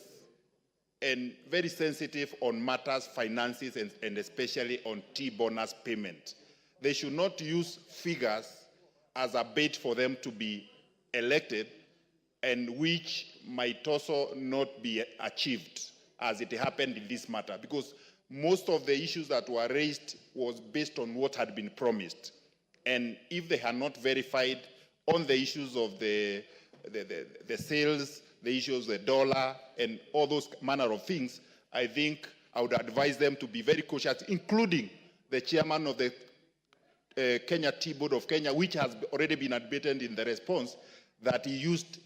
and very sensitive on matters, finances, and especially on T-bonus payment. They should not use figures as a bait for them to be elected, and which might also not be achieved, as it happened in this matter, because most of the issues that were raised was based on what had been promised. And if they had not verified on the issues of the sales, the issues, the dollar, and all those manner of things, I think I would advise them to be very cautious, including the chairman of the Kenya Tea Board of Kenya, which has already been admitted in the response, that he used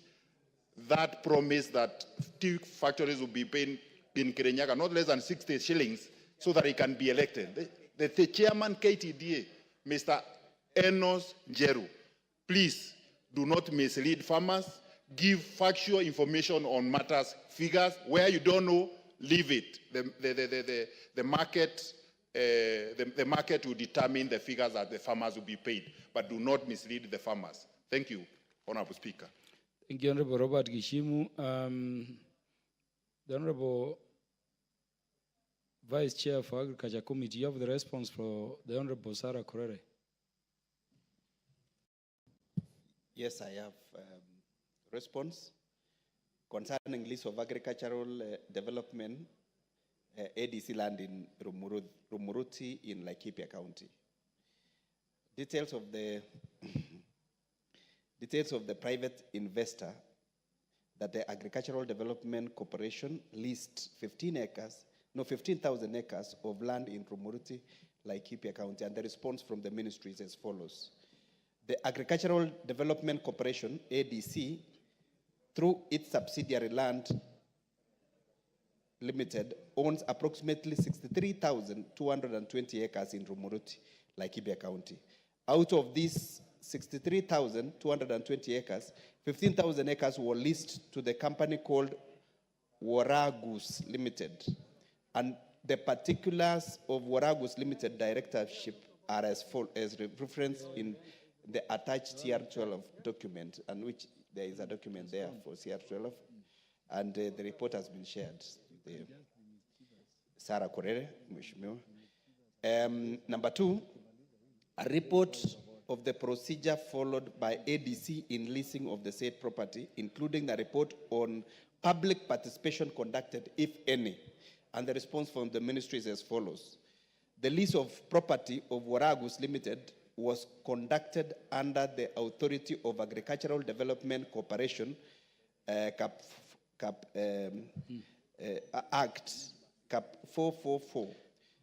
that promise that tea factories will be paying in Kirinyaga not less than 60 shillings so that he can be elected. The chairman, KTDA, Mr. Enos Njeru, please do not mislead farmers. Give factual information on matters, figures. Where you don't know, leave it. The market will determine the figures that the farmers will be paid, but do not mislead the farmers. Thank you, Honorable Speaker. Thank you, Honorable Robert Gishimu. The Honorable Vice Chair for Agriculture Committee, you have the response for the Honorable Sarah Korere. Yes, I have response concerning list of agricultural development ADC land in Rumuruti in Laikipia County. Details of the private investor that the Agricultural Development Corporation leased 15,000 acres of land in Rumuruti, Laikipia County, and the response from the ministry is as follows. The Agricultural Development Corporation, ADC, through its subsidiary Land Limited, owns approximately 63,220 acres in Rumuruti, Laikipia County. Out of these 63,220 acres, 15,000 acres were leased to the company called Waragus Limited. And the particulars of Waragus Limited directorship are as referenced in the attached CR12 document, and which there is a document there for CR12, and the report has been shared. Sarah Korere, Mheshimiwa. Number two, a report of the procedure followed by ADC in leasing of the said property, including the report on public participation conducted, if any. And the response from the ministry is as follows. The lease of property of Waragus Limited was conducted under the Authority of Agricultural Development Corporation Act, Cap 444,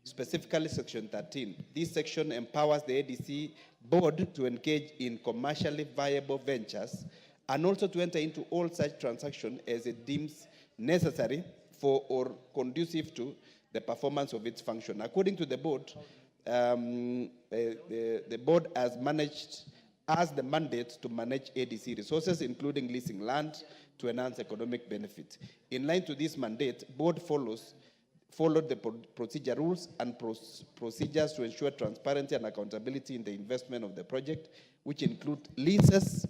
specifically Section 13. This section empowers the ADC board to engage in commercially viable ventures and also to enter into all such transactions as it deems necessary for or conducive to the performance of its function. According to the board, the board has the mandate to manage ADC resources, including leasing land to enhance economic benefit. In line to this mandate, board followed the procedure rules and procedures to ensure transparency and accountability in the investment of the project, which include leases,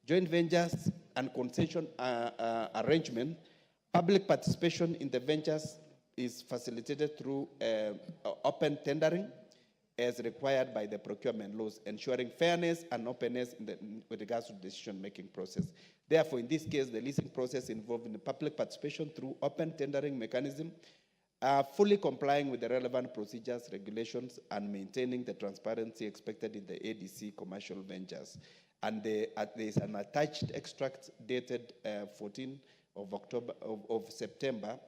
joint ventures, and concession arrangement. Public participation in the ventures is facilitated through open tendering as required by the procurement laws, ensuring fairness and openness with regards to the decision-making process. Therefore, in this case, the leasing process involved in the public participation through open tendering mechanism, fully complying with the relevant procedures, regulations, and maintaining the transparency expected in the ADC commercial ventures. And there is an attached extract dated 14 of September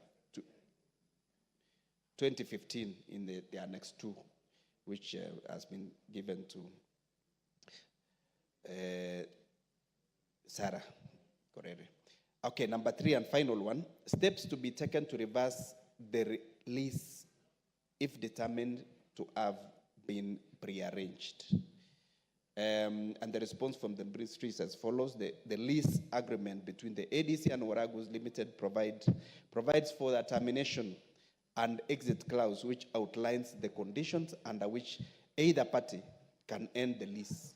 2015 in the Annex 2. which has been given to Sarah Korere. Okay, number 3 and final one, steps to be taken to reverse the lease if determined to have been prearranged. And the response from the ministry is as follows. The lease agreement between the ADC and Waragus Limited provides for the termination and exit clause, which outlines the conditions under which either party can end the lease.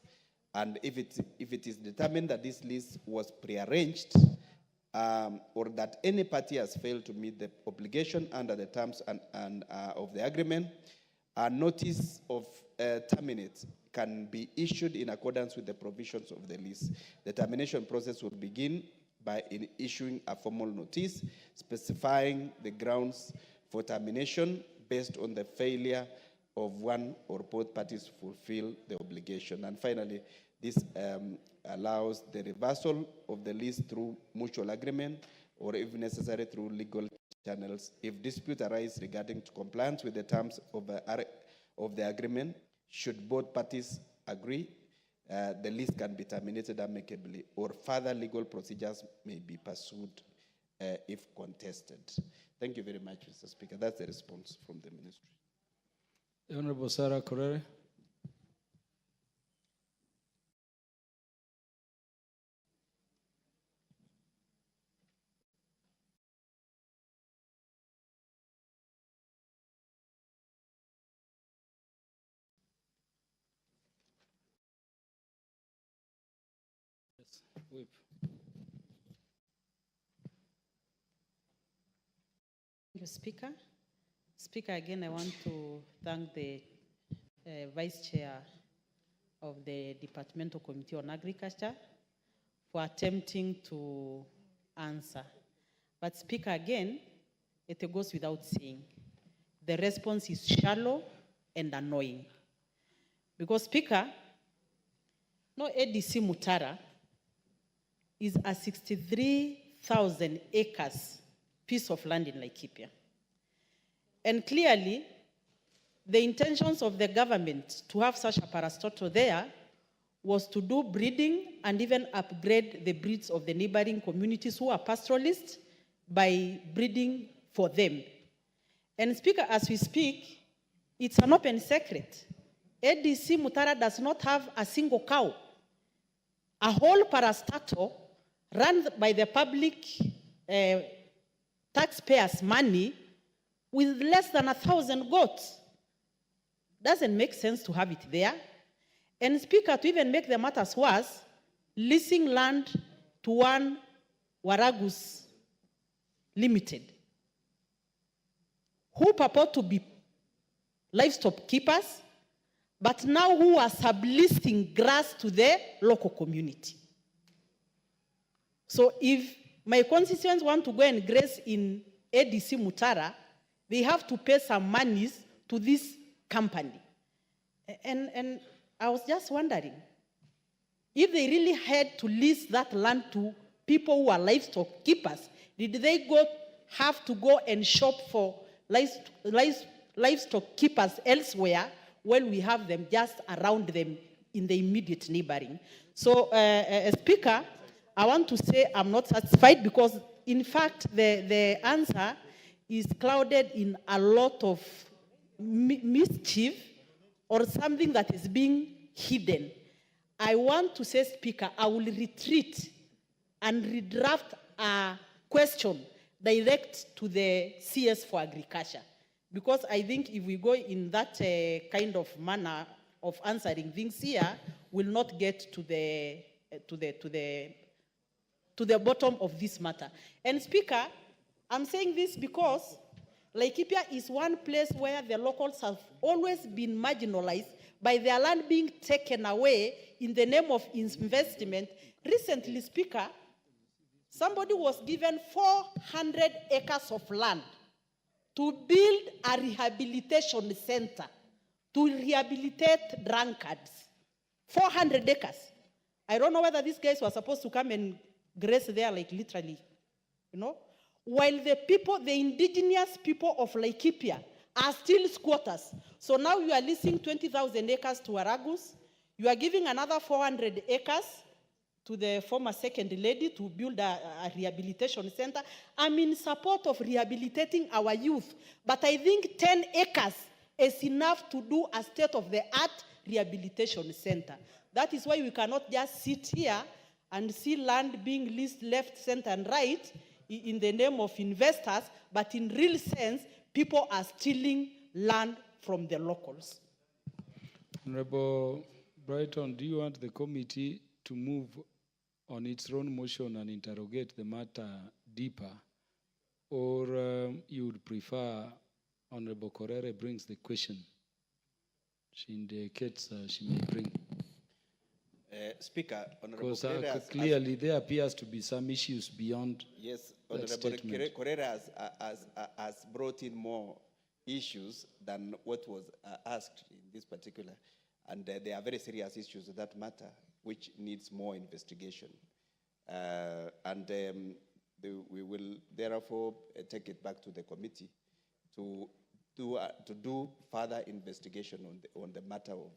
And if it is determined that this lease was prearranged, or that any party has failed to meet the obligation under the terms of the agreement, a notice of terminate can be issued in accordance with the provisions of the lease. The termination process will begin by issuing a formal notice specifying the grounds for termination based on the failure of one or both parties to fulfill the obligation. And finally, this allows the reversal of the lease through mutual agreement, or if necessary through legal channels. If dispute arises regarding to compliance with the terms of the agreement, should both parties agree, the lease can be terminated amicably, or further legal procedures may be pursued if contested. Thank you very much, Mr. Speaker. That's the response from the ministry. The Honorable Sarah Korere. Whip. Thank you, Speaker. Speaker, again, I want to thank the Vice Chair of the Departmental Committee on Agriculture for attempting to answer. But Speaker, again, it goes without saying, the response is shallow and annoying. Because Speaker, no ADC Mutara is a 63,000 acres piece of land in Laikipia. And clearly, the intentions of the government to have such a parastatal there was to do breeding and even upgrade the breeds of the neighboring communities who are pastoralists by breeding for them. And Speaker, as we speak, it's an open secret. ADC Mutara does not have a single cow. A whole parastatal run by the public taxpayers' money with less than 1,000 goats. Doesn't make sense to have it there. And Speaker, to even make the matters worse, leasing land to one Waragus Limited, who purport to be livestock keepers, but now who are subleasing grass to the local community. So if my constituents want to go and graze in ADC Mutara, they have to pay some monies to this company. And I was just wondering, if they really had to lease that land to people who are livestock keepers, did they have to go and shop for livestock keepers elsewhere when we have them just around them in the immediate neighboring? So, Speaker, I want to say I'm not satisfied because, in fact, the answer is clouded in a lot of mischief or something that is being hidden. I want to say, Speaker, I will retreat and redraft a question direct to the CS for Agriculture. Because I think if we go in that kind of manner of answering things here, we'll not get to the bottom of this matter. And Speaker, I'm saying this because Laikipia is one place where the locals have always been marginalized by their land being taken away in the name of investment. Recently, Speaker, somebody was given 400 acres of land to build a rehabilitation center to rehabilitate drunkards. 400 acres. I don't know whether these guys were supposed to come and graze there, like literally, you know. While the people, the indigenous people of Laikipia, are still squatters. So now you are leasing 20,000 acres to Aragus. You are giving another 400 acres to the former second lady to build a rehabilitation center. I'm in support of rehabilitating our youth, but I think 10 acres is enough to do a state-of-the-art rehabilitation center. That is why we cannot just sit here and see land being leased left, center, and right in the name of investors, but in real sense, people are stealing land from the locals. Honorable Brighton, do you want the committee to move on its own motion and interrogate the matter deeper, or you would prefer Honorable Correre brings the question? She indicates she may bring. Speaker, Honorable Because clearly there appears to be some issues beyond yes, that Honorable statement. Correra has brought in more issues than what was asked in this particular, and there are very serious issues that matter, which needs more investigation. We will therefore take it back to the committee to do further investigation on the matter of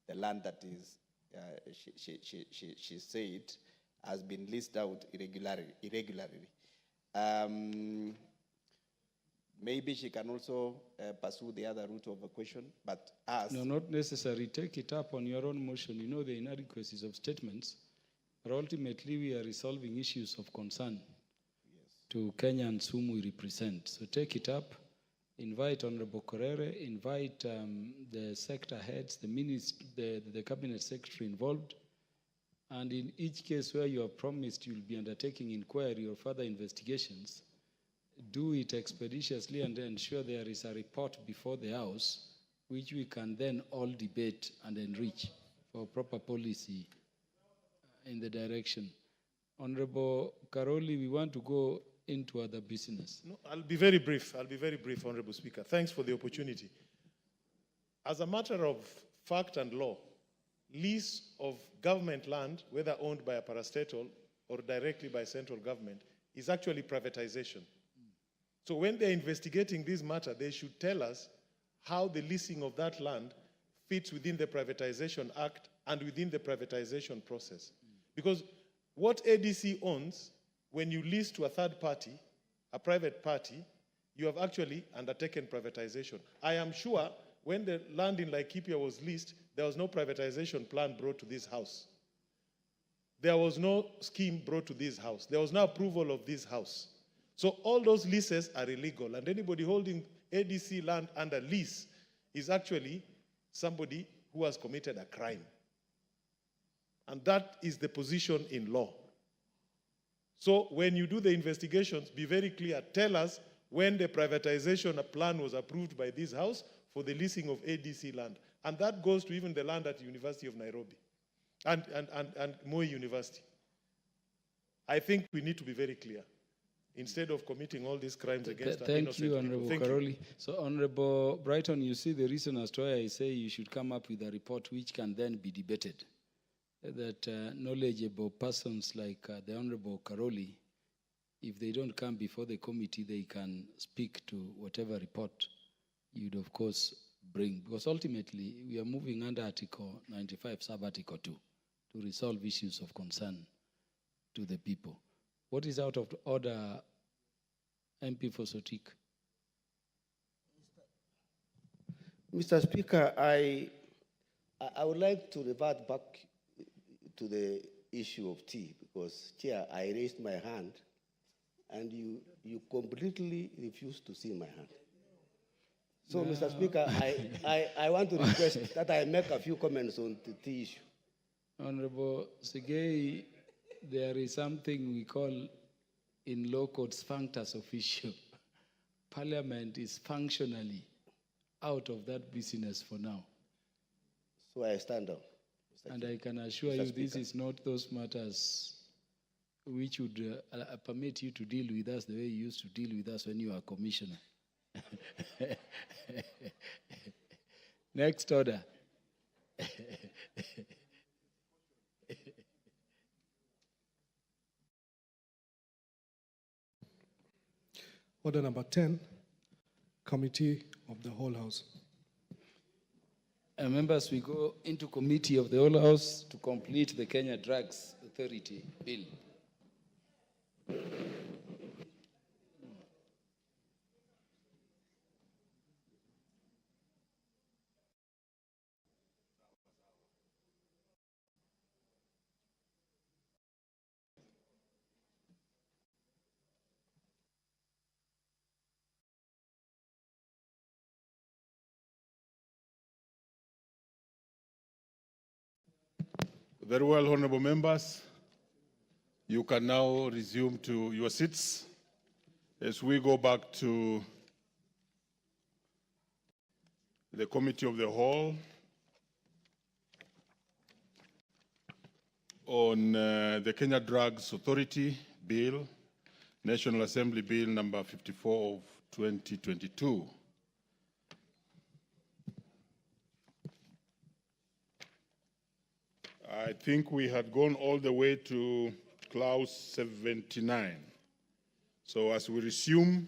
the land that is, she said, has been leased out irregularly. Maybe she can also pursue the other route of a question, but as... No, not necessary. Take it up on your own motion. You know the inadequacies of statements, but ultimately we are resolving issues of concern to Kenyans whom we represent. So take it up, invite Honorable Correre, invite the sector heads, the cabinet secretary involved, and in each case where you have promised you'll be undertaking inquiry or further investigations, do it expeditiously and ensure there is a report before the House, which we can then all debate and enrich for proper policy in the direction. Honorable Karoli, we want to go into other business. No, I'll be very brief. Honorable Speaker. Thanks for the opportunity. As a matter of fact and law, lease of government land, whether owned by a parastatal or directly by central government, is actually privatization. So when they're investigating this matter, they should tell us how the leasing of that land fits within the Privatization Act and within the privatization process. Because what ADC owns, when you lease to a third party, a private party, you have actually undertaken privatization. I am sure when the land in Laikipia was leased, there was no privatization plan brought to this House. There was no scheme brought to this House. There was no approval of this House. So all those leases are illegal, and anybody holding ADC land under lease is actually somebody who has committed a crime. And that is the position in law. So when you do the investigations, be very clear. Tell us when the privatization plan was approved by this House for the leasing of ADC land. And that goes to even the land at the University of Nairobi and Moi University. I think we need to be very clear, instead of committing all these crimes against Thank you, Honorable Karoli. So, Honorable Brighton, you see the reason as to why I say you should come up with a report which can then be debated. That knowledgeable persons like the Honorable Karoli, if they don't come before the committee, they can speak to whatever report you'd, of course, bring. Because ultimately, we are moving under Article 95, Sub-Article 2, to resolve issues of concern to the people. What is out of order, MP for Sotik? Mr. Speaker, I would like to revert back to the issue of tea, because, Chair, I raised my hand, and you completely refused to see my hand. So, no. Mr. Speaker, I want to request that I make a few comments on the tea issue. Honorable Segei, there is something we call in law code sphincters officio. Parliament is functionally out of that business for now. So I stand down. And I can assure you this is not those matters which would permit you to deal with us the way you used to deal with us when you were commissioner. Next order. Order number 10, committee of the whole House. Members, we go into committee of the whole House to complete the Kenya Drugs Authority bill. Very well, honorable members. You can now resume to your seats as we go back to the Committee of the Whole on the Kenya Drugs Authority Bill, National Assembly Bill number 54 of 2022. I think we had gone all the way to clause 79. So as we resume,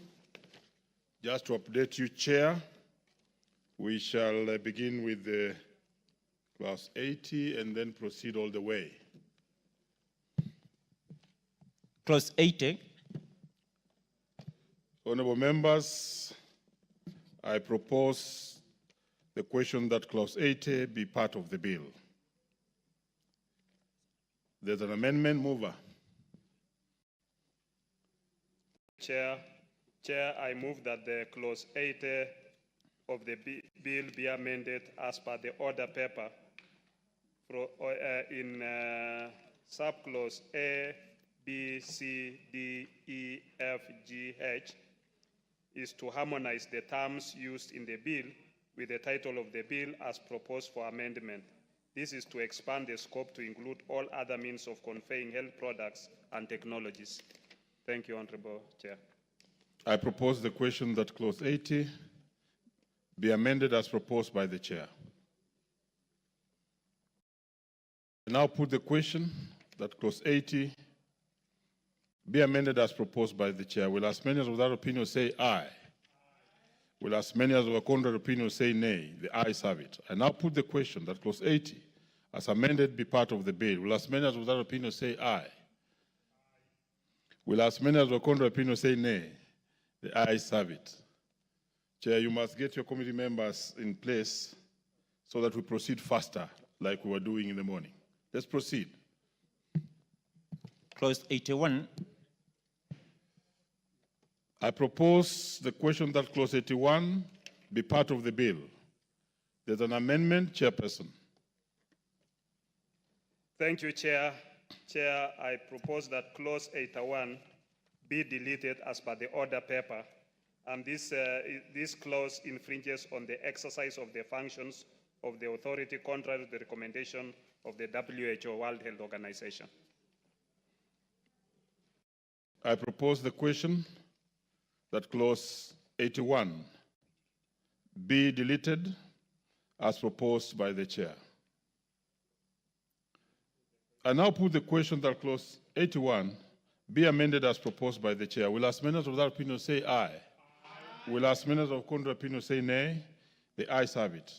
just to update you, Chair, we shall begin with the clause 80 and then proceed all the way. Clause 80. Honorable members, I propose the question that clause 80 be part of the bill. There's an amendment. Mover. Chair, I move that the clause 80 of the bill be amended as per the order paper in subclause A, B, C, D, E, F, G, H is to harmonize the terms used in the bill with the title of the bill as proposed for amendment. This is to expand the scope to include all other means of conveying health products and technologies. Thank you, Honorable Chair. I propose the question that clause 80 be amended as proposed by the Chair. I now put the question that clause 80 be amended as proposed by the Chair. Will as many as without opinion say aye? Will as many as with a contrary opinion say nay? The ayes have it. I now put the question that clause 80 as amended be part of the bill. Will as many as without opinion say aye? Will as many as with a contrary opinion say nay? The ayes have it. Chair, you must get your committee members in place so that we proceed faster like we were doing in the morning. Let's proceed. Clause 81. I propose the question that clause 81 be part of the bill. There's an amendment, Chairperson. Thank you, Chair. Chair, I propose that clause 81 be deleted as per the order paper. And this clause infringes on the exercise of the functions of the authority contrary to the recommendation of the WHO, World Health Organization. I propose the question that clause 81 be deleted as proposed by the Chair. I now put the question that clause 81 be amended as proposed by the Chair. Will as many as without opinion say aye? Aye. Will as many as of contrary opinion say nay? The ayes have it.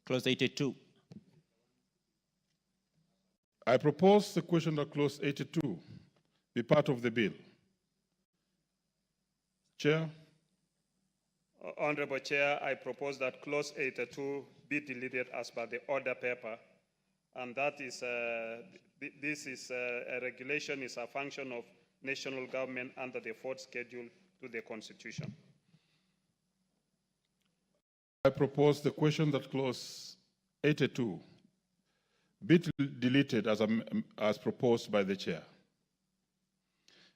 Clause 82. I propose the question that clause 82 be part of the bill. Chair. Honorable Chair, I propose that clause 82 be deleted as per the order paper. And that is, this is a regulation is a function of national government under the fourth schedule to the Constitution. I propose the question that clause 82 be deleted as proposed by the Chair.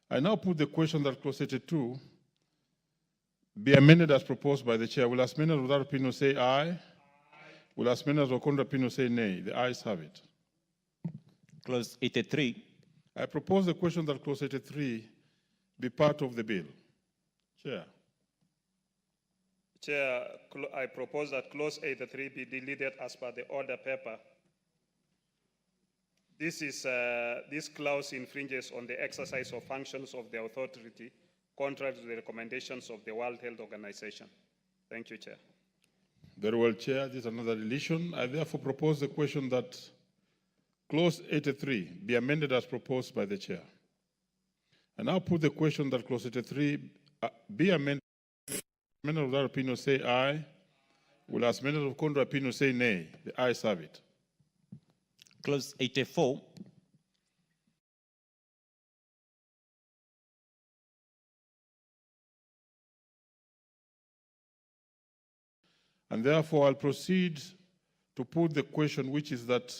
I now put the question that clause 82 be amended as proposed by the Chair. Will as many as without opinion say aye? Aye. Will as many as with contrary opinion say nay? The ayes have it. Clause 83. I propose the question that clause 83 be part of the bill. Chair. Chair, I propose that clause 83 be deleted as per the order paper. This clause infringes on the exercise of functions of the authority contrary to the recommendations of the World Health Organization. Thank you, Chair. Very well, Chair. This is another deletion. I therefore propose the question that Clause 83 be amended as proposed by the Chair. I now put the question that Clause 83 be amended. Members of that opinion say aye. Will as members of contrary opinion say nay? The ayes have it. Clause 84. And therefore, I'll proceed to put the question, which is that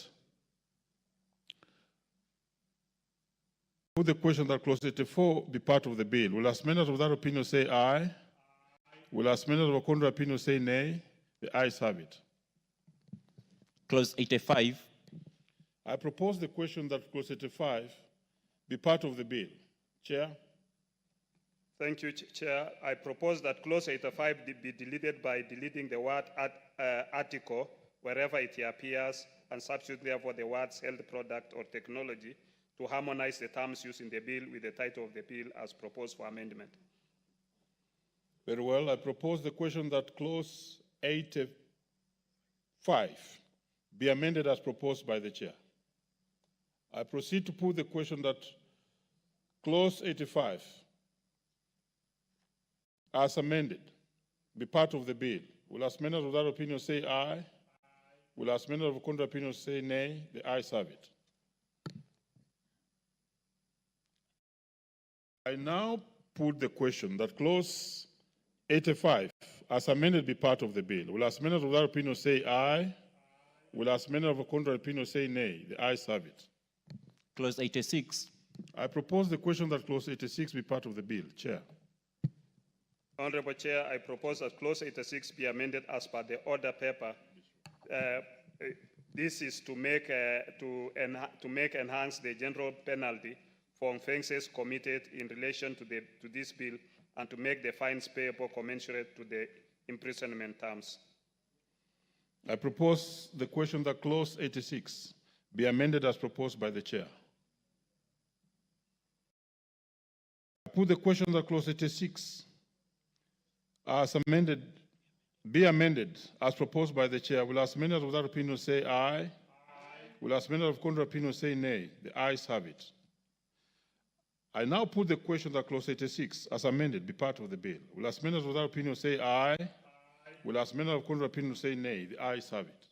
Clause 84 be part of the bill. Will as members of that opinion say aye? Will as members of a contrary opinion say nay? The ayes have it. Clause 85. I propose the question that Clause 85 be part of the bill. Chair? Thank you, Chair. I propose that Clause 85 be deleted by deleting the word article wherever it appears and substitute therefore the words health product or technology to harmonize the terms used in the bill with the title of the bill as proposed for amendment. Very well. I propose the question that Clause 85 be amended as proposed by the Chair. I proceed to put the question that Clause 85 as amended be part of the bill. Will as members of that opinion say aye? Will as members of the contrary opinion say nay? The ayes have it. I now put the question that Clause 85 as amended be part of the bill. Will as members of that opinion say aye? Will as members of the contrary opinion say nay? The ayes have it. Clause 86. I propose the question that Clause 86 be part of the bill. Chair. Honorable Chair, I propose that Clause 86 be amended as per the order paper. This is to make enhance the general penalty for offences committed in relation to this bill and to make the fines payable commensurate to the imprisonment terms. I propose the question that Clause 86 be amended as proposed by the Chair. I put the question that Clause 86 as amended be amended as proposed by the Chair. Will as members of that opinion say aye? Will as members of contrary opinion say nay? The ayes have it. I now put the question that Clause 86 as amended be part of the bill. Will as members of that opinion say aye? Will as members of contrary opinion say nay? The ayes have it.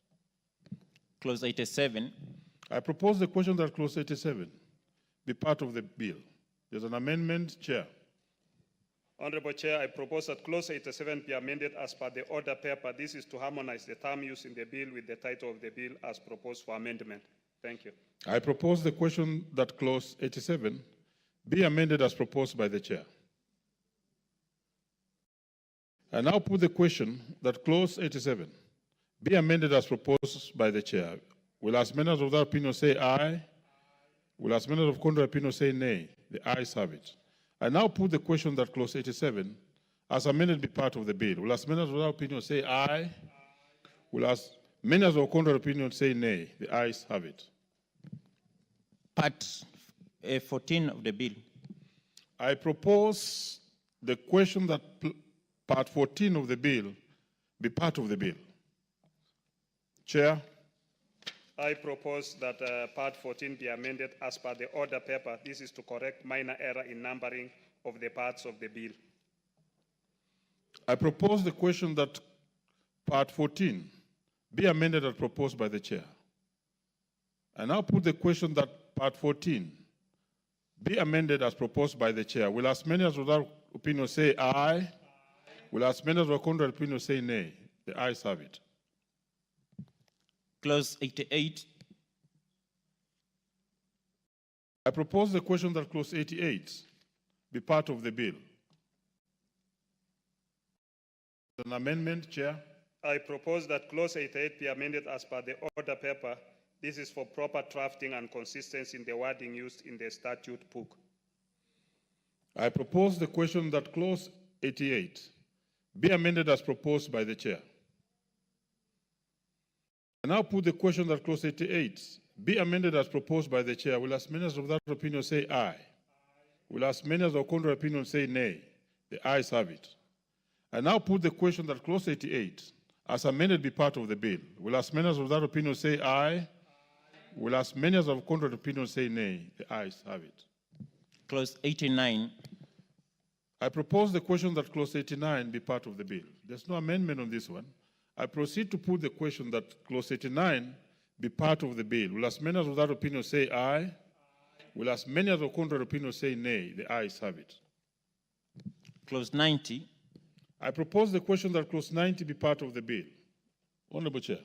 Clause 87. I propose the question that Clause 87 be part of the bill. There's an amendment, Chair. Honorable Chair, I propose that Clause 87 be amended as per the order paper. This is to harmonize the term used in the bill with the title of the bill as proposed for amendment. Thank you. I propose the question that Clause 87 be amended as proposed by the Chair. I now put the question that Clause 87 be amended as proposed by the Chair. Will as members of that opinion say aye? Will as members of contrary opinion say nay? The ayes have it. I now put the question that Clause 87 as amended be part of the bill. Will as members of that opinion say aye? Will as members of contrary opinion say nay? The ayes have it. Part 14 of the bill. I propose the question that Part 14 of the bill be part of the bill. Chair. I propose that Part 14 be amended as per the order paper. This is to correct minor error in numbering of the parts of the bill. I propose the question that Part 14 be amended as proposed by the Chair. I now put the question that Part 14 be amended as proposed by the Chair. Will as many as without opinion say aye? Will as many as with contrary opinion say nay? The ayes have it. Clause 88. I propose the question that Clause 88 be part of the bill. An amendment, Chair. I propose that Clause 88 be amended as per the order paper. This is for proper drafting and consistency in the wording used in the statute book. I propose the question that Clause 88 be amended as proposed by the Chair. I now put the question that Clause 88 be amended as proposed by the Chair. Will as many as of that opinion say aye? Will as many as of contrary opinion say nay? The ayes have it. I now put the question that clause 88, as amended, be part of the bill. Will as many as of that opinion say aye? Will as many as of contrary opinion say nay? The ayes have it. Clause 89. I propose the question that clause 89 be part of the bill. There's no amendment on this one. I proceed to put the question that clause 89 be part of the bill. Will as many as of that opinion say aye? Will as many as of contrary opinion say nay? The ayes have it. Clause 90. I propose the question that clause 90 be part of the bill. Honorable Chair.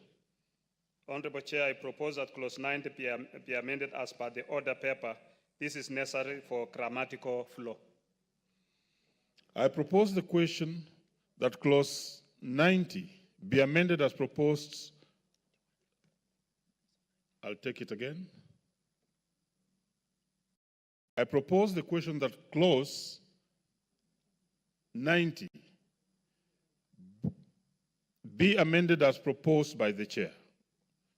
Honorable Chair, I propose that clause 90 be amended as per the order paper. This is necessary for grammatical flow. I propose the question that clause 90 be amended as proposed. I'll take it again. I propose the question that clause 90 be amended as proposed by the chair.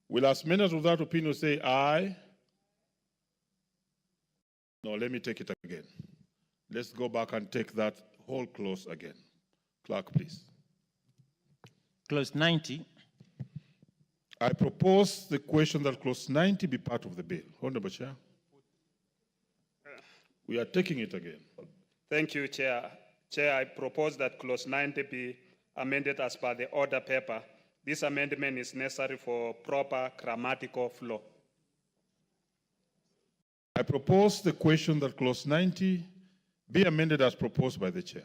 Will as many as of that opinion say aye? No, let me take it again. Let's go back and take that whole clause again. Clerk, please. Clause 90. I propose the question that clause 90 be part of the bill. Honorable Chair. We are taking it again. Thank you, Chair. Chair, I propose that clause 90 be amended as per the order paper. This amendment is necessary for proper grammatical flow. I propose the question that clause 90 be amended as proposed by the chair.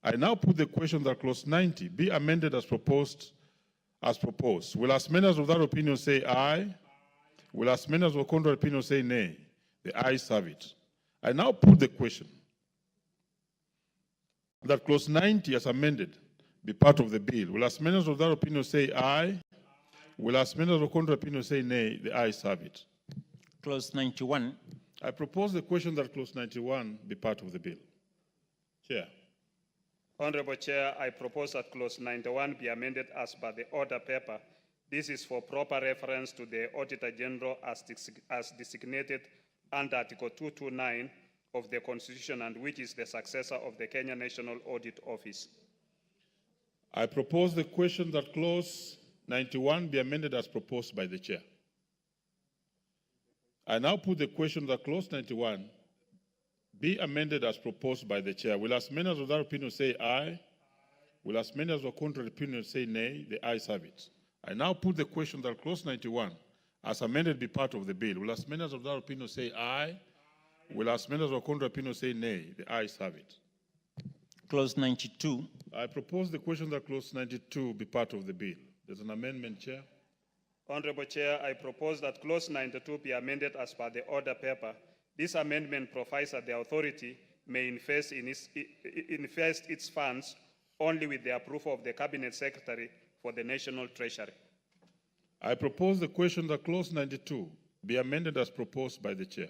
I now put the question that clause 90 be amended as proposed. Will as many as of that opinion say aye? Will as many as of contrary opinion say nay? The ayes have it. I now put the question that clause 90 as amended be part of the bill. Will as many as of that opinion say aye? Will as many as of contrary opinion say nay? The ayes have it. Clause 91. I propose the question that clause 91 be part of the bill. Chair. Honorable Chair, I propose that clause 91 be amended as per the order paper. This is for proper reference to the Auditor General as designated under Article 229 of the Constitution, and which is the successor of the Kenya National Audit Office. I propose the question that clause 91 be amended as proposed by the chair. I now put the question that clause 91 be amended as proposed by the chair. Will as many as of that opinion say aye? Will as many as of contrary opinion say nay? The ayes have it. I now put the question that clause 91 as amended be part of the bill. Will as many as of that opinion say aye? Will as many as of contrary opinion say nay? The ayes have it. Clause 92. I propose the question that clause 92 be part of the bill. There's an amendment, Chair. Honorable Chair, I propose that clause 92 be amended as per the order paper. This amendment provides that the authority may invest its funds only with the approval of the Cabinet Secretary for the National Treasury. I propose the question that clause 92 be amended as proposed by the chair.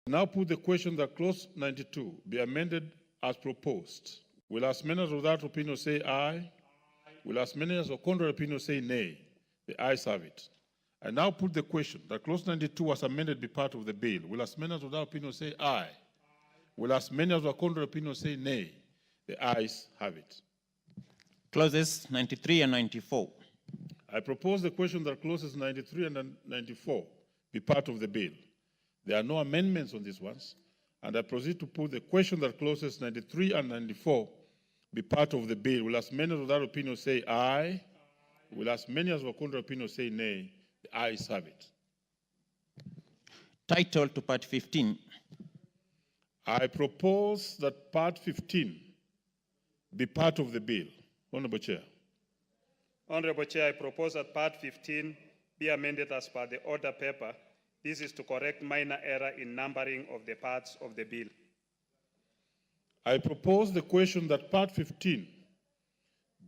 Now put the question that clause 92 be amended as proposed. Will as many as of that opinion say aye? Will as many as of contrary opinion say nay? The ayes have it. I now put the question that clause 92 as amended be part of the bill. Will as many as of that opinion say aye? Will as many as of contrary opinion say nay? The ayes have it. Clauses 93 and 94. I propose the question that clauses 93 and 94 be part of the bill. There are no amendments on these ones, and I proceed to put the question that clauses 93 and 94 be part of the bill. Will as many as of that opinion say aye? Will as many as of contrary opinion say nay? The ayes have it. Title to Part 15. I propose that Part 15 be part of the bill. Honorable Chair. Honorable Chair, I propose that Part 15 be amended as per the order paper. This is to correct minor error in numbering of the parts of the bill. I propose the question that Part 15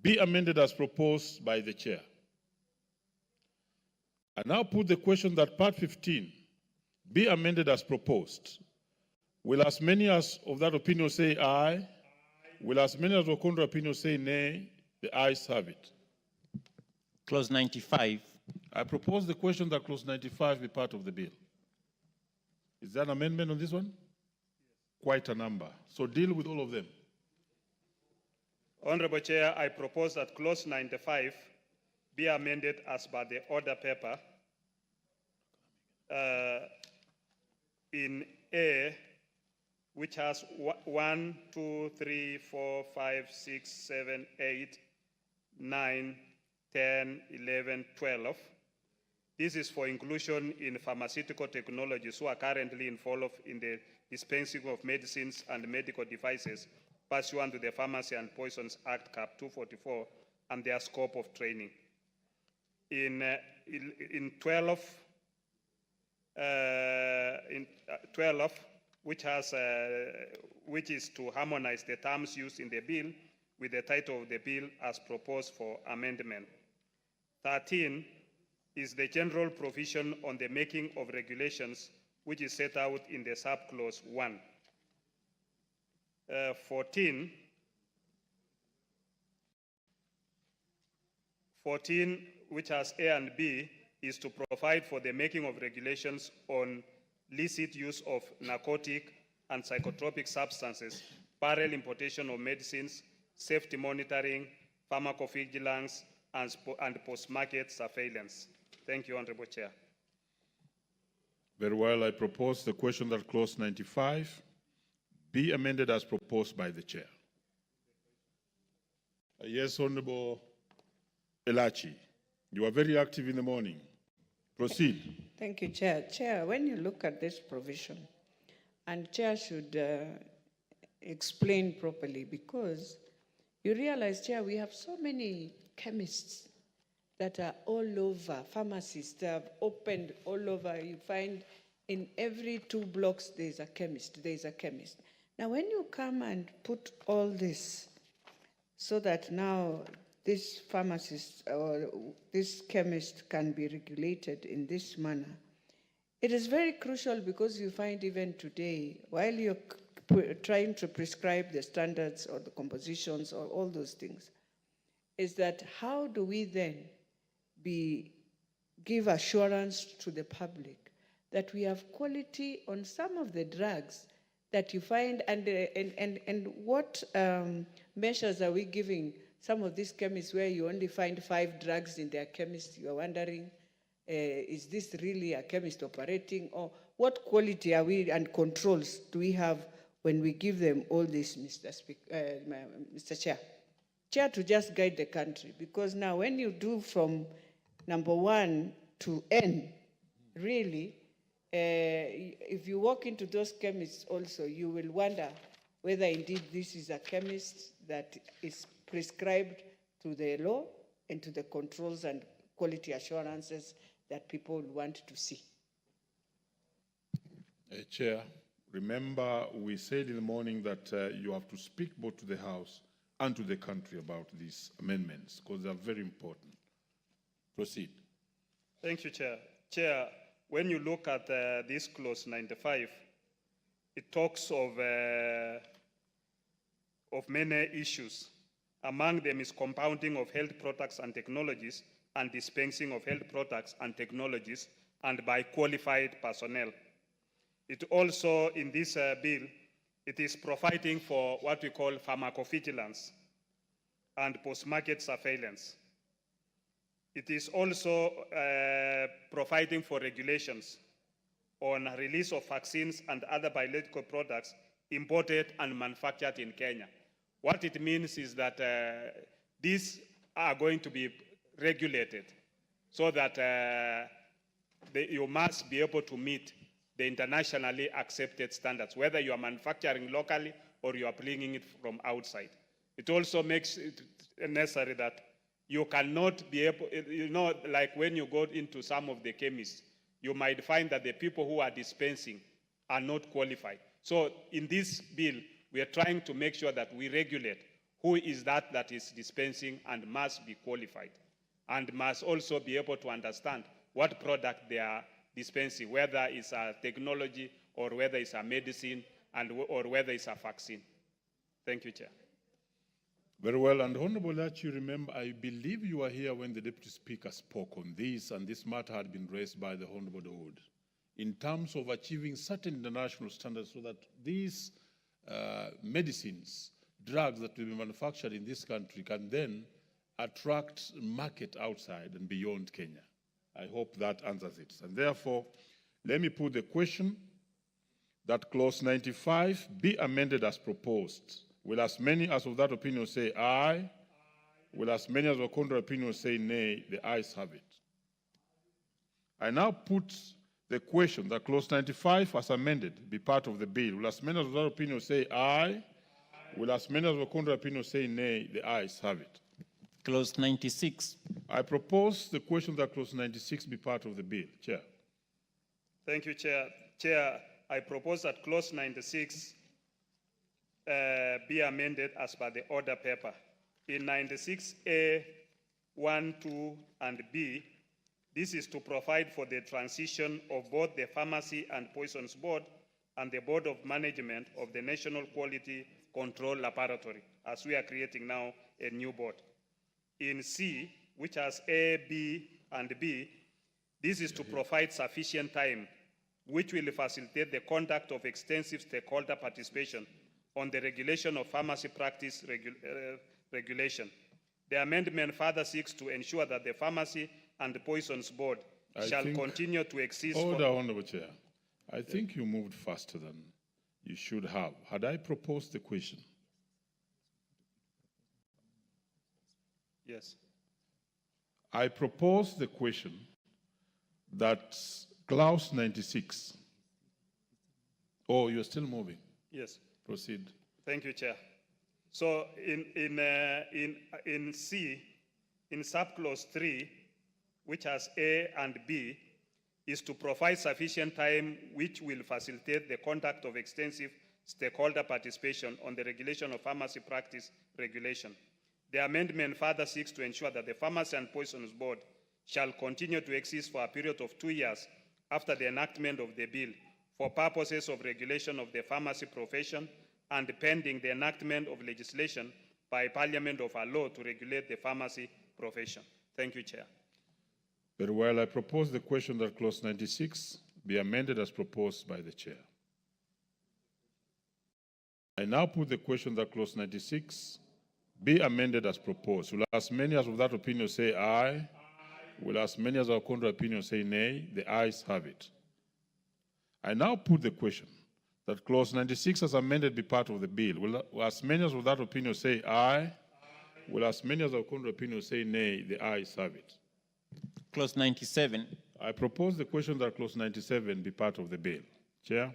be amended as proposed by the chair. I now put the question that Part 15 be amended as proposed. Will as many as of that opinion say aye? Will as many as of contrary opinion say nay? The ayes have it. Clause 95. I propose the question that clause 95 be part of the bill. Is there an amendment on this one? quite a number. So deal with all of them. Honorable Chair, I propose that clause 95 be amended as per the order paper in A, which has 1, 2, 3, 4, 5, 6, 7, 8, 9, 10, 11, 12. This is for inclusion in pharmaceutical technologies who are currently involved in the dispensing of medicines and medical devices pursuant to the Pharmacy and Poisons Act, Cap 244, and their scope of training. In 12, which is to harmonize the terms used in the bill with the title of the bill as proposed for amendment. 13 is the general provision on the making of regulations, which is set out in the subclause 1. 14, which has A and B, is to provide for the making of regulations on licit use of narcotic and psychotropic substances, parallel importation of medicines, safety monitoring, pharmacovigilance, and post-market surveillance. Thank you, Honorable Chair. Very well. I propose the question that clause 95 be amended as proposed by the chair. Yes, Honorable Elachi. You are very active in the morning. Proceed. Thank you, Chair. Chair, when you look at this provision, and Chair should explain properly, because you realize, Chair, we have so many chemists that are all over, pharmacists that have opened all over. You find in every 2 blocks there's a chemist, Now, when you come and put all this so that now this pharmacist or this chemist can be regulated in this manner, it is very crucial, because you find even today, while you're trying to prescribe the standards or the compositions or all those things, is that how do we then give assurance to the public that we have quality on some of the drugs that you find, and what measures are we giving some of these chemists where you only find 5 drugs in their chemist? You are wondering, is this really a chemist operating, or what quality are we and controls do we have when we give them all this, Mr. Chair? Chair, to just guide the country, because now when you do from number 1 to N, really, if you walk into those chemists also, you will wonder whether indeed this is a chemist that is prescribed to the law and to the controls and quality assurances that people want to see. Chair, remember we said in the morning that you have to speak both to the House and to the country about these amendments, because they are very important. Proceed. Thank you, Chair. Chair, when you look at this clause 95, it talks of many issues. Among them is compounding of health products and technologies and dispensing of health products and technologies, and by qualified personnel. It also, in this bill, it is providing for what we call pharmacovigilance and post-market surveillance. It is also providing for regulations on release of vaccines and other biological products imported and manufactured in Kenya. What it means is that these are going to be regulated so that you must be able to meet the internationally accepted standards, whether you are manufacturing locally or you are bringing it from outside. It also makes it necessary that you cannot be able, like when you go into some of the chemists, you might find that the people who are dispensing are not qualified. So in this bill, we are trying to make sure that we regulate who is that is dispensing and must be qualified, and must also be able to understand what product they are dispensing, whether it's a technology or whether it's a medicine or whether it's a vaccine. Thank you, Chair. Very well, and Honorable Lachi, you remember, I believe you were here when the Deputy Speaker spoke on this, and this matter had been raised by the Honorable Dawood, in terms of achieving certain international standards so that these medicines, drugs that will be manufactured in this country can then attract market outside and beyond Kenya. I hope that answers it. And therefore, let me put the question that clause 95 be amended as proposed. Will as many as of that opinion say aye? Will as many as of contrary opinion say nay? The ayes have it. I now put the question that clause 95 as amended be part of the bill. Will as many as of that opinion say aye? Will as many as of contrary opinion say nay? The ayes have it. Clause 96. I propose the question that clause 96 be part of the bill. Chair. Thank you, Chair. Chair, I propose that clause 96 be amended as per the order paper. In 96A, 1, 2, and B, this is to provide for the transition of both the Pharmacy and Poisons Board and the Board of Management of the National Quality Control Laboratory, as we are creating now a new board. In C, which has A, B, and B, this is to provide sufficient time, which will facilitate the conduct of extensive stakeholder participation on the regulation of pharmacy practice regulation. The amendment further seeks to ensure that the Pharmacy and Poisons Board shall continue to exist. Order, Honorable Chair. I think you moved faster than you should have. Had I proposed the question? Yes. I propose the question that clause 96. Oh, you're still moving. Yes. Proceed. Thank you, Chair. So in C, in subclause 3, which has A and B, is to provide sufficient time which will facilitate the conduct of extensive stakeholder participation on the regulation of pharmacy practice regulation. The amendment further seeks to ensure that the Pharmacy and Poisons Board shall continue to exist for a period of 2 years after the enactment of the bill for purposes of regulation of the pharmacy profession and pending the enactment of legislation by Parliament of a law to regulate the pharmacy profession. Thank you, Chair. Very well. I propose the question that clause 96 be amended as proposed by the Chair. I now put the question that clause 96 be amended as proposed. Will as many as of that opinion say aye? Will as many as of contrary opinion say nay? The ayes have it. I now put the question that clause 96 as amended be part of the bill. Will as many as of that opinion say aye? Will as many as of contrary opinion say nay? The ayes have it. Clause 97. I propose the question that clause 97 be part of the bill. Chair.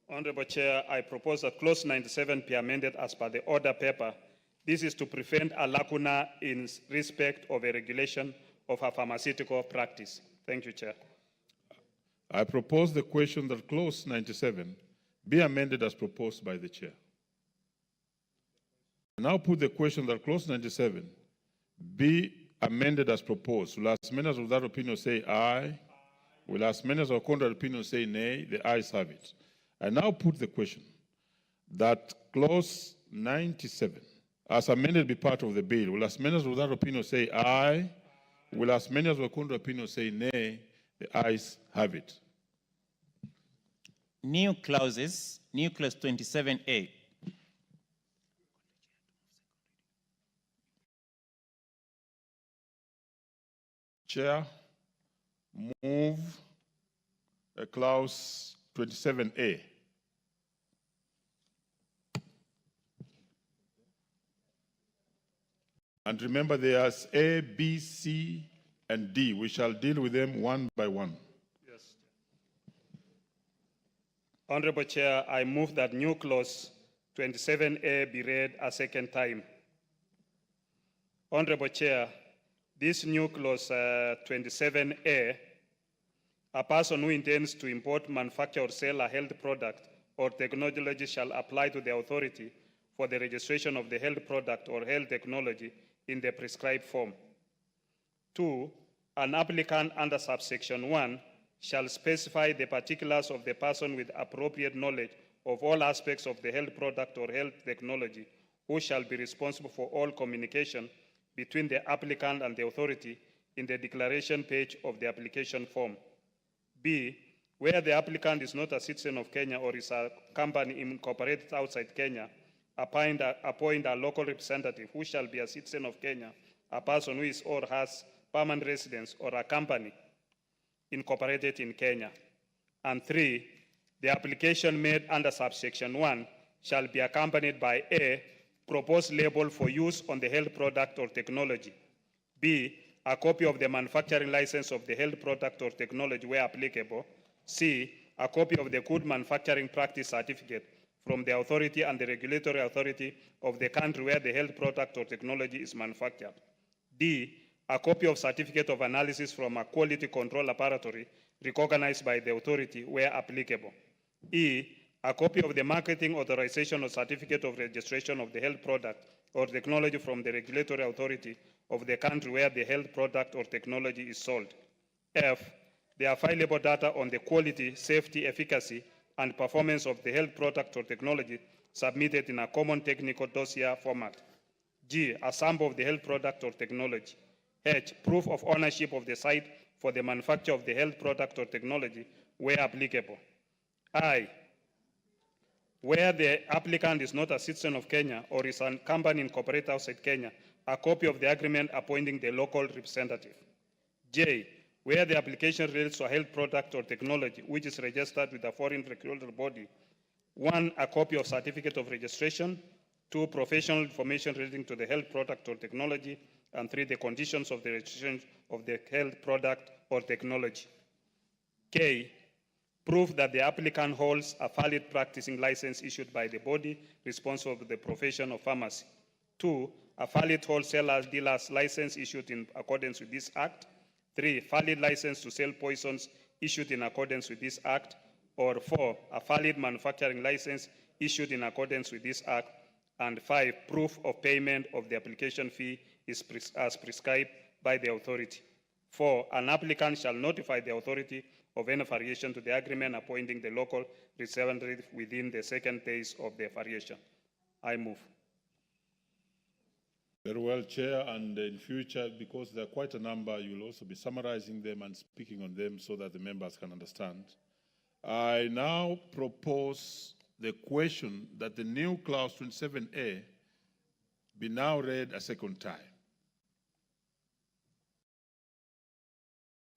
Honorable Chair, I propose that clause 97 be amended as per the order paper. This is to prevent a lacuna in respect of a regulation of a pharmaceutical practice. Thank you, Chair. I propose the question that clause 97 be amended as proposed by the Chair. I now put the question that clause 97 be amended as proposed. Will as many as of that opinion say aye? Will as many as of contrary opinion say nay? The ayes have it. I now put the question that clause 97 as amended be part of the bill. Will as many as of that opinion say aye? Will as many as of contrary opinion say nay? The ayes have it. New clauses, new clause 27A. Chair, move clause 27A. And remember, there's A, B, C, and D. We shall deal with them one by one. Yes. Honorable Chair, I move that new clause 27A be read a second time. Honorable Chair, this new clause 27A, a person who intends to import, manufacture, or sell a health product or technology shall apply to the authority for the registration of the health product or health technology in the prescribed form. 2, an applicant under subsection 1 shall specify the particulars of the person with appropriate knowledge of all aspects of the health product or health technology who shall be responsible for all communication between the applicant and the authority in the declaration page of the application form. B, where the applicant is not a citizen of Kenya or is a company incorporated outside Kenya, appoint a local representative who shall be a citizen of Kenya, a person who is or has permanent residence, or a company incorporated in Kenya. And 3, the application made under subsection 1 shall be accompanied by A, proposed label for use on the health product or technology, B, a copy of the manufacturing license of the health product or technology where applicable, C, a copy of the good manufacturing practice certificate from the authority and the regulatory authority of the country where the health product or technology is manufactured, D, a copy of certificate of analysis from a quality control laboratory recognized by the authority where applicable, E, a copy of the marketing authorization or certificate of registration of the health product or technology from the regulatory authority of the country where the health product or technology is sold. F, there are fileable data on the quality, safety, efficacy, and performance of the health product or technology submitted in a common technical dossier format. G, a sample of the health product or technology. H, proof of ownership of the site for the manufacture of the health product or technology where applicable. I, where the applicant is not a citizen of Kenya or is a company incorporated outside Kenya, a copy of the agreement appointing the local representative. J, where the application relates to a health product or technology which is registered with a foreign regulatory body, 1, a copy of certificate of registration, 2, professional information relating to the health product or technology, and 3, the conditions of the registration of the health product or technology. K, proof that the applicant holds a valid practicing license issued by the body responsible for the profession of pharmacy. 2, a valid wholesaler dealer's license issued in accordance with this act. 3, valid license to sell poisons issued in accordance with this act. Or 4, a valid manufacturing license issued in accordance with this act. And 5, proof of payment of the application fee is as prescribed by the authority. 4, an applicant shall notify the authority of any variation to the agreement appointing the local representative within the 2nd days of the variation. I move. Very well, Chair, and in future, because there are quite a number, you will also be summarizing them and speaking on them so that the members can understand. I now propose the question that the new clause 27A be now read a second time.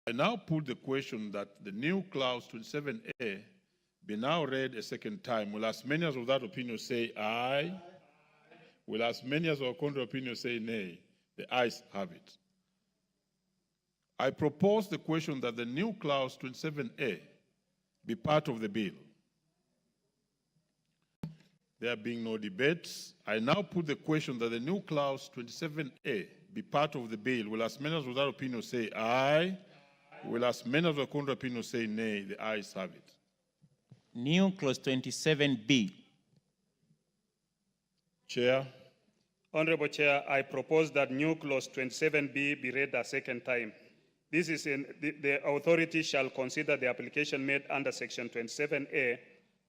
I now put the question that the new clause 27A be now read a second time. Will as many as of that opinion say aye? Will as many as of contrary opinion say nay? The ayes have it. I propose the question that the new clause 27A be part of the bill. There being no debates, I now put the question that the new clause 27A be part of the bill. Will as many as of that opinion say aye? Will as many as of the contrary opinion say nay? The ayes have it. New clause 27B. Chair. Honorable Chair, I propose that new clause 27B be read a second time. This is the authority shall consider the application made under section 27A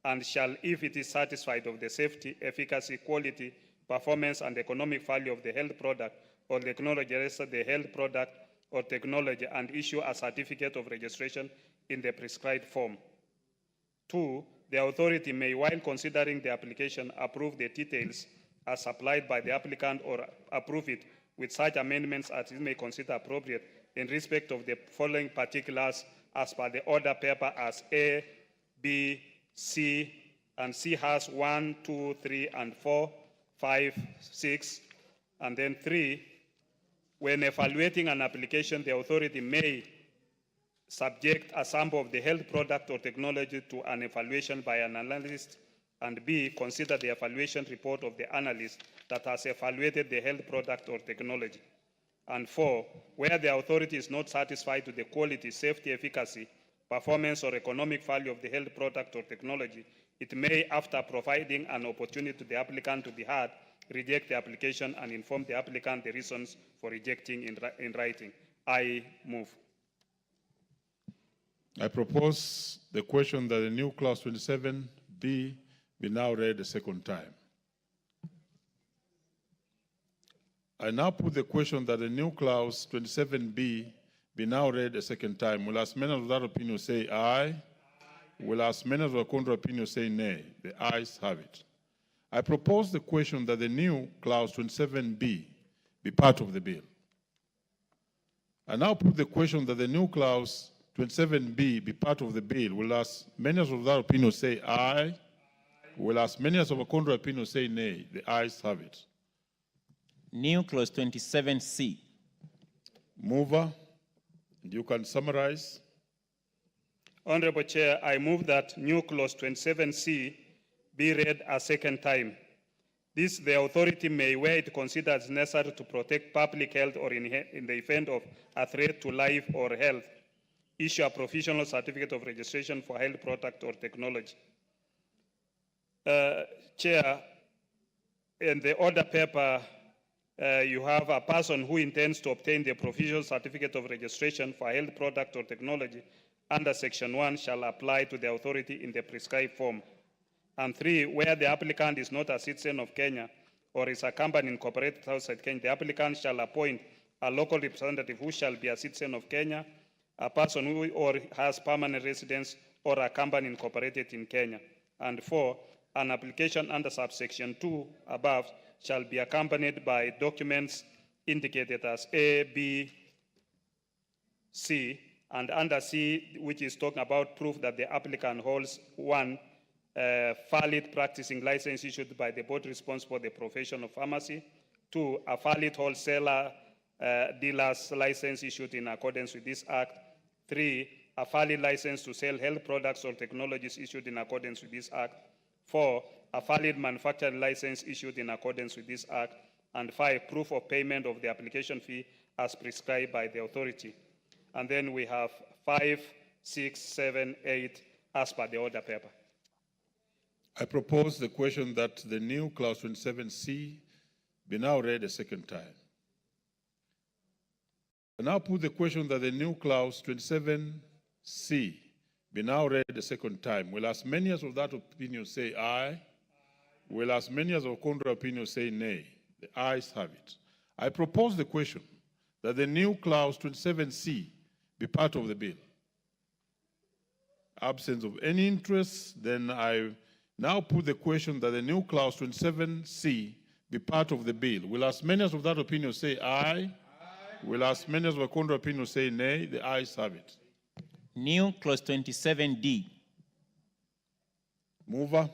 and shall, if it is satisfied of the safety, efficacy, quality, performance, and economic value of the health product or technology, register the health product or technology and issue a certificate of registration in the prescribed form. 2, the authority may, while considering the application, approve the details as supplied by the applicant or approve it with such amendments as it may consider appropriate in respect of the following particulars as per the order paper as A, B, C, and C has 1, 2, 3, and 4, 5, 6, and then 3. When evaluating an application, the authority may subject a sample of the health product or technology to an evaluation by an analyst, and B, consider the evaluation report of the analyst that has evaluated the health product or technology. And 4, where the authority is not satisfied with the quality, safety, efficacy, performance, or economic value of the health product or technology, it may, after providing an opportunity to the applicant to be heard, reject the application and inform the applicant the reasons for rejecting in writing. I move. I propose the question that the new clause 27B be now read a second time. I now put the question that the new clause 27B be now read a second time. Will as many of that opinion say aye? Will as many as were contrary opinion say nay? The ayes have it. I propose the question that the new clause 27B be part of the bill. I now put the question that the new clause 27B be part of the bill. Will as many as of that opinion say aye? Will as many as of a contrary opinion say nay? The ayes have it. New clause 27C. Mover, and you can summarize. Honorable Chair, I move that new clause 27C be read a second time. This, the authority may, where it considers necessary to protect public health or in the event of a threat to life or health, issue a provisional certificate of registration for health product or technology. Chair, in the order paper, you have a person who intends to obtain the provisional certificate of registration for health product or technology under Section 1 shall apply to the authority in the prescribed form. And 3, where the applicant is not a citizen of Kenya or is a company incorporated outside Kenya, the applicant shall appoint a local representative who shall be a citizen of Kenya, a person who or has permanent residence, or a company incorporated in Kenya. And 4, an application under subsection 2 above shall be accompanied by documents indicated as A, B, C, and under C, which is talking about proof that the applicant holds 1, valid practicing license issued by the board responsible for the profession of pharmacy. 2, a valid wholesaler dealer's license issued in accordance with this act. 3, a valid license to sell health products or technologies issued in accordance with this act. 4, a valid manufacturing license issued in accordance with this act. And 5, proof of payment of the application fee as prescribed by the authority. And then we have 5, 6, 7, 8 as per the order paper. I propose the question that the new clause 27C be now read a second time. I now put the question that the new clause 27C be now read a second time. Will as many as of that opinion say aye? Will as many as of contrary opinion say nay? The ayes have it. I propose the question that the new clause 27C be part of the bill. Absence of any interest, then I now put the question that the new clause 27C be part of the bill. Will as many as of that opinion say aye? Aye. Will as many as of a contrary opinion say nay? The ayes have it. New clause 27D. Mover.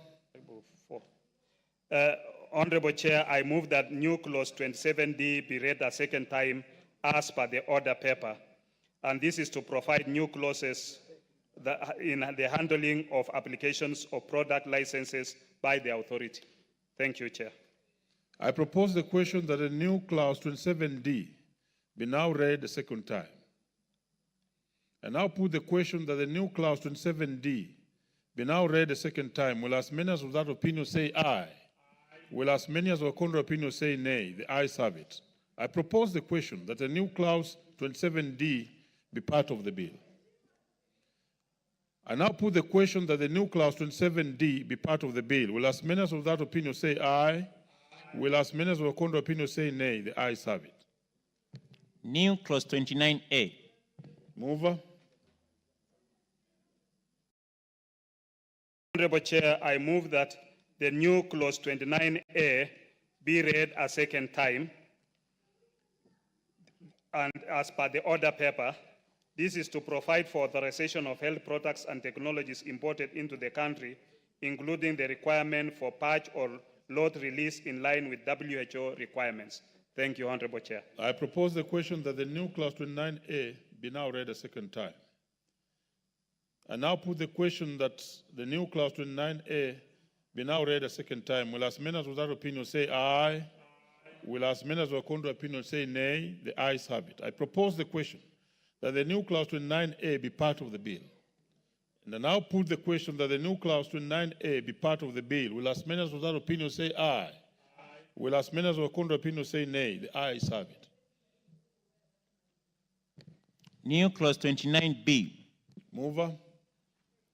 Honorable Chair, I move that new clause 27D be read a second time as per the order paper. And this is to provide new clauses in the handling of applications of product licenses by the authority. Thank you, Chair. I propose the question that the new clause 27D be now read a second time. I now put the question that the new clause 27D be now read a second time. Will as many as of that opinion say aye? Will as many as of a contrary opinion say nay? The ayes have it. I propose the question that the new clause 27D be part of the bill. I now put the question that the new clause 27D be part of the bill. Will as many as of that opinion say aye? Will as many as of a contrary opinion say nay? The ayes have it. New clause 29A. Mover. Honorable Chair, I move that the new clause 29A be read a second time. And as per the order paper, this is to provide for authorization of health products and technologies imported into the country, including the requirement for patch or lot release in line with WHO requirements. Thank you, Honorable Chair. I propose the question that the new clause 29A be now read a second time. I now put the question that the new clause 29A be now read a second time. Will as many as of that opinion say aye? Will as many as of a contrary opinion say nay? The ayes have it. I propose the question that the new clause 29A be part of the bill. And I now put the question that the new clause 29A be part of the bill. Will as many as of that opinion say aye? Aye. Will as many as of a contrary opinion say nay? The ayes have it. New clause 29B. Mover.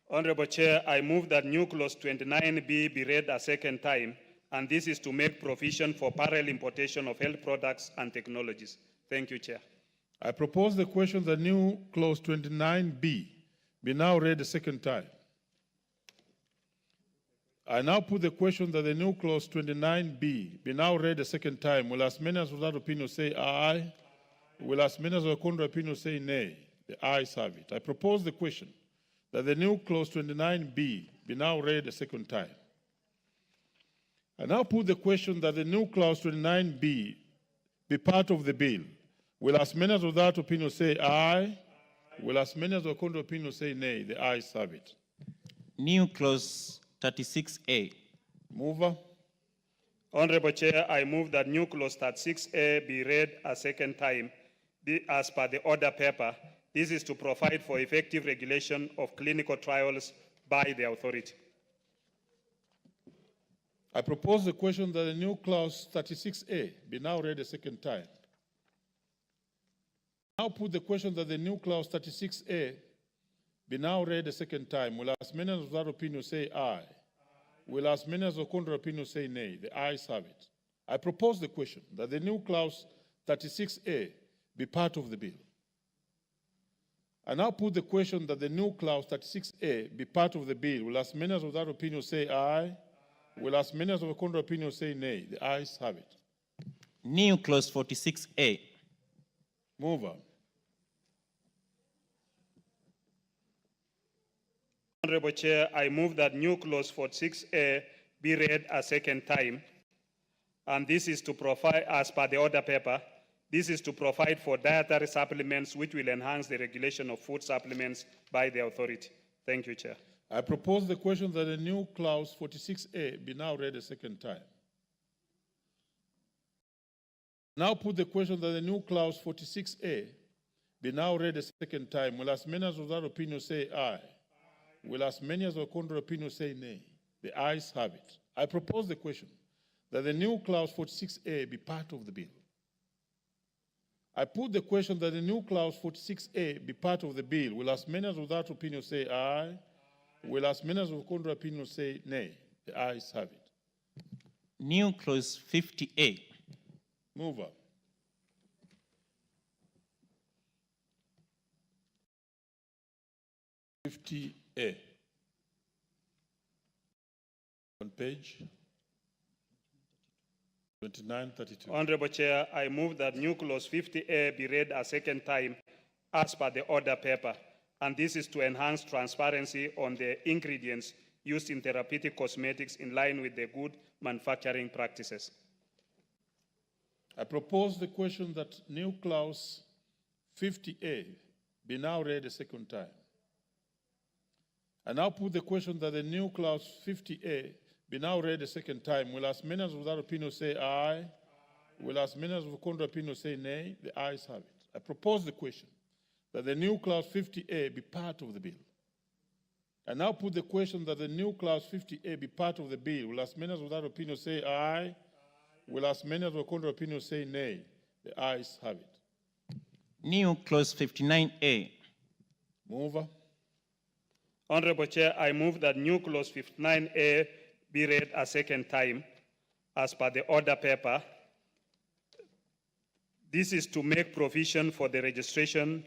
Honorable Chair, I move that new clause 29B be read a second time, and this is to make provision for parallel importation of health products and technologies. Thank you, Chair. I propose the question that new clause 29B be now read a second time. I now put the question that the new clause 29B be now read a second time. Will as many as without opinion say aye? Will as many as with contrary opinion say nay? The ayes have it. I propose the question that the new clause 29B be now read a second time. I now put the question that the new clause 29B be part of the bill. Will as many as without opinion say aye? Will as many as with contrary opinion say nay? The ayes have it. New clause 36A. Mover. Honorable Chair, I move that new clause 36A be read a second time as per the order paper. This is to provide for effective regulation of clinical trials by the authority. I propose the question that the new clause 36A be now read a second time. Now put the question that the new clause 36A be now read a second time. Will as many as without opinion say aye? Will as many as with contrary opinion say nay? The ayes have it. I propose the question that the new clause 36A be part of the bill. I now put the question that the new clause 36A be part of the bill. Will as many as without opinion say aye? Will as many as with contrary opinion say nay? The ayes have it. New clause 46A. Mover. Honorable Chair, I move that new clause 46A be read a second time. And this is to provide, as per the order paper, this is to provide for dietary supplements which will enhance the regulation of food supplements by the authority. Thank you, Chair. I propose the question that the new clause 46A be now read a second time. Now put the question that the new clause 46A be now read a second time. Will as many as without opinion say aye? Will as many as with contrary opinion say nay? The ayes have it. I propose the question that the new clause 46A be part of the bill. I put the question that the new clause 46A be part of the bill. Will as many as without opinion say aye? Will as many as with contrary opinion say nay? The ayes have it. New clause 50A. Mover. A. On page 2932. Honorable Chair, I move that new clause 50A be read a second time as per the order paper. And this is to enhance transparency on the ingredients used in therapeutic cosmetics in line with the good manufacturing practices. I propose the question that new clause 50A be now read a second time. I now put the question that the new clause 50A be now read a second time. Will as many as without opinion say aye? Will as many as with contrary opinion say nay? The ayes have it. I propose the question that the new clause 50A be part of the bill. I now put the question that the new clause 50A be part of the bill. Will as many as without opinion say aye? Will as many as with contrary opinion say nay? The ayes have it. New clause 59A. Mover. Honorable Chair, I move that new clause 59A be read a second time as per the order paper. This is to make provision for the registration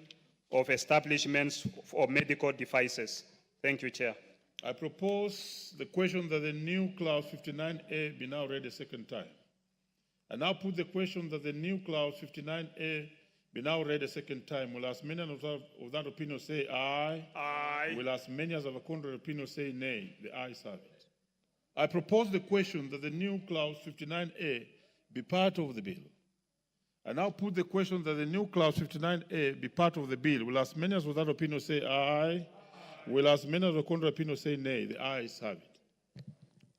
of establishments for medical devices. Thank you, Chair. I propose the question that the new clause 59A be now read a second time. I now put the question that the new clause 59A be now read a second time. Will as many of that opinion say aye? Aye. Will as many as of a contrary opinion say nay? The ayes have it. I propose the question that the new clause 59A be part of the bill. I now put the question that the new clause 59A be part of the bill. Will as many as without opinion say aye? Will as many as of a contrary opinion say nay? The ayes have it.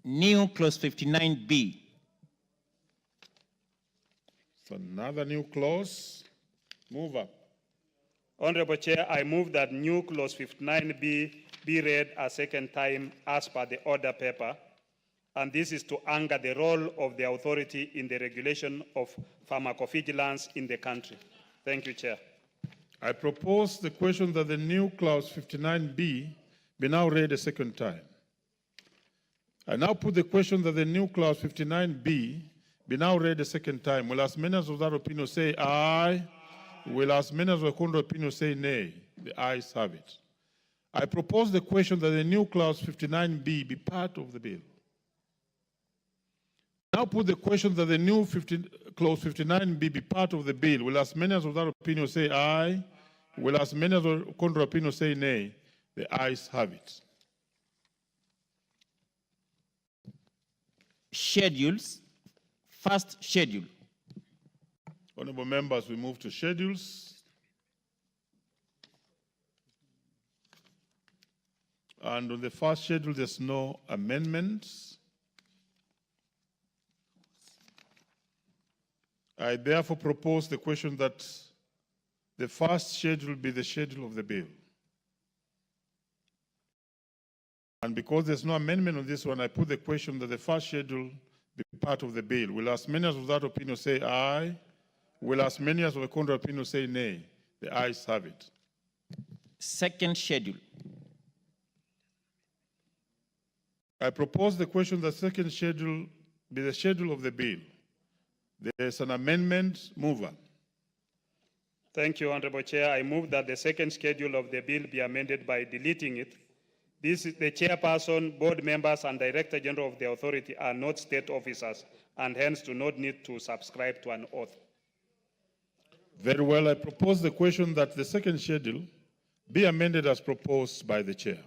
New clause 59B. So another new clause. Mover. Honorable Chair, I move that new clause 59B be read a second time as per the order paper. And this is to anchor the role of the authority in the regulation of pharmacovigilance in the country. Thank you, Chair. I propose the question that the new clause 59B be now read a second time. I now put the question that the new clause 59B be now read a second time. Will as many as of that opinion say aye? Will as many as of contrary opinion say nay? The ayes have it. I propose the question that the new clause 59B be part of the bill. Now put the question that the new clause 59B be part of the bill. Will as many as without opinion say aye? Will as many as contrary opinion say nay? The ayes have it. Schedules. First schedule. Honorable members, we move to schedules. And on the first schedule, there's no amendments. I therefore propose the question that the first schedule be the schedule of the bill. And because there's no amendment on this one, I put the question that the first schedule be part of the bill. Will as many as without opinion say aye? Will as many as with a contrary opinion say nay? The ayes have it. Second schedule. I propose the question that second schedule be the schedule of the bill. There is an amendment. Mover. Thank you, Honorable Chair. I move that the second schedule of the bill be amended by deleting it. This is the chairperson, board members, and director general of the authority are not state officers and hence do not need to subscribe to an oath. Very well. I propose the question that the second schedule be amended as proposed by the chair.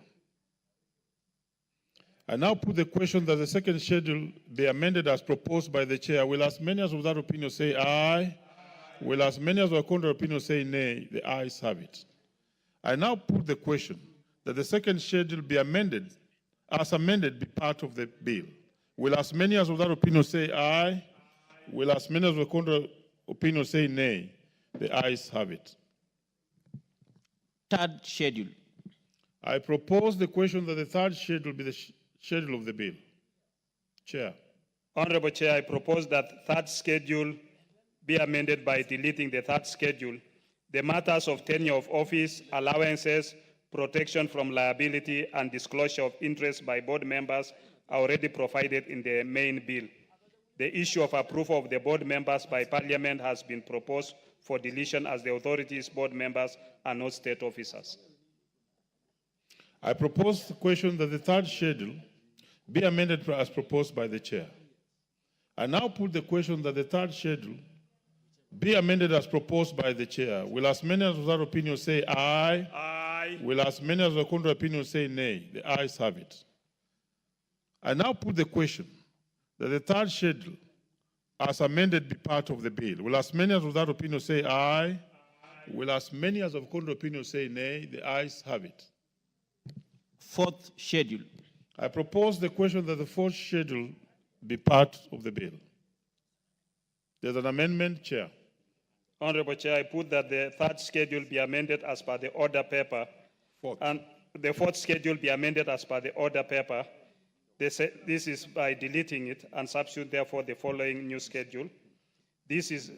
I now put the question that the second schedule be amended as proposed by the chair. Will as many as without opinion say aye? Will as many as with contrary opinion say nay? The ayes have it. I now put the question that the second schedule be amended, as amended, be part of the bill. Will as many as without opinion say aye? Will as many as with contrary opinion say nay? The ayes have it. Third schedule. I propose the question that the third schedule be the schedule of the bill. Chair. Honorable Chair, I propose that third schedule be amended by deleting the third schedule. The matters of tenure of office, allowances, protection from liability, and disclosure of interest by board members are already provided in the main bill. The issue of approval of the board members by Parliament has been proposed for deletion as the authorities' board members are not state officers. I propose the question that the third schedule be amended as proposed by the chair. I now put the question that the third schedule be amended as proposed by the chair. Will as many as without opinion say aye? Aye. Will as many as with contrary opinion say nay? The ayes have it. I now put the question that the third schedule as amended be part of the bill. Will as many as without opinion say aye? Aye. Will as many as of contrary opinion say nay? The ayes have it. Fourth schedule. I propose the question that the fourth schedule be part of the bill. There's an amendment, Chair. Honorable Chair, I put that the third schedule be amended as per the order paper. Fourth. And the fourth schedule be amended as per the order paper. This is by deleting it and substitute therefore the following new schedule. This is